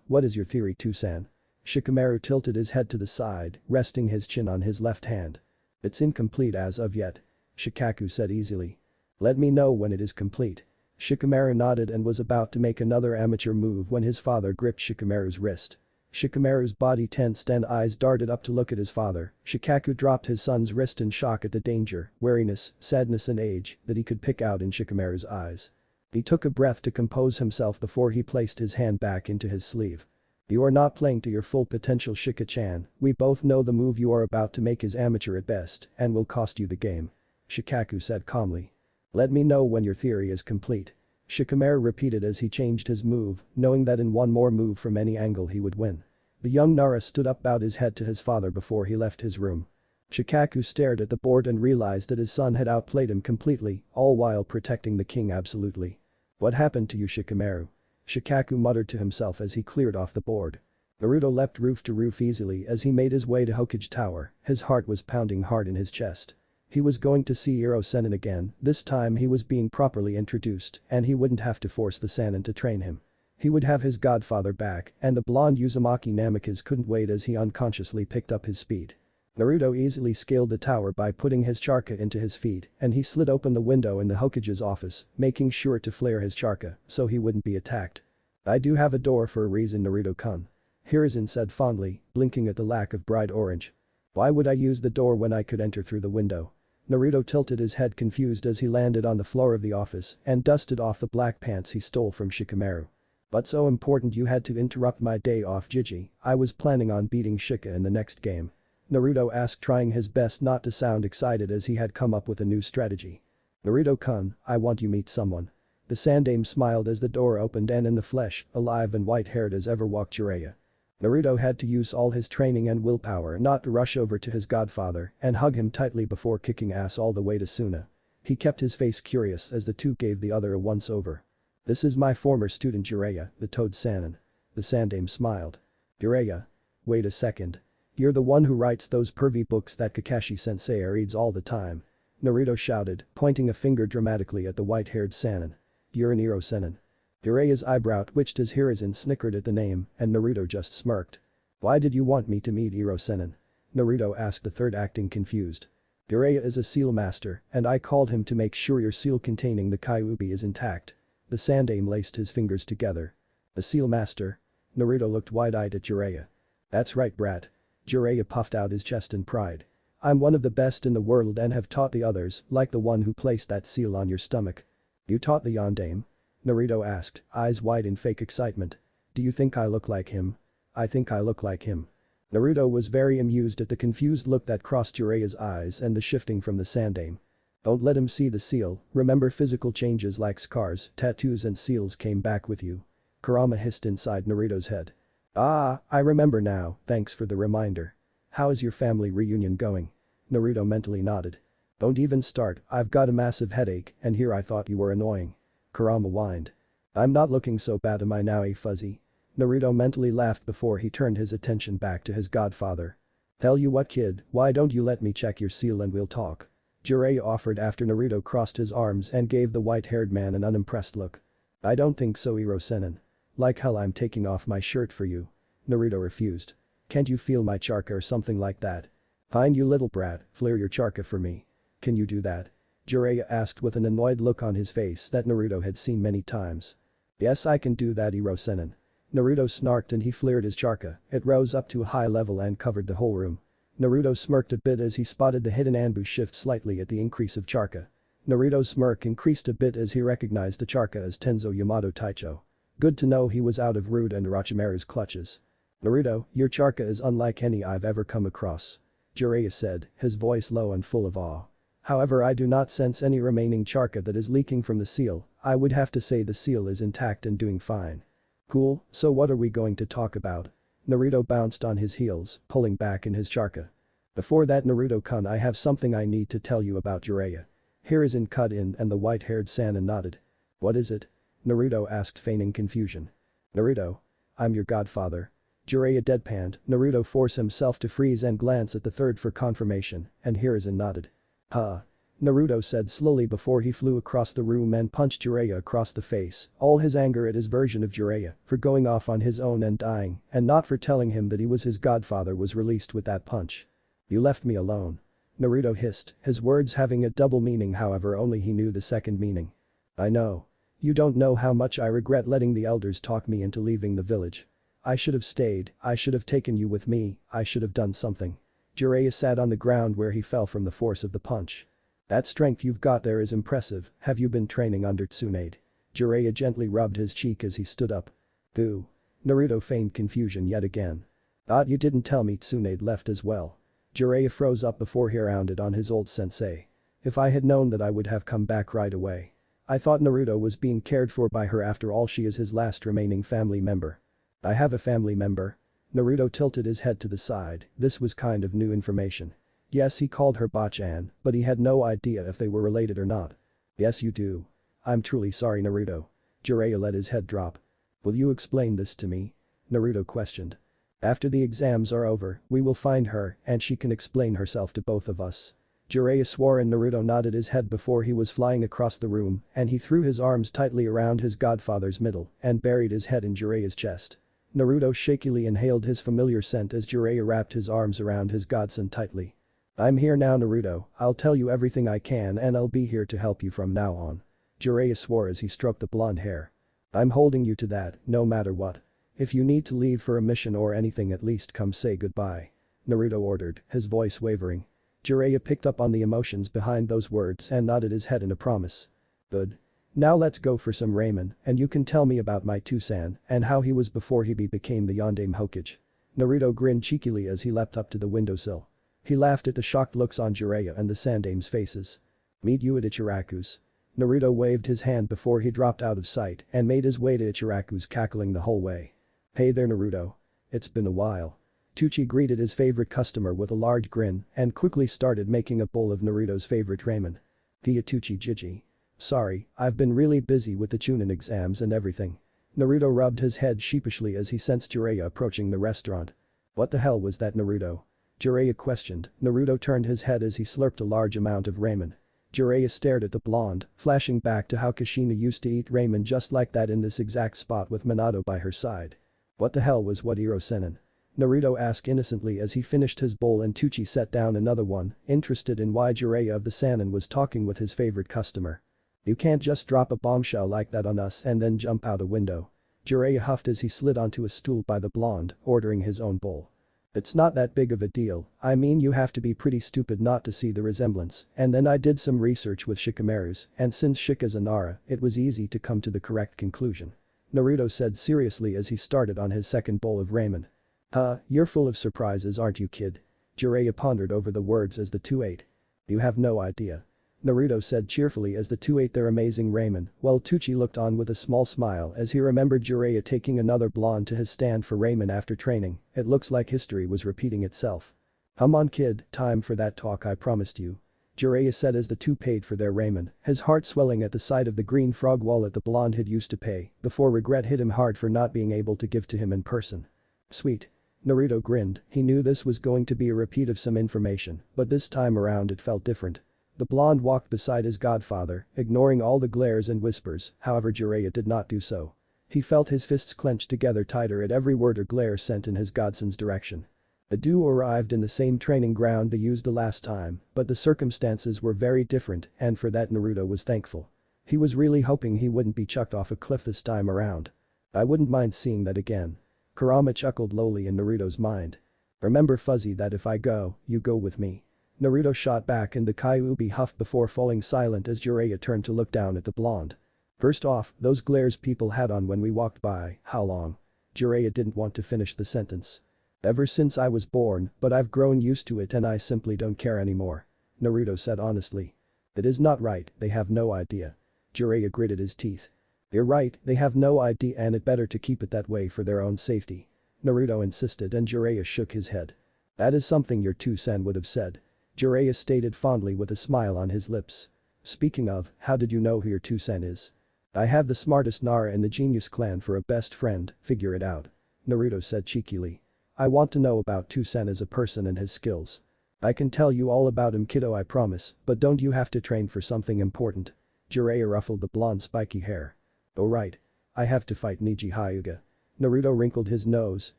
What is your theory, Tusan? Shikamaru tilted his head to the side, resting his chin on his left hand. It's incomplete as of yet. Shikaku said easily. Let me know when it is complete. Shikamaru nodded and was about to make another amateur move when his father gripped Shikamaru's wrist. Shikamaru's body tensed and eyes darted up to look at his father. Shikaku dropped his son's wrist in shock at the danger, wariness, sadness and age that he could pick out in Shikamaru's eyes. He took a breath to compose himself before he placed his hand back into his sleeve. You are not playing to your full potential, Shika-chan. We both know the move you are about to make is amateur at best and will cost you the game. Shikaku said calmly. Let me know when your theory is complete. Shikamaru repeated as he changed his move, knowing that in one more move from any angle he would win. The young Nara stood up, bowed his head to his father before he left his room. Shikaku stared at the board and realized that his son had outplayed him completely, all while protecting the king absolutely. What happened to you, Shikamaru? Shikaku muttered to himself as he cleared off the board. Naruto leapt roof to roof easily as he made his way to Hokage Tower, his heart was pounding hard in his chest. He was going to see Iro Sennin again, this time he was being properly introduced and he wouldn't have to force the Sannin to train him. He would have his godfather back and the blonde Uzumaki Namikaze couldn't wait as he unconsciously picked up his speed. Naruto easily scaled the tower by putting his charka into his feet and he slid open the window in the Hokage's office, making sure to flare his charka so he wouldn't be attacked. I do have a door for a reason, Naruto-kun. Hiruzen said fondly, blinking at the lack of bright orange. Why would I use the door when I could enter through the window? Naruto tilted his head confused as he landed on the floor of the office and dusted off the black pants he stole from Shikamaru. But so important you had to interrupt my day off, Jiji. I was planning on beating Shika in the next game. Naruto asked, trying his best not to sound excited as he had come up with a new strategy. Naruto-kun, I want you meet someone. The Sandaime smiled as the door opened and in the flesh, alive and white-haired as ever walked Jiraiya. Naruto had to use all his training and willpower not to rush over to his godfather and hug him tightly before kicking ass all the way to Suna. He kept his face curious as the two gave the other a once-over. This is my former student Jiraiya, the Toad Sannin. The Sandaime smiled. Jiraiya? Wait a second. You're the one who writes those pervy books that Kakashi-sensei reads all the time. Naruto shouted, pointing a finger dramatically at the white-haired Sannin. You're an Iro Sennin. Jiraiya's eyebrow twitched as Hiruzen snickered at the name and Naruto just smirked. Why did you want me to meet Iro Sennin? Naruto asked, the third acting confused. Jiraiya is a seal master and I called him to make sure your seal containing the Kyuubi is intact. The Sandaime laced his fingers together. A seal master? Naruto looked wide-eyed at Jiraiya. That's right, brat. Jiraiya puffed out his chest in pride. I'm one of the best in the world and have taught the others, like the one who placed that seal on your stomach. You taught the Yondaime? Naruto asked, eyes wide in fake excitement. Do you think I look like him? I think I look like him. Naruto was very amused at the confused look that crossed Jiraiya's eyes and the shifting from the Sandaime. Don't let him see the seal, remember physical changes like scars, tattoos and seals came back with you. Kurama hissed inside Naruto's head. Ah, I remember now, thanks for the reminder. How is your family reunion going? Naruto mentally nodded. Don't even start, I've got a massive headache and here I thought you were annoying. Kurama whined. I'm not looking so bad, am I now, fuzzy? Naruto mentally laughed before he turned his attention back to his godfather. Tell you what, kid, why don't you let me check your seal and we'll talk? Jiraiya offered after Naruto crossed his arms and gave the white-haired man an unimpressed look. I don't think so, Iro Sennin. Like hell I'm taking off my shirt for you. Naruto refused. Can't you feel my charka or something like that? Fine, you little brat, flare your charka for me. Can you do that? Jiraiya asked with an annoyed look on his face that Naruto had seen many times. Yes, I can do that, Iro Sennin. Naruto snarked and he flared his charka, it rose up to a high level and covered the whole room. Naruto smirked a bit as he spotted the hidden ambush shift slightly at the increase of charka. Naruto's smirk increased a bit as he recognized the charka as Tenzo Yamato Taicho. Good to know he was out of Rude and Orochimaru's clutches. Naruto, your charka is unlike any I've ever come across. Jiraiya said, his voice low and full of awe. However, I do not sense any remaining charka that is leaking from the seal, I would have to say the seal is intact and doing fine. Cool, so what are we going to talk about? Naruto bounced on his heels, pulling back in his charka. Before that, Naruto-kun, I have something I need to tell you about Jiraiya. Hiruzen cut in and the white-haired Sannin nodded. What is it? Naruto asked, feigning confusion. Naruto? I'm your godfather. Jiraiya deadpanned, Naruto forced himself to freeze and glance at the third for confirmation, and Hiruzen nodded. Huh. Naruto said slowly before he flew across the room and punched Jiraiya across the face, all his anger at his version of Jiraiya for going off on his own and dying and not for telling him that he was his godfather was released with that punch. "You left me alone." Naruto hissed, his words having a double meaning, however only he knew the second meaning. "I know. You don't know how much I regret letting the elders talk me into leaving the village. I should have stayed, I should have taken you with me, I should have done something." Jiraiya sat on the ground where he fell from the force of the punch. "That strength you've got there is impressive, have you been training under Tsunade?" Jiraiya gently rubbed his cheek as he stood up. "Who?" Naruto feigned confusion yet again. "Thought you didn't tell me Tsunade left as well." Jiraiya froze up before he rounded on his old sensei. "If I had known that I would have come back right away. I thought Naruto was being cared for by her, after all she is his last remaining family member." "I have a family member?" Naruto tilted his head to the side, this was kind of new information. Yes, he called her Bachan, but he had no idea if they were related or not. "Yes you do." "I'm truly sorry, Naruto." Jiraiya let his head drop. "Will you explain this to me?" Naruto questioned. "After the exams are over, we will find her and she can explain herself to both of us." Jiraiya swore and Naruto nodded his head before he was flying across the room and he threw his arms tightly around his godfather's middle and buried his head in Jiraiya's chest. Naruto shakily inhaled his familiar scent as Jiraiya wrapped his arms around his godson tightly. "I'm here now, Naruto, I'll tell you everything I can and I'll be here to help you from now on." Jiraiya swore as he stroked the blonde hair. "I'm holding you to that, no matter what. If you need to leave for a mission or anything, at least come say goodbye." Naruto ordered, his voice wavering. Jiraiya picked up on the emotions behind those words and nodded his head in a promise. "Good. Now let's go for some ramen and you can tell me about my Tusan and how he was before he became the Yondaime Hokage." Naruto grinned cheekily as he leapt up to the windowsill. He laughed at the shocked looks on Jiraiya and the Sandaime's faces. "Meet you at Ichiraku's." Naruto waved his hand before he dropped out of sight and made his way to Ichiraku's, cackling the whole way. "Hey there, Naruto. It's been a while." Tucci greeted his favorite customer with a large grin and quickly started making a bowl of Naruto's favorite ramen. "Hiya Tucci Jiji. Sorry, I've been really busy with the Chunin exams and everything." Naruto rubbed his head sheepishly as he sensed Jiraiya approaching the restaurant. "What the hell was that, Naruto?" Jiraiya questioned. Naruto turned his head as he slurped a large amount of ramen. Jiraiya stared at the blonde, flashing back to how Kushina used to eat ramen just like that in this exact spot with Minato by her side. "What the hell was Wadiro Senin?" Naruto asked innocently as he finished his bowl and Tucci set down another one, interested in why Jiraiya of the Sannin was talking with his favorite customer. "You can't just drop a bombshell like that on us and then jump out a window." Jiraiya huffed as he slid onto a stool by the blonde, ordering his own bowl. "It's not that big of a deal, I mean you have to be pretty stupid not to see the resemblance, and then I did some research with shikamarus and since Shika's a Nara, it was easy to come to the correct conclusion." Naruto said seriously as he started on his second bowl of ramen. "Huh, you're full of surprises aren't you, kid?" Jiraiya pondered over the words as the two ate. "You have no idea." Naruto said cheerfully as the two ate their amazing ramen, while Tucci looked on with a small smile as he remembered Jiraiya taking another blonde to his stand for ramen after training. It looks like history was repeating itself. "Come on kid, time for that talk I promised you." Jiraiya said as the two paid for their ramen, his heart swelling at the sight of the green frog wallet the blonde had used to pay, before regret hit him hard for not being able to give to him in person. "Sweet." Naruto grinned, he knew this was going to be a repeat of some information, but this time around it felt different. The blonde walked beside his godfather, ignoring all the glares and whispers, however Jiraiya did not do so. He felt his fists clenched together tighter at every word or glare sent in his godson's direction. The duo arrived in the same training ground they used the last time, but the circumstances were very different and for that Naruto was thankful. He was really hoping he wouldn't be chucked off a cliff this time around. "I wouldn't mind seeing that again." Kurama chuckled lowly in Naruto's mind. "Remember Fuzzy that if I go, you go with me." Naruto shot back and the Kyuubi huffed before falling silent as Jiraiya turned to look down at the blonde. "First off, those glares people had on when we walked by, how long?" Jiraiya didn't want to finish the sentence. "Ever since I was born, but I've grown used to it and I simply don't care anymore." Naruto said honestly. "It is not right, they have no idea." Jiraiya gritted his teeth. "You're right, they have no idea and it better to keep it that way for their own safety." Naruto insisted and Jiraiya shook his head. "That is something your Two-san would have said." Jiraiya stated fondly with a smile on his lips. "Speaking of, how did you know who your Two-san is?" "I have the smartest Nara in the Genius clan for a best friend, figure it out." Naruto said cheekily. "I want to know about Two-san as a person and his skills." I can tell you all about him, kiddo, I promise, but don't you have to train for something important? Jiraiya ruffled the blonde spiky hair. Oh right. I have to fight Niji Hyuga. Naruto wrinkled his nose,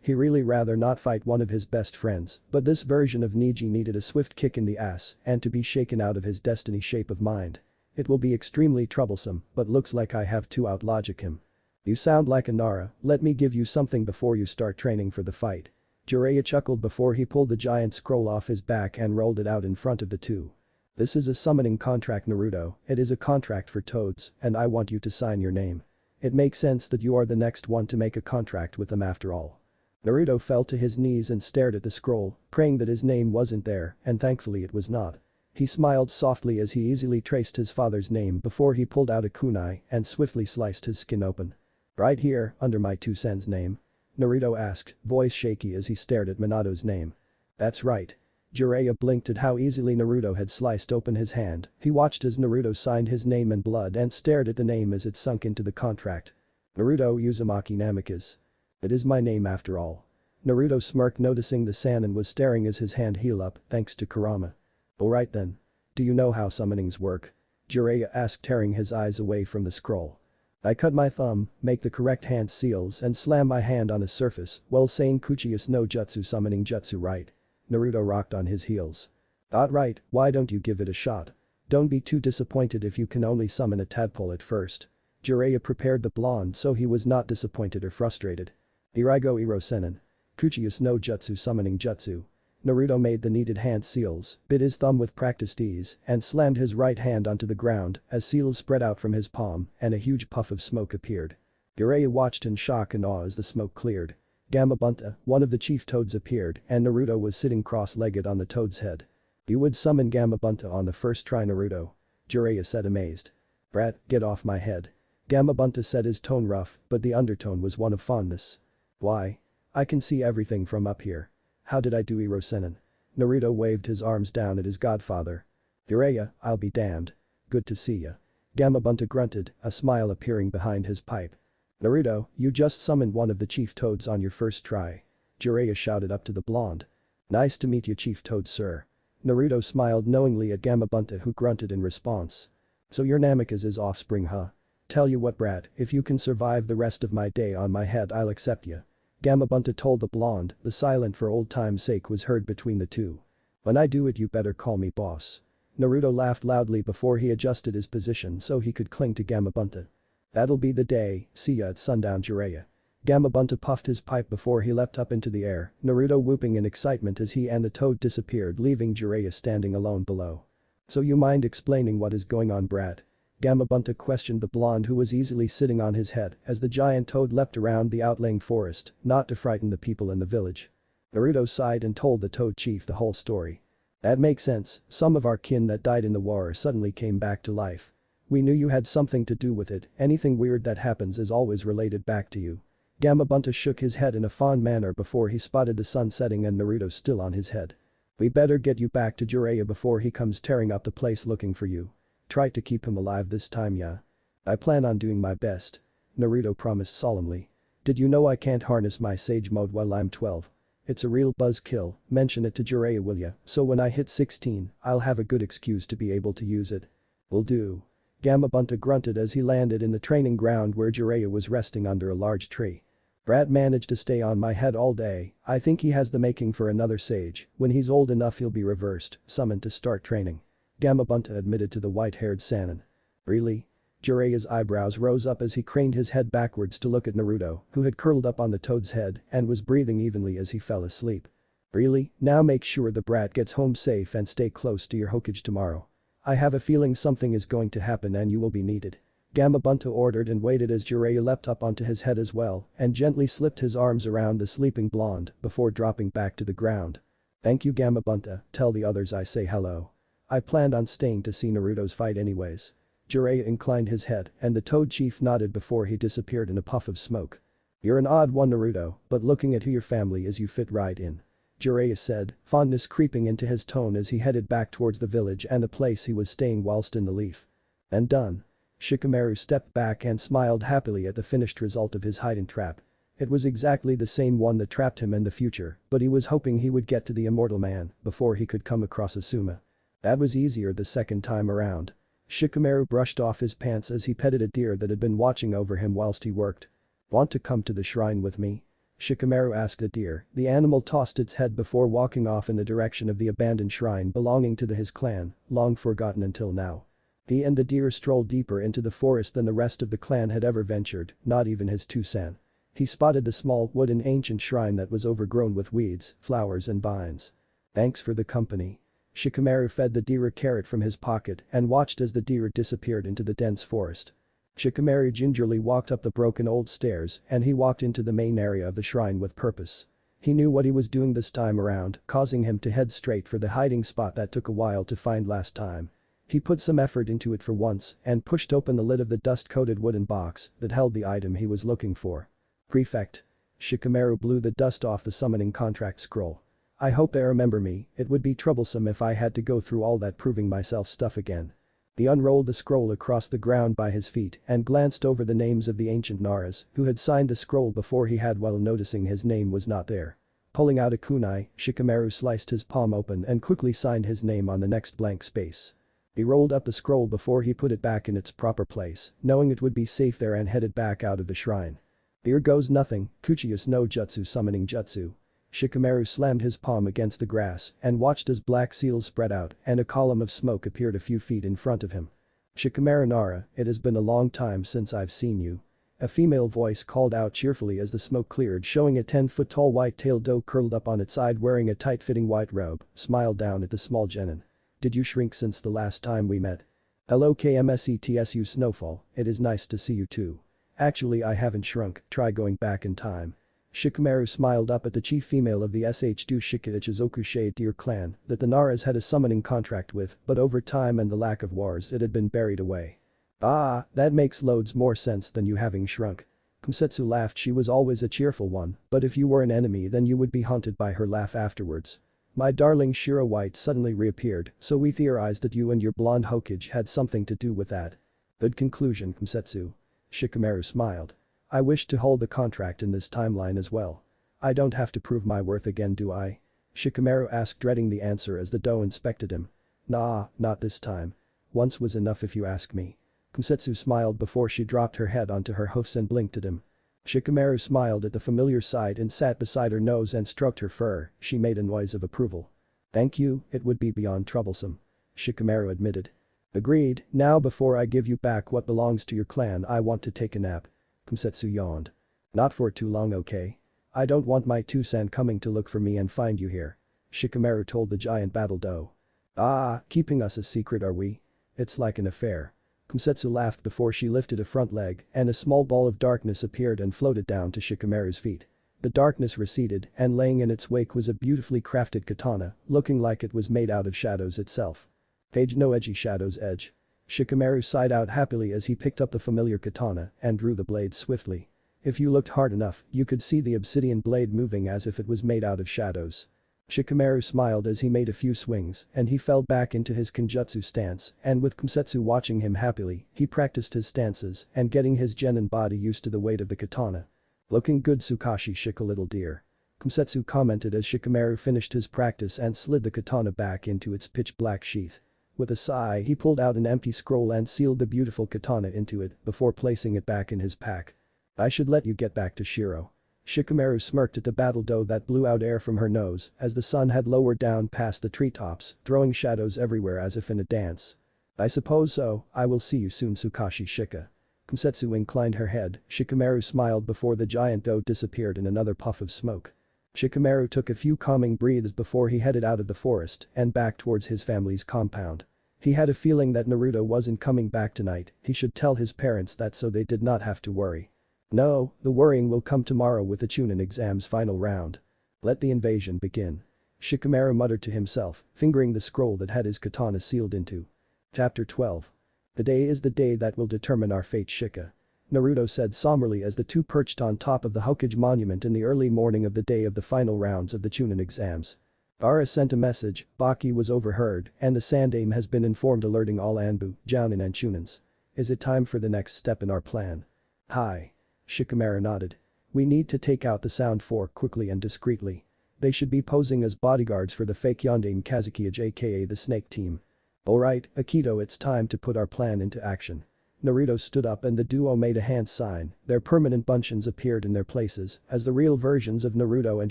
he really rather not fight one of his best friends, but this version of Niji needed a swift kick in the ass and to be shaken out of his destiny shape of mind. It will be extremely troublesome, but looks like I have to outlogic him. You sound like a Nara, let me give you something before you start training for the fight. Jiraiya chuckled before he pulled the giant scroll off his back and rolled it out in front of the two. This is a summoning contract, Naruto, it is a contract for toads, and I want you to sign your name. It makes sense that you are the next one to make a contract with them after all. Naruto fell to his knees and stared at the scroll, praying that his name wasn't there, and thankfully it was not. He smiled softly as he easily traced his father's name before he pulled out a kunai and swiftly sliced his skin open. Right here, under my 2-sen's name? Naruto asked, voice shaky as he stared at Minato's name. That's right. Jiraiya blinked at how easily Naruto had sliced open his hand, he watched as Naruto signed his name in blood and stared at the name as it sunk into the contract. Naruto Uzumaki Namikaze. It is my name after all. Naruto smirked, noticing the Sannin was staring as his hand healed up thanks to Kurama. Alright then. Do you know how summonings work? Jiraiya asked, tearing his eyes away from the scroll. I cut my thumb, make the correct hand seals and slam my hand on a surface while saying Kuchiyas no Jutsu summoning jutsu, right? Naruto rocked on his heels. Right, why don't you give it a shot? Don't be too disappointed if you can only summon a tadpole at first. Jiraiya prepared the blonde so he was not disappointed or frustrated. Iraigo Iro Senin. Kuchiyas no Jutsu summoning jutsu. Naruto made the needed hand seals, bit his thumb with practiced ease, and slammed his right hand onto the ground as seals spread out from his palm and a huge puff of smoke appeared. Jiraiya watched in shock and awe as the smoke cleared. Gamabunta, one of the chief toads, appeared and Naruto was sitting cross-legged on the toad's head. You would summon Gamabunta on the first try, Naruto? Jiraiya said, amazed. Brat, get off my head. Gamabunta said, his tone rough, but the undertone was one of fondness. Why? I can see everything from up here. How did I do, Iro Senin? Naruto waved his arms down at his godfather. Jiraiya, I'll be damned. Good to see ya. Gamabunta grunted, a smile appearing behind his pipe. Naruto, you just summoned one of the chief toads on your first try. Jiraiya shouted up to the blonde. Nice to meet you, Chief Toad, sir. Naruto smiled knowingly at Gamabunta, who grunted in response. So you're Namikaze's offspring, huh? Tell you what, brat, if you can survive the rest of my day on my head, I'll accept ya. Gamabunta told the blonde, the silent for old time's sake was heard between the two. When I do it, you better call me boss. Naruto laughed loudly before he adjusted his position so he could cling to Gamabunta. That'll be the day, see ya at sundown, Jiraiya. Gamabunta puffed his pipe before he leapt up into the air, Naruto whooping in excitement as he and the toad disappeared, leaving Jiraiya standing alone below. So you mind explaining what is going on, brat? Gamabunta questioned the blonde, who was easily sitting on his head as the giant toad leapt around the outlying forest, not to frighten the people in the village. Naruto sighed and told the toad chief the whole story. That makes sense, some of our kin that died in the war suddenly came back to life. We knew you had something to do with it, anything weird that happens is always related back to you. Gamabunta shook his head in a fond manner before he spotted the sun setting and Naruto still on his head. We better get you back to Jiraiya before he comes tearing up the place looking for you. Try to keep him alive this time, yeah? I plan on doing my best. Naruto promised solemnly. Did you know I can't harness my sage mode while I'm 12? It's a real buzzkill, mention it to Jiraiya, will ya, so when I hit 16, I'll have a good excuse to be able to use it. Will do. Gamabunta grunted as he landed in the training ground where Jiraiya was resting under a large tree. Brat managed to stay on my head all day, I think he has the making for another sage, when he's old enough he'll be reversed, summoned to start training. Gamabunta admitted to the white-haired Sannin. Really? Jiraiya's eyebrows rose up as he craned his head backwards to look at Naruto, who had curled up on the toad's head and was breathing evenly as he fell asleep. Really? Now make sure the brat gets home safe and stay close to your Hokage tomorrow. I have a feeling something is going to happen and you will be needed. Gamabunta ordered and waited as Jiraiya leapt up onto his head as well and gently slipped his arms around the sleeping blonde before dropping back to the ground. Thank you, Gamabunta, tell the others I say hello. I planned on staying to see Naruto's fight anyways. Jiraiya inclined his head and the toad chief nodded before he disappeared in a puff of smoke. You're an odd one, Naruto, but looking at who your family is, you fit right in. Jiraiya said, fondness creeping into his tone as he headed back towards the village and the place he was staying whilst in the leaf. And done. Shikamaru stepped back and smiled happily at the finished result of his hiding trap. It was exactly the same one that trapped him in the future, but he was hoping he would get to the immortal man before he could come across Asuma. That was easier the second time around. Shikamaru brushed off his pants as he petted a deer that had been watching over him whilst he worked. "Want to come to the shrine with me?" Shikamaru asked the deer. The animal tossed its head before walking off in the direction of the abandoned shrine belonging to his clan, long forgotten until now. He and the deer strolled deeper into the forest than the rest of the clan had ever ventured, not even his two-san. He spotted the small wooden ancient shrine that was overgrown with weeds, flowers and vines. "Thanks for the company." Shikamaru fed the deer a carrot from his pocket and watched as the deer disappeared into the dense forest. Shikamaru gingerly walked up the broken old stairs and he walked into the main area of the shrine with purpose. He knew what he was doing this time around, causing him to head straight for the hiding spot that took a while to find last time. He put some effort into it for once and pushed open the lid of the dust-coated wooden box that held the item he was looking for. "Prefect." Shikamaru blew the dust off the summoning contract scroll. "I hope they remember me, it would be troublesome if I had to go through all that proving myself stuff again." He unrolled the scroll across the ground by his feet and glanced over the names of the ancient Naras who had signed the scroll before he had while noticing his name was not there. Pulling out a kunai, Shikamaru sliced his palm open and quickly signed his name on the next blank space. He rolled up the scroll before he put it back in its proper place, knowing it would be safe there and headed back out of the shrine. "Here goes nothing, Kuchiyus no Jutsu summoning jutsu." Shikamaru slammed his palm against the grass and watched as black seals spread out and a column of smoke appeared a few feet in front of him. "Shikamaru Nara, it has been a long time since I've seen you." A female voice called out cheerfully as the smoke cleared, showing a 10-foot-tall white-tailed doe curled up on its side wearing a tight-fitting white robe, smiled down at the small genin. "Did you shrink since the last time we met?" "Hello KMSETSU Snowfall, it is nice to see you too." "Actually I haven't shrunk, try going back in time." Shikamaru smiled up at the chief female of the SH2 Shikaichizoku deer clan that the Naras had a summoning contract with, but over time and the lack of wars it had been buried away. "Ah, that makes loads more sense than you having shrunk." Kusetsu laughed. She was always a cheerful one, but if you were an enemy then you would be haunted by her laugh afterwards. "My darling Shiro White suddenly reappeared, so we theorized that you and your blonde Hokage had something to do with that." "Good conclusion, Kusetsu." Shikamaru smiled. "I wish to hold the contract in this timeline as well. I don't have to prove my worth again, do I?" Shikamaru asked, dreading the answer as the doe inspected him. "Nah, not this time. Once was enough if you ask me." Kusetsu smiled before she dropped her head onto her hoofs and blinked at him. Shikamaru smiled at the familiar sight and sat beside her nose and stroked her fur. She made a noise of approval. "Thank you, it would be beyond troublesome." Shikamaru admitted. "Agreed, now before I give you back what belongs to your clan I want to take a nap." Kusetsu yawned. "Not for too long, okay? I don't want my two-san coming to look for me and find you here." Shikamaru told the giant battle doe. "Ah, keeping us a secret are we? It's like an affair." Kusetsu laughed before she lifted a front leg and a small ball of darkness appeared and floated down to Shikamaru's feet. The darkness receded and laying in its wake was a beautifully crafted katana, looking like it was made out of shadows itself. "Page no edgy shadows edge." Shikamaru sighed out happily as he picked up the familiar katana and drew the blade swiftly. If you looked hard enough, you could see the obsidian blade moving as if it was made out of shadows. Shikamaru smiled as he made a few swings and he fell back into his kenjutsu stance and with Kusetsu watching him happily, he practiced his stances and getting his genin body used to the weight of the katana. "Looking good Tsukashi Shika little dear." Kusetsu commented as Shikamaru finished his practice and slid the katana back into its pitch black sheath. With a sigh he pulled out an empty scroll and sealed the beautiful katana into it before placing it back in his pack. "I should let you get back to Shiro." Shikamaru smirked at the battle doe that blew out air from her nose as the sun had lowered down past the treetops, throwing shadows everywhere as if in a dance. "I suppose so, I will see you soon Tsukashi Shika." Kusetsu inclined her head. Shikamaru smiled before the giant doe disappeared in another puff of smoke. Shikamaru took a few calming breaths before he headed out of the forest and back towards his family's compound. He had a feeling that Naruto wasn't coming back tonight, he should tell his parents that so they did not have to worry. No, the worrying will come tomorrow with the Chunin exam's final round. Let the invasion begin. Shikamaru muttered to himself, fingering the scroll that had his katana sealed into. Chapter 12. The day is the day that will determine our fate Shika. Naruto said somberly as the two perched on top of the Hokage monument in the early morning of the day of the final rounds of the Chunin exams. Bara sent a message, Baki was overheard, and the Sandaime has been informed alerting all Anbu, Jounin and Chunins. Is it time for the next step in our plan? Hi. Shikamaru nodded. We need to take out the sound fork quickly and discreetly. They should be posing as bodyguards for the fake Yondaime Kazukiage aka the Snake Team. Alright, Akito, it's time to put our plan into action. Naruto stood up and the duo made a hand sign, their permanent bunchins appeared in their places as the real versions of Naruto and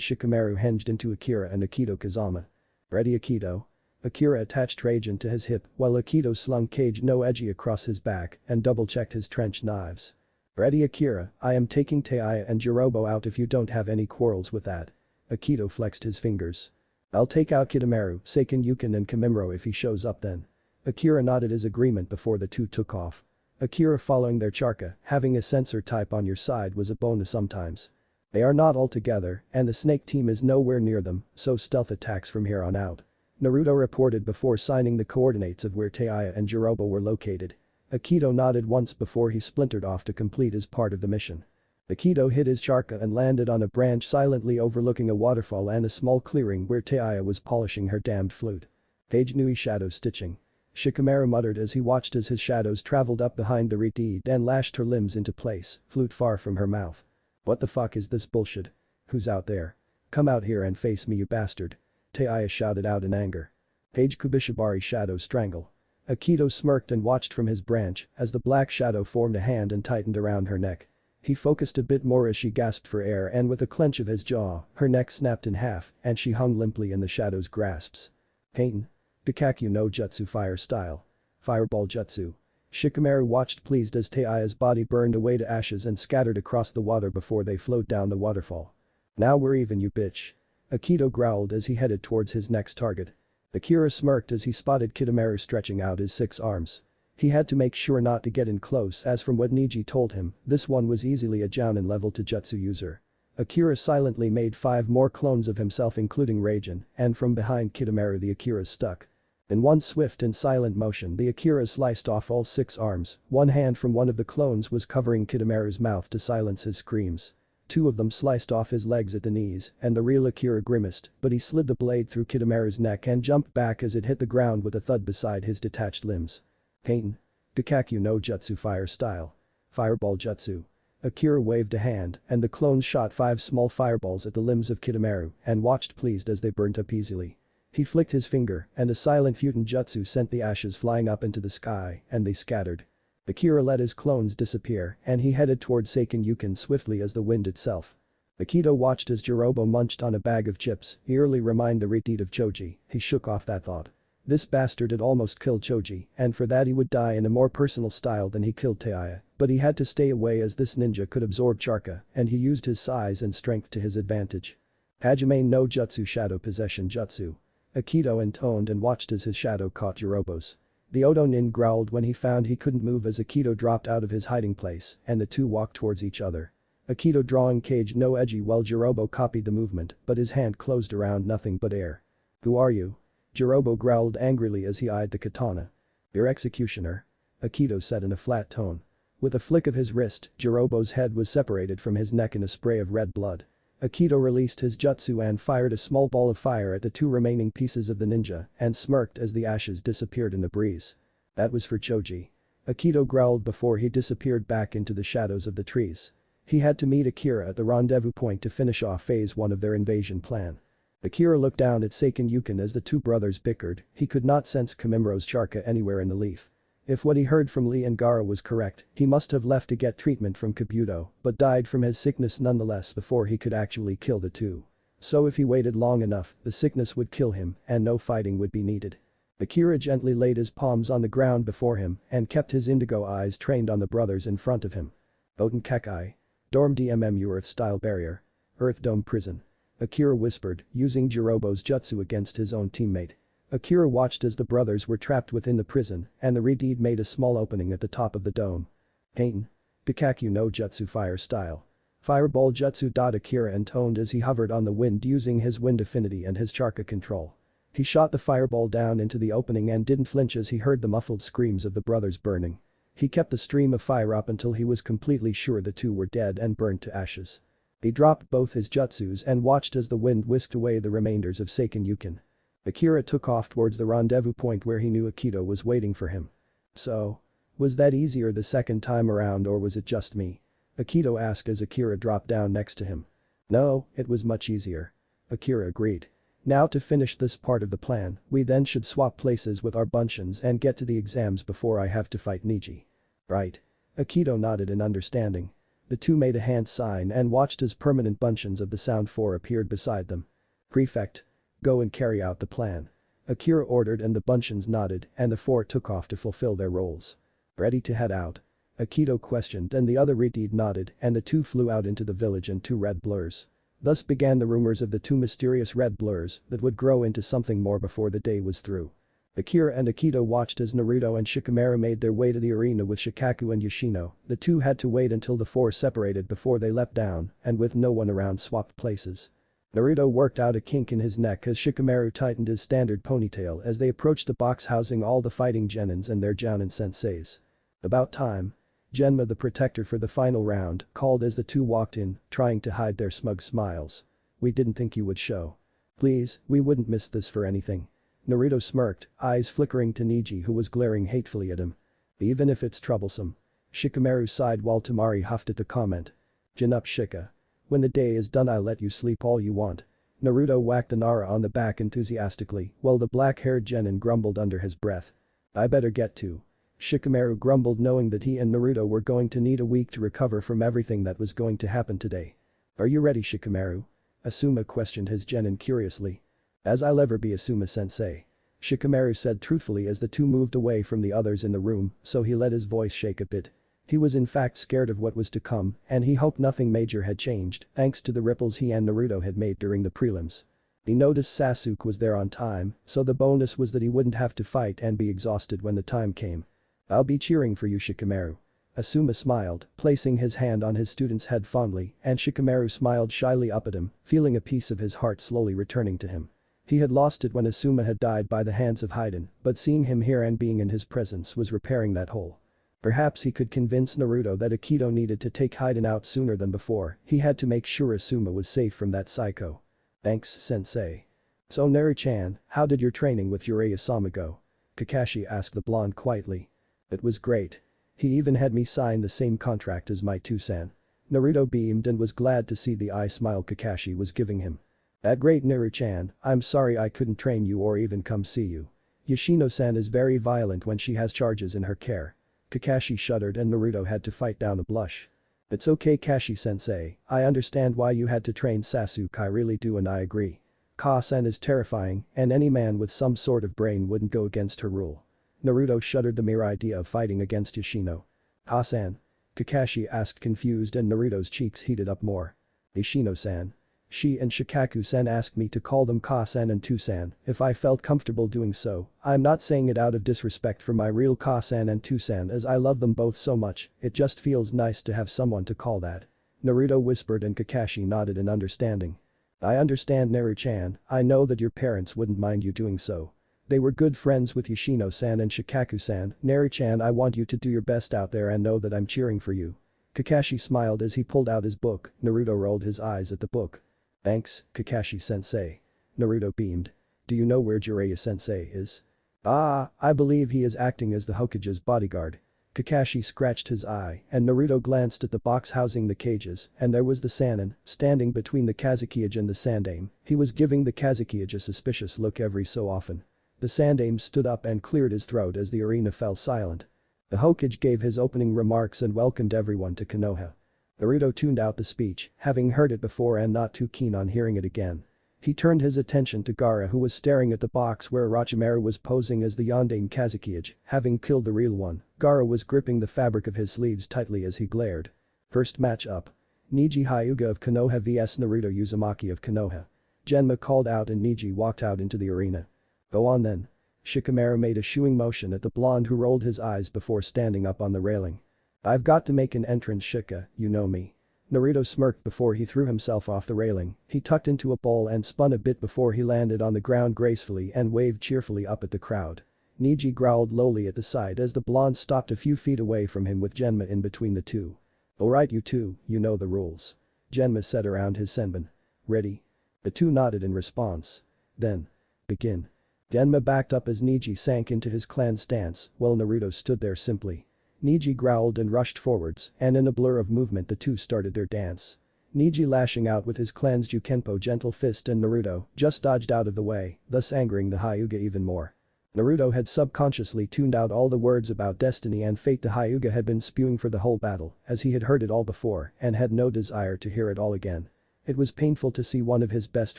Shikamaru hinged into Akira and Akito Kazama. Ready, Akito? Akira attached Raijin to his hip while Akito slung Kage no Eji across his back and double-checked his trench knives. Ready, Akira, I am taking Taiya and Jirobo out if you don't have any quarrels with that. Akito flexed his fingers. I'll take out Kitamaru, Seiken Yukin and Kamimuro if he shows up then. Akira nodded his agreement before the two took off. Akira following their charka, having a sensor type on your side was a bonus sometimes. They are not all together and the Snake Team is nowhere near them, so stealth attacks from here on out. Naruto reported before signing the coordinates of where Taiya and Jirobo were located. Akito nodded once before he splintered off to complete his part of the mission. Akito hit his charka and landed on a branch silently overlooking a waterfall and a small clearing where Taiya was polishing her damned flute. Page Nui shadow stitching. Shikamaru muttered as he watched as his shadows traveled up behind the redeed and lashed her limbs into place, flute far from her mouth. What the fuck is this bullshit? Who's out there? Come out here and face me, you bastard. Taiya shouted out in anger. Page Kubishibari shadow strangle. Akito smirked and watched from his branch as the black shadow formed a hand and tightened around her neck. He focused a bit more as she gasped for air and with a clench of his jaw, her neck snapped in half and she hung limply in the shadow's grasps. Pain. Bikakyu no Jutsu fire style. Fireball Jutsu. Shikamaru watched pleased as Taiya's body burned away to ashes and scattered across the water before they flowed down the waterfall. Now we're even, you bitch. Akito growled as he headed towards his next target. Akira smirked as he spotted Kitamaru stretching out his 6 arms. He had to make sure not to get in close as from what Niji told him, this one was easily a Jounin level to Jutsu user. Akira silently made 5 more clones of himself including Raijin, and from behind Kitamaru the Akiras stuck. In one swift and silent motion the Akira sliced off all 6 arms, one hand from one of the clones was covering Kitamaru's mouth to silence his screams. 2 of them sliced off his legs at the knees and the real Akira grimaced but he slid the blade through Kitamaru's neck and jumped back as it hit the ground with a thud beside his detached limbs. Pain. Gakakyu no Jutsu fire style. Fireball Jutsu. Akira waved a hand and the clones shot 5 small fireballs at the limbs of Kitamaru and watched pleased as they burnt up easily. He flicked his finger and a silent Futen Jutsu sent the ashes flying up into the sky and they scattered. Akira let his clones disappear and he headed toward Seiken Yukin swiftly as the wind itself. Akito watched as Jirobo munched on a bag of chips, eerily remind the redeed of Choji, he shook off that thought. This bastard had almost killed Choji and for that he would die in a more personal style than he killed Taiya, but he had to stay away as this ninja could absorb charka and he used his size and strength to his advantage. Hajime no Jutsu shadow possession Jutsu. Akito intoned and watched as his shadow caught Jirobo's. The Odo Nin growled when he found he couldn't move as Akito dropped out of his hiding place and the two walked towards each other. Akito drawing Kage no Eji while Jirobo copied the movement but his hand closed around nothing but air. Who are you? Jirobo growled angrily as he eyed the katana. Your executioner. Akito said in a flat tone. With a flick of his wrist, Jirobo's head was separated from his neck in a spray of red blood. Akito released his jutsu and fired a small ball of fire at the 2 remaining pieces of the ninja and smirked as the ashes disappeared in the breeze. That was for Choji. Akito growled before he disappeared back into the shadows of the trees. He had to meet Akira at the rendezvous point to finish off phase 1 of their invasion plan. Akira looked down at Seiken Yukin as the 2 brothers bickered, he could not sense Kamimuro's charka anywhere in the leaf. If what he heard from Lee and Gaara was correct, he must have left to get treatment from Kabuto but died from his sickness nonetheless before he could actually kill the 2. So if he waited long enough, the sickness would kill him and no fighting would be needed. Akira gently laid his palms on the ground before him and kept his indigo eyes trained on the brothers in front of him. Oten Kekai. Dorm DMMU Earth-style barrier. Earth Dome prison. Akira whispered, using Jirobo's jutsu against his own teammate. Akira watched as the brothers were trapped within the prison and the redeed made a small opening at the top of the dome. Pain. Bikakyu no Jutsu fire style. Fireball Jutsu. Akira intoned as he hovered on the wind using his wind affinity and his charka control. He shot the fireball down into the opening and didn't flinch as he heard the muffled screams of the brothers burning. He kept the stream of fire up until he was completely sure the 2 were dead and burnt to ashes. He dropped both his jutsus and watched as the wind whisked away the remainders of Seiken Yukin. Akira took off towards the rendezvous point where he knew Akito was waiting for him. So? Was that easier the second time around or was it just me? Akito asked as Akira dropped down next to him. No, it was much easier. Akira agreed. Now to finish this part of the plan, we then should swap places with our bunchins and get to the exams before I have to fight Niji. Right. Akito nodded in understanding. The two made a hand sign and watched as permanent bunchins of the Sound Four appeared beside them. Prefect. Go and carry out the plan. Akira ordered and the bunchins nodded and the four took off to fulfill their roles. Ready to head out? Akito questioned and the other Redeed nodded and the two flew out into the village in two red blurs. Thus began the rumors of the two mysterious red blurs that would grow into something more before the day was through. Akira and Akito watched as Naruto and Shikamaru made their way to the arena with Shikaku and Yoshino. The two had to wait until the four separated before they leapt down and with no one around swapped places. Naruto worked out a kink in his neck as Shikamaru tightened his standard ponytail as they approached the box housing all the fighting genins and their jounin senseis. About time. Genma, the protector for the final round, called as the two walked in, trying to hide their smug smiles. We didn't think you would show. Please, we wouldn't miss this for anything. Naruto smirked, eyes flickering to Niji who was glaring hatefully at him. Even if it's troublesome. Shikamaru sighed while Tamari huffed at the comment. Gin up Shika. When the day is done I'll let you sleep all you want. Naruto whacked the Nara on the back enthusiastically while the black-haired genin grumbled under his breath. I better get to. Shikamaru grumbled knowing that he and Naruto were going to need a week to recover from everything that was going to happen today. Are you ready Shikamaru? Asuma questioned his genin curiously. As I'll ever be Asuma-sensei. Shikamaru said truthfully as the two moved away from the others in the room, so he let his voice shake a bit. He was in fact scared of what was to come and he hoped nothing major had changed thanks to the ripples he and Naruto had made during the prelims. He noticed Sasuke was there on time, so the bonus was that he wouldn't have to fight and be exhausted when the time came. I'll be cheering for you Shikamaru. Asuma smiled, placing his hand on his student's head fondly and Shikamaru smiled shyly up at him, feeling a piece of his heart slowly returning to him. He had lost it when Asuma had died by the hands of Haiden, but seeing him here and being in his presence was repairing that hole. Perhaps he could convince Naruto that Akito needed to take Haiden out sooner than before, he had to make sure Asuma was safe from that psycho. Thanks sensei. So Naru-chan, how did your training with Jiraiya-sama go? Kakashi asked the blonde quietly. It was great. He even had me sign the same contract as my Two-san. Naruto beamed and was glad to see the eye smile Kakashi was giving him. That great Naru-chan, I'm sorry I couldn't train you or even come see you. Yoshino-san is very violent when she has charges in her care. Kakashi shuddered and Naruto had to fight down a blush. It's okay Kashi-sensei, I understand why you had to train Sasuke, I really do and I agree. Ka-san is terrifying and any man with some sort of brain wouldn't go against her rule. Naruto shuddered the mere idea of fighting against Yoshino. Ka-san? Kakashi asked confused and Naruto's cheeks heated up more. Yoshino-san. She and Shikaku-san asked me to call them Ka-san and Two-san if I felt comfortable doing so. I'm not saying it out of disrespect for my real Ka-san and Two-san as I love them both so much, it just feels nice to have someone to call that. Naruto whispered and Kakashi nodded in understanding. I understand Naru-chan, I know that your parents wouldn't mind you doing so. They were good friends with Yoshino-san and Shikaku-san. Naru-chan, I want you to do your best out there and know that I'm cheering for you. Kakashi smiled as he pulled out his book. Naruto rolled his eyes at the book. Thanks, Kakashi-sensei. Naruto beamed. Do you know where Jiraiya-sensei is? Ah, I believe he is acting as the Hokage's bodyguard. Kakashi scratched his eye and Naruto glanced at the box housing the cages and there was the Sannin, standing between the Kazekage and the Sandaime. He was giving the Kazekage a suspicious look every so often. The Sandaime stood up and cleared his throat as the arena fell silent. The Hokage gave his opening remarks and welcomed everyone to Konoha. Naruto tuned out the speech, having heard it before and not too keen on hearing it again. He turned his attention to Gaara who was staring at the box where Orochimaru was posing as the Yondaime Kazekage, having killed the real one. Gaara was gripping the fabric of his sleeves tightly as he glared. First match up. Niji Hyuga of Konoha vs Naruto Uzumaki of Konoha. Genma called out and Niji walked out into the arena. Go on then. Shikamaru made a shooing motion at the blonde who rolled his eyes before standing up on the railing. I've got to make an entrance Shika, you know me. Naruto smirked before he threw himself off the railing. He tucked into a ball and spun a bit before he landed on the ground gracefully and waved cheerfully up at the crowd. Niji growled lowly at the side as the blonde stopped a few feet away from him with Genma in between the two. Alright you two, you know the rules. Genma said around his senbon. Ready? The two nodded in response. Then. Begin. Genma backed up as Niji sank into his clan stance while Naruto stood there simply. Niji growled and rushed forwards, and in a blur of movement the two started their dance. Niji lashing out with his cleansed Jukenpo gentle fist and Naruto just dodged out of the way, thus angering the Hyuga even more. Naruto had subconsciously tuned out all the words about destiny and fate the Hyuga had been spewing for the whole battle, as he had heard it all before and had no desire to hear it all again. It was painful to see one of his best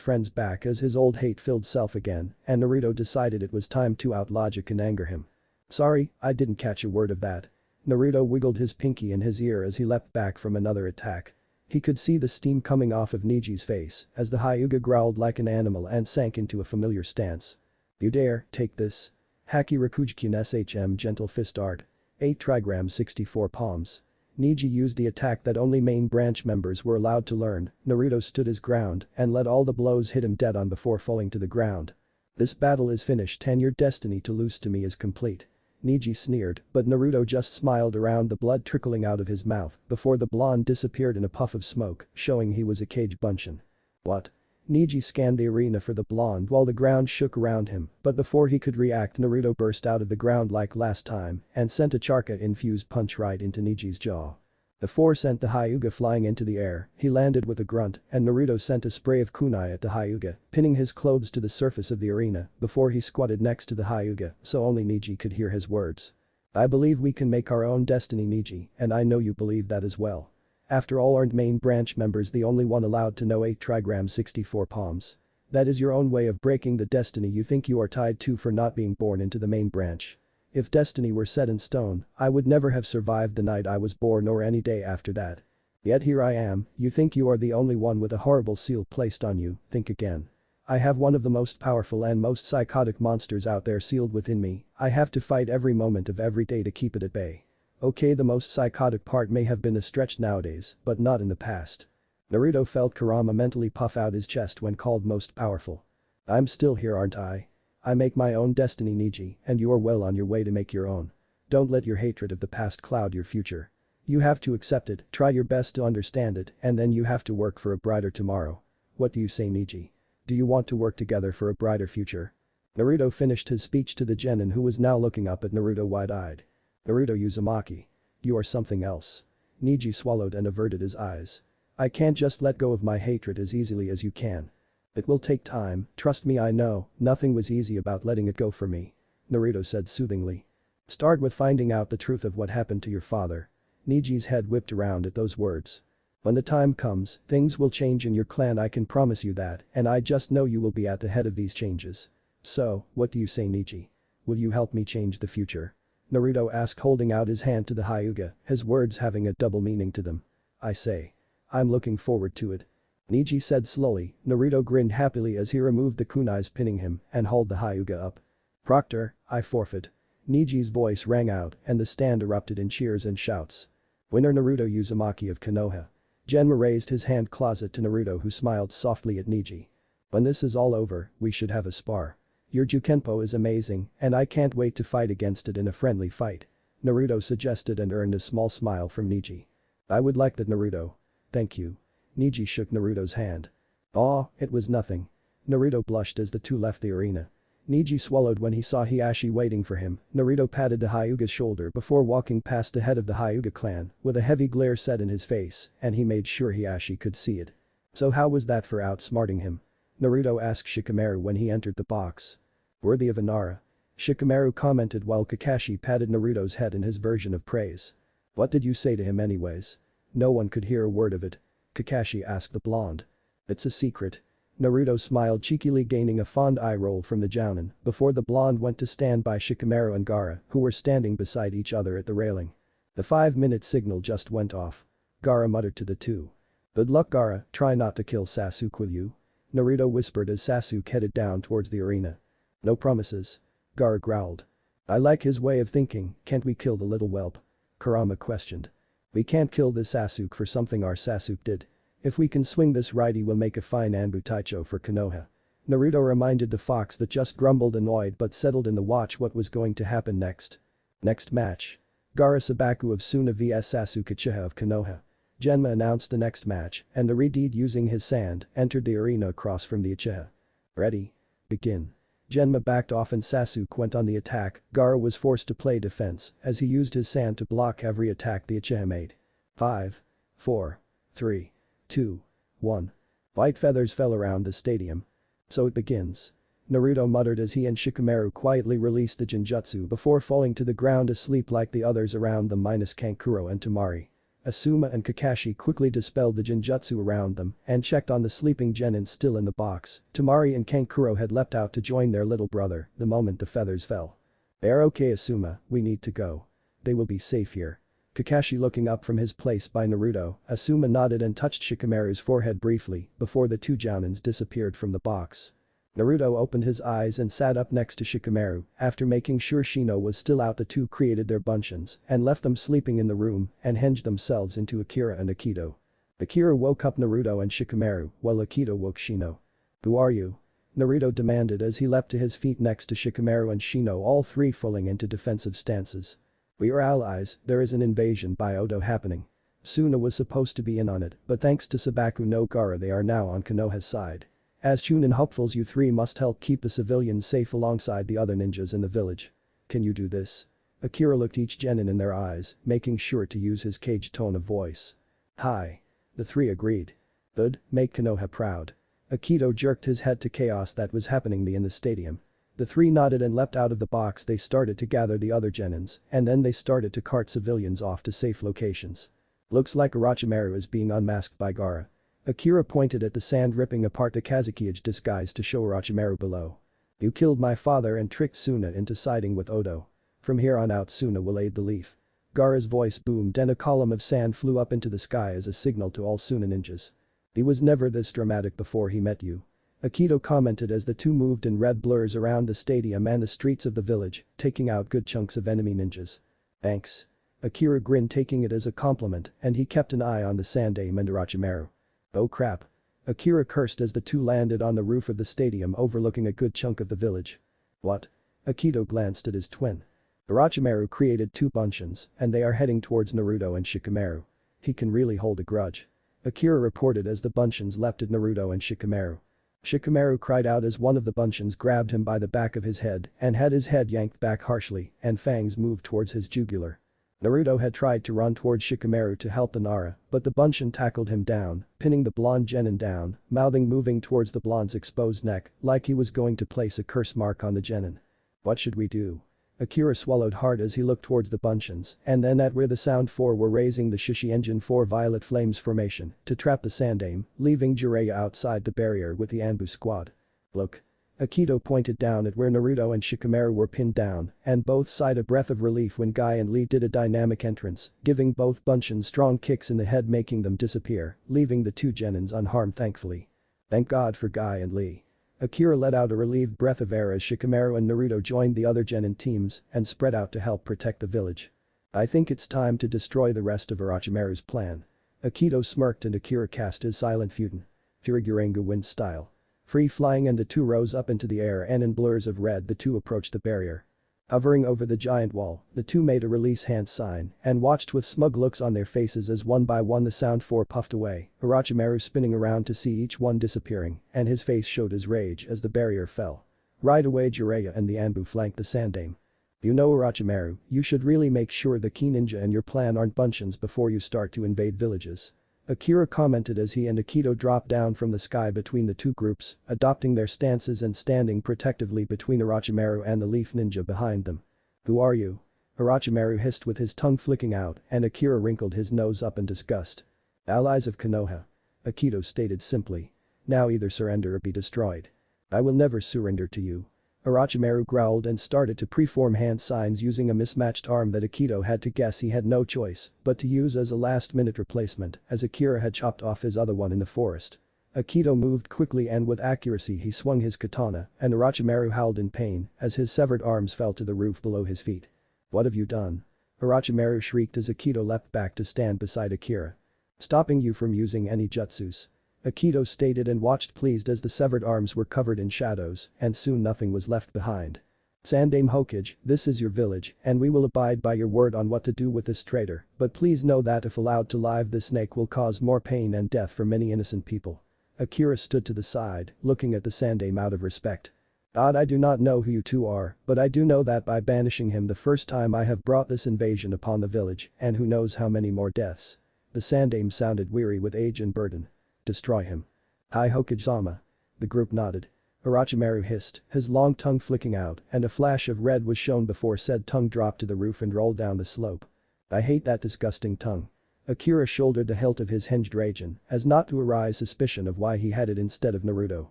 friends back as his old hate-filled self again, and Naruto decided it was time to out-logic and anger him. "Sorry, I didn't catch a word of that." Naruto wiggled his pinky in his ear as he leapt back from another attack. He could see the steam coming off of Niji's face as the Hyuga growled like an animal and sank into a familiar stance. "You dare, take this. Haki Rakujikyun SHM Gentle Fist Art. 8 trigrams 64 palms." Niji used the attack that only main branch members were allowed to learn. Naruto stood his ground and let all the blows hit him dead on before falling to the ground. "This battle is finished and your destiny to lose to me is complete." Niji sneered, but Naruto just smiled around the blood trickling out of his mouth before the blonde disappeared in a puff of smoke, showing he was a cage bunshin. "What?" Niji scanned the arena for the blonde while the ground shook around him, but before he could react Naruto burst out of the ground like last time and sent a Charka-infused punch right into Niji's jaw. The force sent the Hyuga flying into the air, he landed with a grunt and Naruto sent a spray of kunai at the Hyuga, pinning his clothes to the surface of the arena before he squatted next to the Hyuga so only Niji could hear his words. "I believe we can make our own destiny, Niji, and I know you believe that as well. After all, aren't main branch members the only one allowed to know 8 trigrams 64 palms? That is your own way of breaking the destiny you think you are tied to for not being born into the main branch. If destiny were set in stone, I would never have survived the night I was born or any day after that. Yet here I am, you think you are the only one with a horrible seal placed on you, think again. I have one of the most powerful and most psychotic monsters out there sealed within me, I have to fight every moment of every day to keep it at bay. Okay, the most psychotic part may have been a stretch nowadays, but not in the past." Naruto felt Kurama mentally puff out his chest when called most powerful. "I'm still here, aren't I? I make my own destiny, Niji, and you are well on your way to make your own. Don't let your hatred of the past cloud your future. You have to accept it, try your best to understand it, and then you have to work for a brighter tomorrow. What do you say, Niji? Do you want to work together for a brighter future?" Naruto finished his speech to the genin who was now looking up at Naruto wide-eyed. "Naruto Uzumaki. You are something else." Niji swallowed and averted his eyes. "I can't just let go of my hatred as easily as you can. It will take time, trust me, I know, nothing was easy about letting it go for me," Naruto said soothingly. "Start with finding out the truth of what happened to your father." Niji's head whipped around at those words. "When the time comes, things will change in your clan, I can promise you that, and I just know you will be at the head of these changes. So, what do you say, Niji? Will you help me change the future?" Naruto asked, holding out his hand to the Hyuga, his words having a double meaning to them. "I say. I'm looking forward to it," Niji said slowly. Naruto grinned happily as he removed the kunais pinning him and hauled the Hyuga up. "Proctor, I forfeit." Niji's voice rang out and the stand erupted in cheers and shouts. "Winner Naruto Uzumaki of Konoha." Genma raised his hand closet to Naruto who smiled softly at Niji. "When this is all over, we should have a spar. Your Jukenpo is amazing and I can't wait to fight against it in a friendly fight," Naruto suggested and earned a small smile from Niji. "I would like that, Naruto. Thank you." Niji shook Naruto's hand. "Aw, it was nothing." Naruto blushed as the two left the arena. Niji swallowed when he saw Hiashi waiting for him. Naruto patted the Hyuga's shoulder before walking past the head of the Hyuga clan with a heavy glare set in his face and he made sure Hiashi could see it. "So how was that for outsmarting him?" Naruto asked Shikamaru when he entered the box. "Worthy of Inara," Shikamaru commented while Kakashi patted Naruto's head in his version of praise. "What did you say to him anyways? No one could hear a word of it," Kakashi asked the blonde. "It's a secret." Naruto smiled cheekily, gaining a fond eye roll from the jounin before the blonde went to stand by Shikamaru and Gaara who were standing beside each other at the railing. The 5-minute signal just went off. Gaara muttered to the two. "Good luck, Gaara, try not to kill Sasuke, will you?" Naruto whispered as Sasuke headed down towards the arena. "No promises," Gaara growled. "I like his way of thinking, can't we kill the little whelp?" Kurama questioned. "We can't kill this Sasuke for something our Sasuke did. If we can swing this right, he will make a fine Anbu Taicho for Konoha." Naruto reminded the fox that just grumbled annoyed but settled in the watch what was going to happen next. Next match. Gaara Sabaku of Suna vs Sasuke Uchiha of Konoha. Genma announced the next match and the Redeed using his sand entered the arena across from the Uchiha. "Ready? Begin." Genma backed off and Sasuke went on the attack. Gaara was forced to play defense as he used his sand to block every attack the Uchiha made. 5, 4, 3, 2, 1. White feathers fell around the stadium. So it begins. Naruto muttered as he and Shikamaru quietly released the Genjutsu before falling to the ground asleep like the others around them minus Kankuro and Temari. Asuma and Kakashi quickly dispelled the Genjutsu around them and checked on the sleeping genin still in the box. Temari and Kankuro had leapt out to join their little brother the moment the feathers fell. "They're okay, Asuma, we need to go. They will be safe here." Kakashi looking up from his place by Naruto, Asuma nodded and touched Shikamaru's forehead briefly before the two Jounins disappeared from the box. Naruto opened his eyes and sat up next to Shikamaru. After making sure Shino was still out, the two created their buncheons and left them sleeping in the room and hinged themselves into Akira and Akito. Akira woke up Naruto and Shikamaru while Akito woke Shino. "Who are you?" Naruto demanded as he leapt to his feet next to Shikamaru and Shino, all three falling into defensive stances. "We are allies, there is an invasion by Odo happening. Suna was supposed to be in on it, but thanks to Sabaku no Gaara they are now on Konoha's side. As Chunin hopefuls, you three must help keep the civilians safe alongside the other ninjas in the village. Can you do this?" Akira looked each genin in their eyes, making sure to use his caged tone of voice. "Hi." The three agreed. "Good, make Konoha proud." Akito jerked his head to chaos that was happening in the stadium. The three nodded and leapt out of the box. They started to gather the other genins, and then they started to cart civilians off to safe locations. "Looks like Orochimaru is being unmasked by Gaara." Akira pointed at the sand ripping apart the Kazukiage disguise to show Orochimaru below. "You killed my father and tricked Suna into siding with Odo. From here on out Suna will aid the Leaf." Gaara's voice boomed and a column of sand flew up into the sky as a signal to all Suna ninjas. "He was never this dramatic before he met you." Akito commented as the two moved in red blurs around the stadium and the streets of the village, taking out good chunks of enemy ninjas. "Thanks." Akira grinned, taking it as a compliment, and he kept an eye on the sand aim and Orochimaru. "Oh crap." Akira cursed as the two landed on the roof of the stadium overlooking a good chunk of the village. "What?" Akito glanced at his twin. Orochimaru created two buncheons and they are heading towards Naruto and Shikamaru. He can really hold a grudge. Akira reported as the buncheons leapt at Naruto and Shikamaru. Shikamaru cried out as one of the buncheons grabbed him by the back of his head and had his head yanked back harshly and fangs moved towards his jugular. Naruto had tried to run towards Shikamaru to help the Nara, but the buncheon tackled him down, pinning the blonde genin down, mouthing moving towards the blonde's exposed neck like he was going to place a curse mark on the genin. "What should we do?" Akira swallowed hard as he looked towards the buncheons and then at where the Sound 4 were raising the Shishi Engine 4 Violet Flames formation to trap the sand aim, leaving Jiraiya outside the barrier with the Anbu squad. "Look." Akito pointed down at where Naruto and Shikamaru were pinned down and both sighed a breath of relief when Guy and Lee did a dynamic entrance, giving both buncheons strong kicks in the head making them disappear, leaving the two genins unharmed thankfully. "Thank God for Guy and Lee." Akira let out a relieved breath of air as Shikamaru and Naruto joined the other genin teams and spread out to help protect the village. "I think it's time to destroy the rest of Orochimaru's plan." Akito smirked and Akira cast his silent Fuden. Furigurengu wind style. Free flying and the two rose up into the air and in blurs of red the two approached the barrier. Hovering over the giant wall, the two made a release hand sign and watched with smug looks on their faces as one by one the Sound 4 puffed away, Orochimaru spinning around to see each one disappearing and his face showed his rage as the barrier fell. Right away Jiraiya and the Anbu flanked the sand aim. "You know Orochimaru, you should really make sure the key ninja and your plan aren't buncheons before you start to invade villages." Akira commented as he and Akito dropped down from the sky between the two groups, adopting their stances and standing protectively between Orochimaru and the Leaf Ninja behind them. "Who are you?" Orochimaru hissed with his tongue flicking out and Akira wrinkled his nose up in disgust. "Allies of Konoha." Akito stated simply. "Now either surrender or be destroyed." "I will never surrender to you." Orochimaru growled and started to preform hand signs using a mismatched arm that Akito had to guess he had no choice but to use as a last-minute replacement as Akira had chopped off his other one in the forest. Akito moved quickly and with accuracy he swung his katana and Orochimaru howled in pain as his severed arms fell to the roof below his feet. "What have you done?" Orochimaru shrieked as Akito leapt back to stand beside Akira. "Stopping you from using any jutsus." Akito stated and watched pleased as the severed arms were covered in shadows and soon nothing was left behind. "Sandaime Hokage, this is your village and we will abide by your word on what to do with this traitor, but please know that if allowed to live this snake will cause more pain and death for many innocent people." Akira stood to the side, looking at the Sandaime out of respect. Odd, I do not know who you two are, but I do know that by banishing him the first time I have brought this invasion upon the village, and who knows how many more deaths. The Sandaime sounded weary with age and burden. Destroy him. Hi Hokage-sama. The group nodded. Orochimaru hissed, his long tongue flicking out, and a flash of red was shown before said tongue dropped to the roof and rolled down the slope. I hate that disgusting tongue. Akira shouldered the hilt of his hinged raijin, as not to arise suspicion of why he had it instead of Naruto.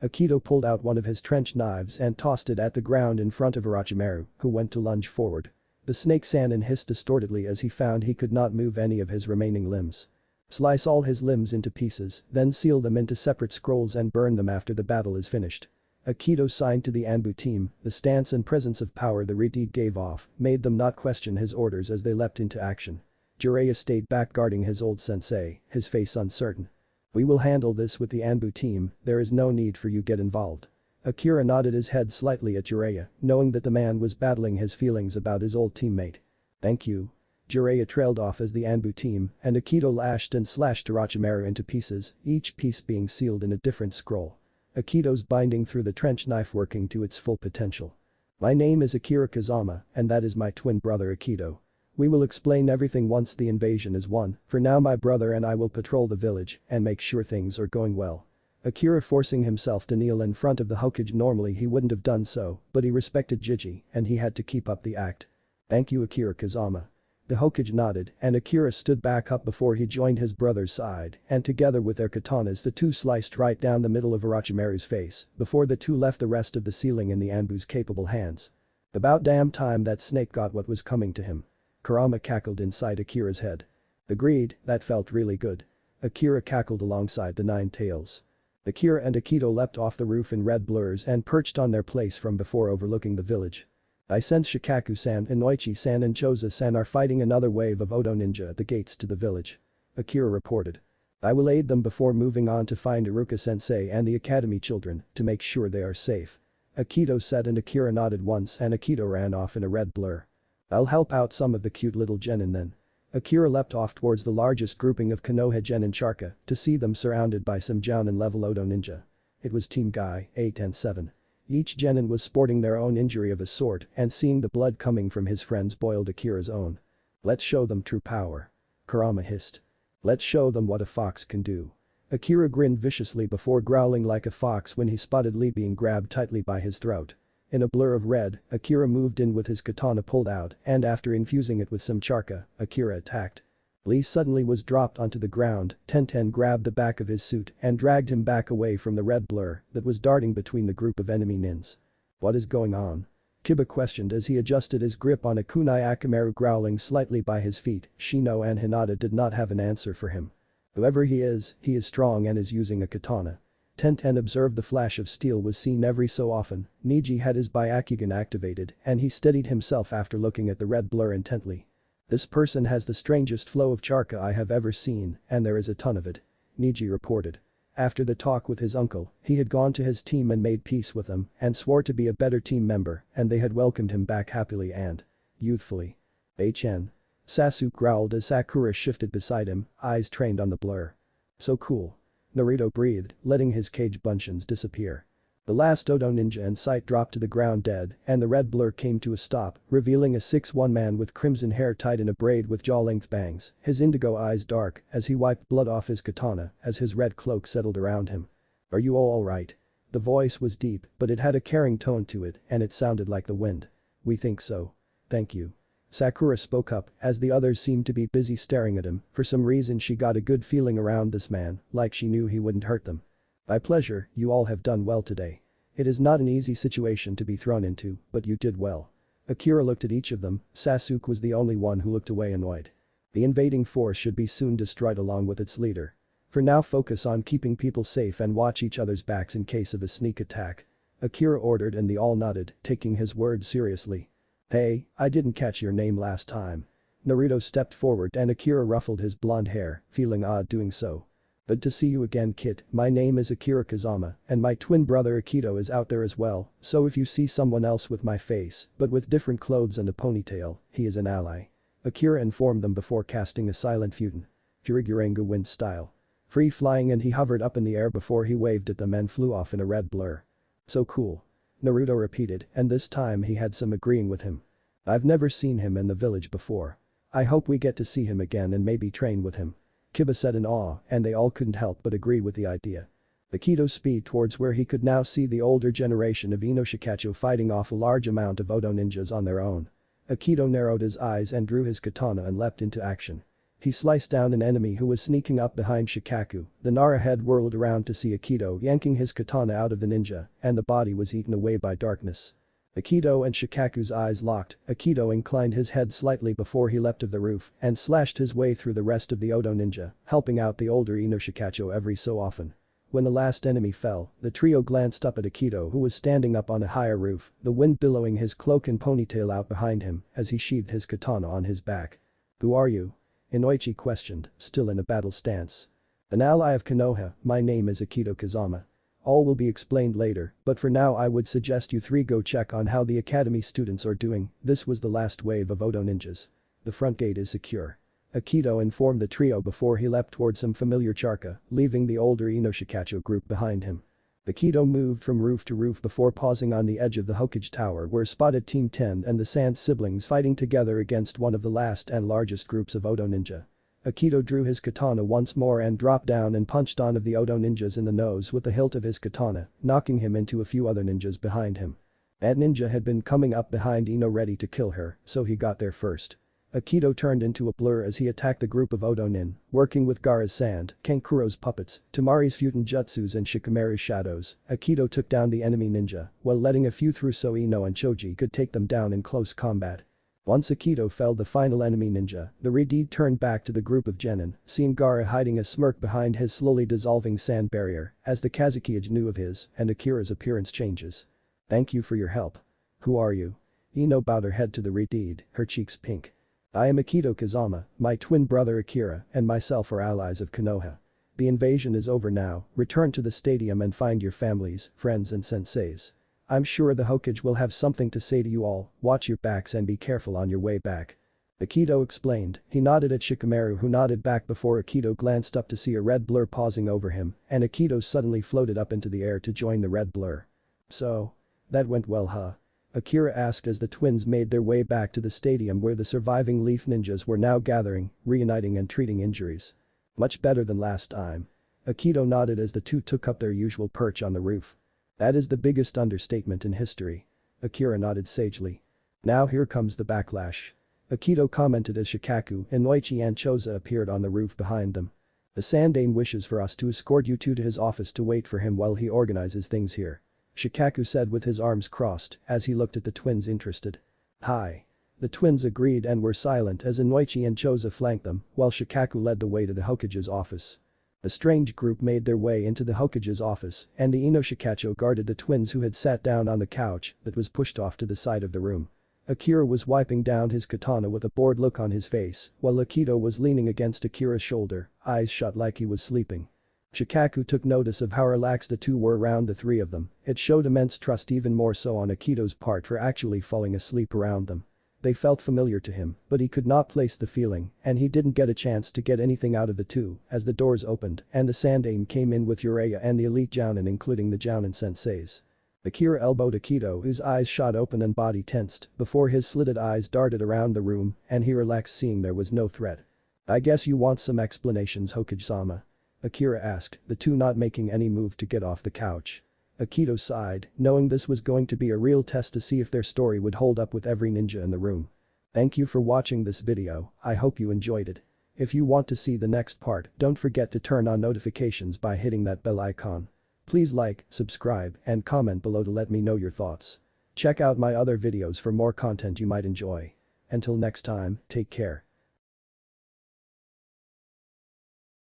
Akito pulled out one of his trench knives and tossed it at the ground in front of Orochimaru, who went to lunge forward. The snake Sannin hissed distortedly as he found he could not move any of his remaining limbs. Slice all his limbs into pieces, then seal them into separate scrolls and burn them after the battle is finished. Akito signed to the Anbu team, the stance and presence of power the Redeed gave off made them not question his orders as they leapt into action. Jiraiya stayed back guarding his old sensei, his face uncertain. We will handle this with the Anbu team, there is no need for you get involved. Akira nodded his head slightly at Jiraiya, knowing that the man was battling his feelings about his old teammate. Thank you. Jiraiya trailed off as the Anbu team, and Akito lashed and slashed Orochimaru into pieces, each piece being sealed in a different scroll. Akito's binding through the trench knife working to its full potential. My name is Akira Kazama, and that is my twin brother Akito. We will explain everything once the invasion is won, for now my brother and I will patrol the village and make sure things are going well. Akira forcing himself to kneel in front of the Hokage. Normally he wouldn't have done so, but he respected Jiji and he had to keep up the act. Thank you Akira Kazama. The Hokage nodded and Akira stood back up before he joined his brother's side and together with their katanas the two sliced right down the middle of Orochimaru's face before the two left the rest of the ceiling in the Anbu's capable hands. About damn time that snake got what was coming to him. Kurama cackled inside Akira's head. Agreed, that felt really good. Akira cackled alongside the nine tails. Akira and Akito leapt off the roof in red blurs and perched on their place from before overlooking the village. I sense Shikaku-san, Inoichi-san and Choza-san are fighting another wave of Odo ninja at the gates to the village. Akira reported. I will aid them before moving on to find Iruka-sensei and the academy children to make sure they are safe. Akito said and Akira nodded once and Akito ran off in a red blur. I'll help out some of the cute little genin then. Akira leapt off towards the largest grouping of Konoha genin Charka to see them surrounded by some Jounin level Odo ninja. It was Team Guy, 8 and 7. Each genin was sporting their own injury of a sort and seeing the blood coming from his friends boiled Akira's own. Let's show them true power. Kurama hissed. Let's show them what a fox can do. Akira grinned viciously before growling like a fox when he spotted Lee being grabbed tightly by his throat. In a blur of red, Akira moved in with his katana pulled out and after infusing it with some charka, Akira attacked. Lee suddenly was dropped onto the ground, Tenten grabbed the back of his suit and dragged him back away from the red blur that was darting between the group of enemy nins. What is going on? Kiba questioned as he adjusted his grip on a kunai Akamaru growling slightly by his feet, Shino and Hinata did not have an answer for him. Whoever he is strong and is using a katana. Tenten observed the flash of steel was seen every so often, Niji had his Byakugan activated and he steadied himself after looking at the red blur intently. This person has the strangest flow of charka I have ever seen and there is a ton of it, Niji reported. After the talk with his uncle, he had gone to his team and made peace with them and swore to be a better team member and they had welcomed him back happily and youthfully. HN. Sasuke growled as Sakura shifted beside him, eyes trained on the blur. So cool. Naruto breathed, letting his cage buncheons disappear. The last Odo ninja in sight dropped to the ground dead and the red blur came to a stop, revealing a 6'1" man with crimson hair tied in a braid with jaw-length bangs, his indigo eyes dark as he wiped blood off his katana as his red cloak settled around him. Are you all alright? The voice was deep but it had a caring tone to it and it sounded like the wind. We think so. Thank you. Sakura spoke up as the others seemed to be busy staring at him, for some reason she got a good feeling around this man, like she knew he wouldn't hurt them. My pleasure, you all have done well today. It is not an easy situation to be thrown into, but you did well. Akira looked at each of them, Sasuke was the only one who looked away annoyed. The invading force should be soon destroyed along with its leader. For now focus on keeping people safe and watch each other's backs in case of a sneak attack. Akira ordered and they all nodded, taking his words seriously. Hey, I didn't catch your name last time. Naruto stepped forward and Akira ruffled his blonde hair, feeling odd doing so. Good to see you again kid, my name is Akira Kazama and my twin brother Akito is out there as well, so if you see someone else with my face, but with different clothes and a ponytail, he is an ally. Akira informed them before casting a silent futon. Furigurengu wind style. Free flying and he hovered up in the air before he waved at them and flew off in a red blur. So cool. Naruto repeated, and this time he had some agreeing with him. I've never seen him in the village before. I hope we get to see him again and maybe train with him. Kiba said in awe, and they all couldn't help but agree with the idea. Akito's speed towards where he could now see the older generation of Inoshikacho fighting off a large amount of Odo ninjas on their own. Akito narrowed his eyes and drew his katana and leapt into action. He sliced down an enemy who was sneaking up behind Shikaku. The Nara head whirled around to see Akito yanking his katana out of the ninja, and the body was eaten away by darkness. Akito and Shikaku's eyes locked. Akito inclined his head slightly before he leapt of the roof and slashed his way through the rest of the Odo ninja, helping out the older Inoshikacho every so often. When the last enemy fell, the trio glanced up at Akito who was standing up on a higher roof, the wind billowing his cloak and ponytail out behind him as he sheathed his katana on his back. "Who are you?" Inoichi questioned, still in a battle stance. "An ally of Konoha, my name is Akito Kazama. All will be explained later, but for now I would suggest you three go check on how the academy students are doing. This was the last wave of Odo ninjas. The front gate is secure." Akito informed the trio before he leapt towards some familiar charka, leaving the older Inoshikacho group behind him. Akito moved from roof to roof before pausing on the edge of the Hokage Tower where spotted Team 10 and the Sand siblings fighting together against one of the last and largest groups of Odo ninja. Akito drew his katana once more and dropped down and punched one of the Odo ninjas in the nose with the hilt of his katana, knocking him into a few other ninjas behind him. That ninja had been coming up behind Ino ready to kill her, so he got there first. Akito turned into a blur as he attacked the group of Odo nin, working with Gaara's sand, Kankuro's puppets, Tamari's Futen jutsus and Shikamaru's shadows. Akito took down the enemy ninja, while letting a few through so Ino and Choji could take them down in close combat. Once Akito felled the final enemy ninja, the Redeed turned back to the group of genin, seeing Gaara hiding a smirk behind his slowly dissolving sand barrier, as the Kazekage knew of his and Akira's appearance changes. "Thank you for your help. Who are you?" Ino bowed her head to the Redeed, her cheeks pink. "I am Akito Kazama, my twin brother Akira and myself are allies of Konoha. The invasion is over now, return to the stadium and find your families, friends and senseis. I'm sure the Hokage will have something to say to you all, watch your backs and be careful on your way back." Akito explained. He nodded at Shikamaru who nodded back before Akito glanced up to see a red blur pausing over him, and Akito suddenly floated up into the air to join the red blur. "So? That went well huh?" Akira asked as the twins made their way back to the stadium where the surviving Leaf ninjas were now gathering, reuniting and treating injuries. "Much better than last time." Akito nodded as the two took up their usual perch on the roof. "That is the biggest understatement in history." Akira nodded sagely. "Now here comes the backlash." Akito commented as Shikaku, Inoichi and Choza appeared on the roof behind them. "The Sandane wishes for us to escort you two to his office to wait for him while he organizes things here," Shikaku said with his arms crossed as he looked at the twins interested. "Hi." The twins agreed and were silent as Inoichi and Choza flanked them while Shikaku led the way to the Hokage's office. The strange group made their way into the Hokage's office and the Inoshikacho guarded the twins who had sat down on the couch that was pushed off to the side of the room. Akira was wiping down his katana with a bored look on his face while Akito was leaning against Akira's shoulder, eyes shut like he was sleeping. Shikaku took notice of how relaxed the two were around the three of them. It showed immense trust, even more so on Akito's part for actually falling asleep around them. They felt familiar to him, but he could not place the feeling and he didn't get a chance to get anything out of the two as the doors opened and the Sandane came in with Uraya and the elite Jounin including the Jounin senseis. Akira elbowed Akito whose eyes shot open and body tensed before his slitted eyes darted around the room and he relaxed seeing there was no threat. "I guess you want some explanations Hokage-sama?" Akira asked, the two not making any move to get off the couch. Akito sighed, knowing this was going to be a real test to see if their story would hold up with every ninja in the room. Thank you for watching this video, I hope you enjoyed it. If you want to see the next part, don't forget to turn on notifications by hitting that bell icon. Please like, subscribe, and comment below to let me know your thoughts. Check out my other videos for more content you might enjoy. Until next time, take care.